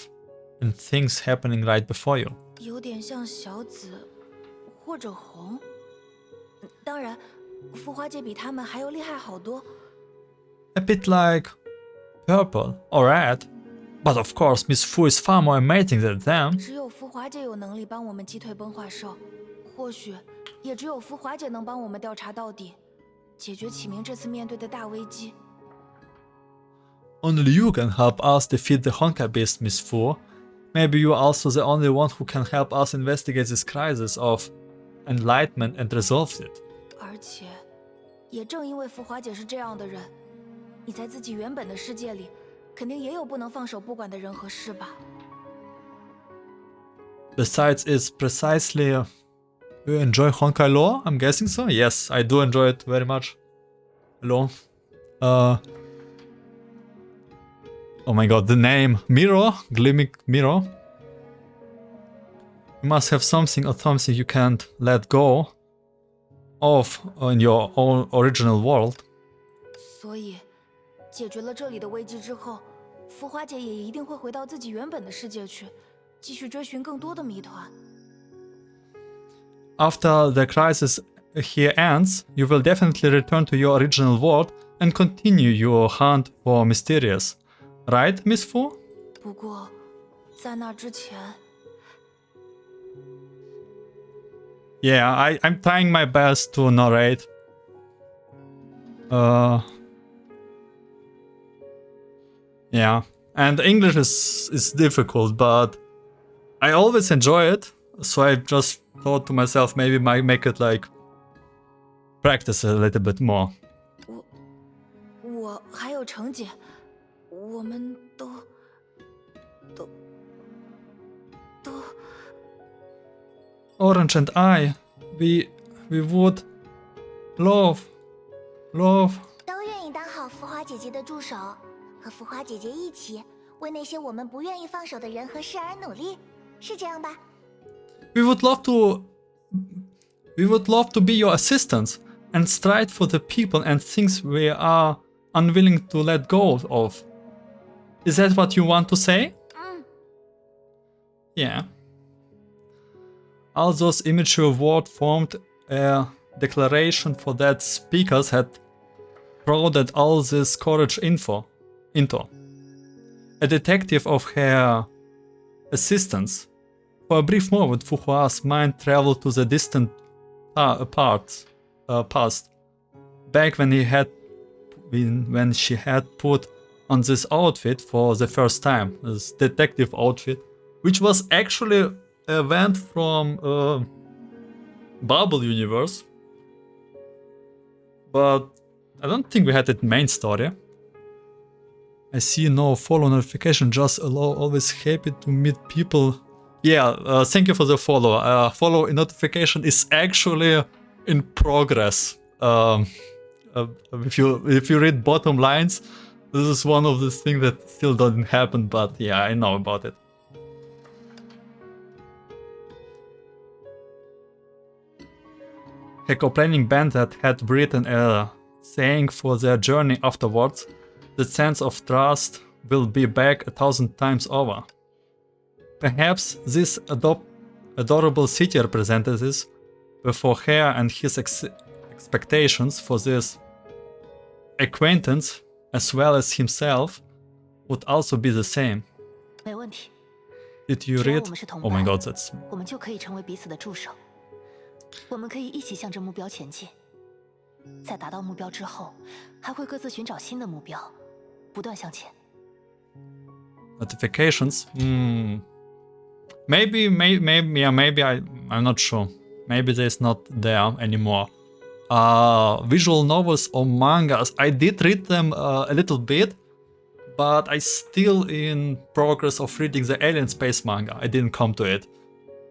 in things happening right before you. 有点像小紫或者红。当然，浮华姐比他们还要厉害好多。A bit like purple or red. But of course, Miss Fu is far more amazing than them. 只有浮华姐有能力帮我们击退崩化兽，或许也只有浮华姐能帮我们调查到底，解决启明这次面对的大危机。Only you can help us defeat the Honkai beast, Miss Fu. Maybe you're also the only one who can help us investigate this crisis of enlightenment and resolve it. 而且，也正因为浮华姐是这样的人，你在自己原本的世界里，肯定也有不能放手不管的人和事吧。Besides, it's precisely you enjoy Honkai lore? I'm guessing so. Yes, I do enjoy it very much. Hello. Oh my god, the name Mirror, Gleaming Mirror. You must have something or something you can't let go of in your own original world. 所以，解决了这里的危机之后，浮华姐也一定会回到自己原本的世界去，继续追寻更多的谜团。After the crisis here ends, you will definitely return to your original world and continue your hunt for Mysterious. Right, Miss Fu? 不过，在那之前， Yeah, I'm trying my best to narrate. Yeah, and English is difficult, but I always enjoy it. So I just thought to myself, maybe might make it like practice a little bit more. 我还有程姐，我们都 Orange and I, we would love. 都愿意当好浮华姐姐的助手，和浮华姐姐一起为那些我们不愿意放手的人和事而努力，是这样吧？ We would love to be your assistants and strive for the people and things we are unwilling to let go of. Is that what you want to say? Yeah. All those immature words formed a declaration for that speakers had poured all this courage into. A detective of her assistance. For a brief moment, Fuhua's mind traveled to the distant past, back when she had put on this outfit for the first time, this detective outfit, which was actually an event from Bubble Universe, but I don't think we had it main story. I see no follow notification, just always happy to meet people. Yeah, thank you for the follow. Follow notification is actually in progress. If you read bottom lines, this is one of the things that still doesn't happen, but yeah, I know about it. A complaining band that had written a saying for their journey afterwards, the sense of trust will be back 1,000 times over. Perhaps this adorable city representatives were for her and his expectations for this acquaintance as well as himself would also be the same. 没问题。 Did you 只要 read? 我们是同 Oh 伴 my god, that's... 我们就可以成为彼此的助手。我们可以一起向着目标前进。在达到目标之后，还会各自寻找新的目标，不断向前。 Notifications? Maybe I'm not sure. Maybe there's not there anymore. Visual novels or mangas, I did read them a little bit, but I still in progress of reading the Alien Space manga. I didn't come to it.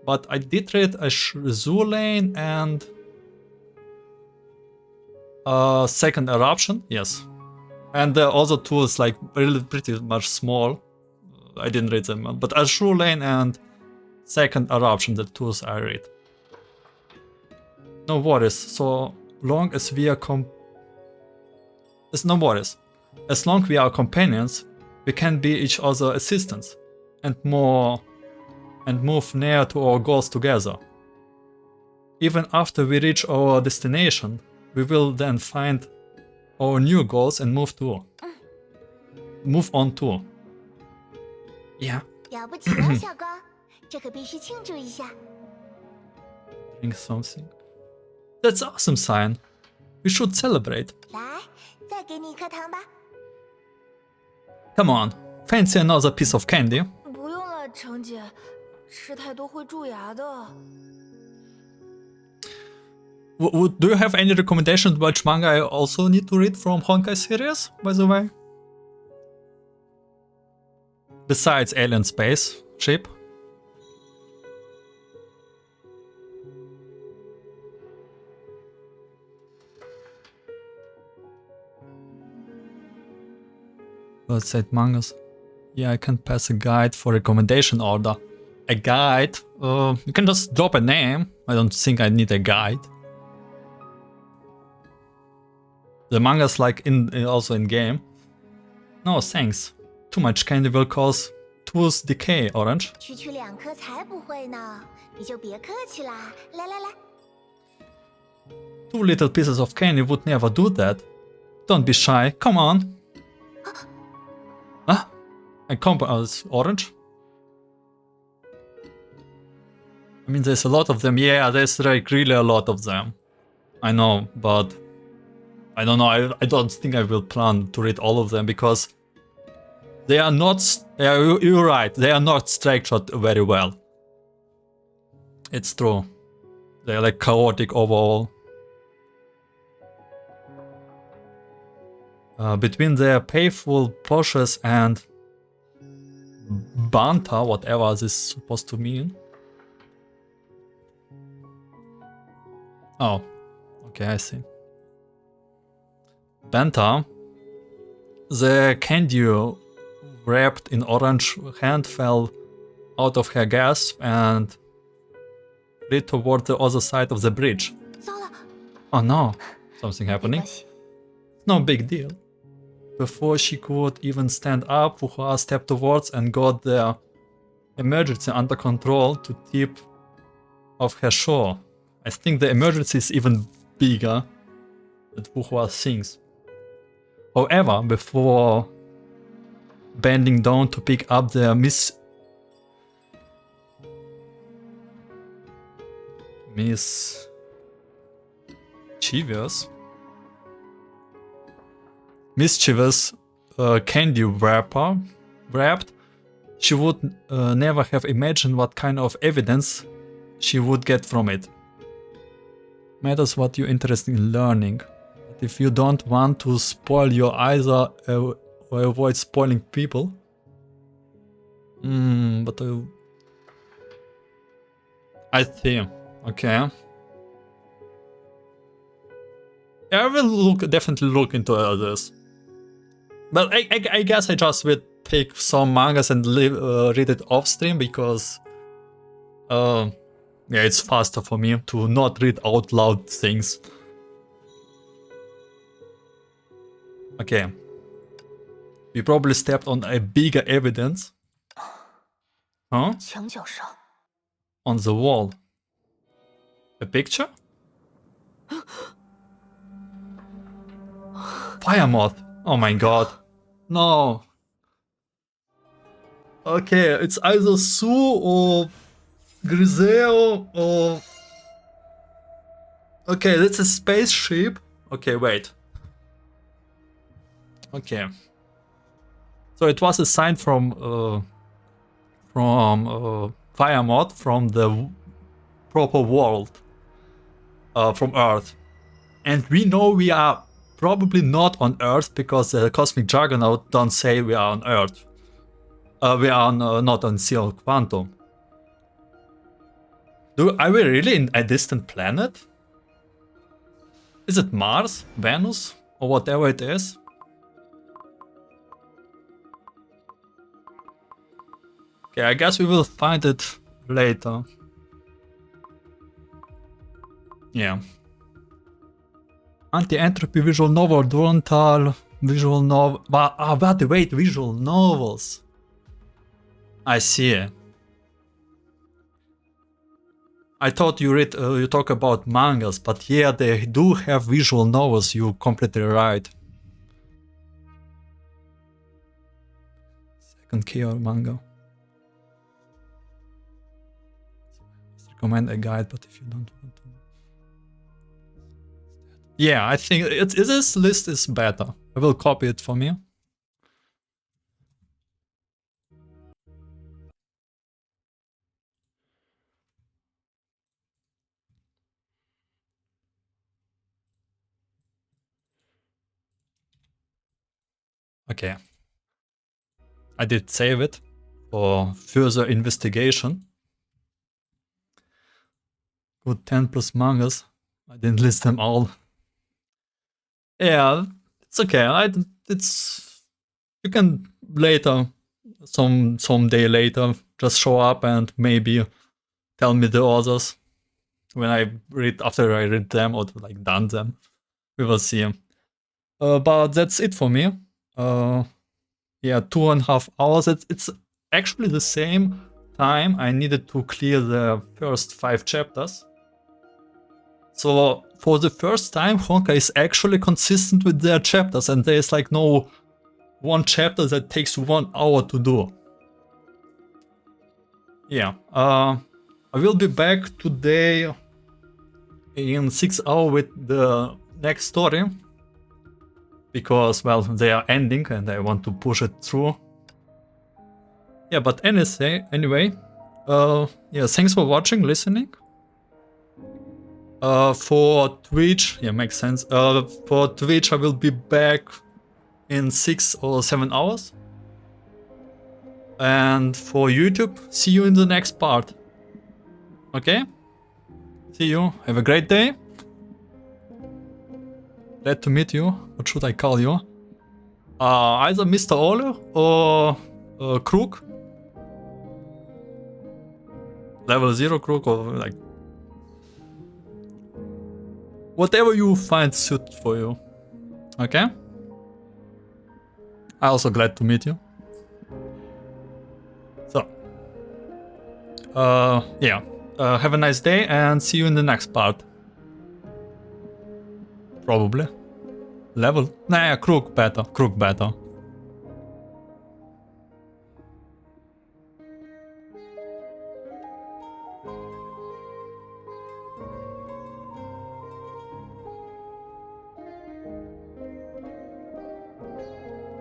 But I did read Zoo Lane and Second Eruption, yes. And the other tools, like really pretty much small. I didn't read them, but Azure Lane and Second Eruption, the tools I read. No worries, so long as we are no worries. As long we are companions, we can be each other's assistants and move near to our goals together. Even after we reach our destination, we will then find our new goals and move on to. Yeah. 了不起了，小哥，这可必须庆祝一下。 Drink something. That's awesome sign. We should celebrate. 来，再给你一颗糖吧。 Come on, fancy another piece of candy? 不用了，程姐，吃太多会蛀牙的。 Do you have any recommendations which manga I also need to read from Honkai series, by the way? Besides Alien Space Ship? Let's say mangas. Yeah, I can pass a guide for recommendation order. A guide? You can just drop a name. I don't think I need a guide. The manga's like also in game. No, thanks. Too much candy will cause tooth decay, Orange. 区区2颗才不会呢，你就别客气啦。来来来， 2 little pieces of candy would never do that. Don't be shy, come on. Huh? I compromise, Orange? I mean, there's a lot of them. Yeah, there's like really a lot of them. I know, but I don't know. I don't think I will plan to read all of them because they are not. You're right. They are not structured very well. It's true. They're like chaotic overall. Between their playful pushes and banter, whatever this is supposed to mean. Oh, okay, I see. Banter, the candy wrapped in orange hand fell out of her grasp and fled toward the other side of the bridge. 糟了， Oh no, something 没 happening. 关系， No big deal. Before she could even stand up, Wuhua stepped towards and got the emergency under control to tip of her shore. I think the emergency is even bigger than Wuhua thinks. However, before bending down to pick up the mischievous candy wrapped, she would never have imagined what kind of evidence she would get from it. Matters what you're interested in learning. But if you don't want to spoil your eyes or avoid spoiling people. But I see. Okay. I will definitely look into this. But I guess I just will take some mangas and read it off stream because yeah, it's faster for me to not read out loud things. Okay. We probably stepped on a bigger evidence. Huh? 墙角上 On the wall. A picture? Fire moth. Oh my god. No. Okay, it's either Sue or Griseo or... Okay, that's a spaceship. Okay, wait. Okay. So it was a sign from Fire Moth from the proper world. From Earth. And we know we are probably not on Earth because the Cosmic Juggernaut don't say we are on Earth. We are not on Seal Quantum. Are we really in a distant planet? Is it Mars, Venus, or whatever it is? Okay, I guess we will find it later. Yeah. Anti-entropy visual novel, Durantal visual novel. But wait, visual novels. I see. I thought you read, you talk about mangas, but yeah, they do have visual novels. You're completely right. Second Kyo manga. Recommend a guide, but if you don't want to. Yeah, I think this list is better. I will copy it for me. Okay. I did save it for further investigation. Good 10 plus mangas. I didn't list them all. Yeah, it's okay. It's you can later, some day later, just show up and maybe tell me the others when I read after I read them or like done them. We will see. But that's it for me. Yeah, 2.5 hours. It's actually the same time I needed to clear the first 5 chapters. So for the first time, Honkai is actually consistent with their chapters, and there's like no one chapter that takes 1 hour to do. Yeah, I will be back today in 6 hours with the next story. Because, well, they are ending and I want to push it through. Yeah, but anyway, yeah, thanks for watching, listening. For Twitch, yeah, makes sense. For Twitch, I will be back in 6 or 7 hours. And for YouTube, see you in the next part. Okay? See you. Have a great day. Glad to meet you. What should I call you? Either Mr. Ole or crook. Level 0 crook, or like whatever you find suit for you. Okay? I'm also glad to meet you. So, yeah. Have a nice day and see you in the next part. Probably. Level? Nah, crook better. Crook better.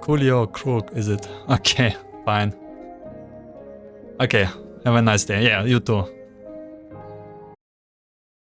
Coolio crook, is it? Okay, fine. Okay, have a nice day. Yeah, you too.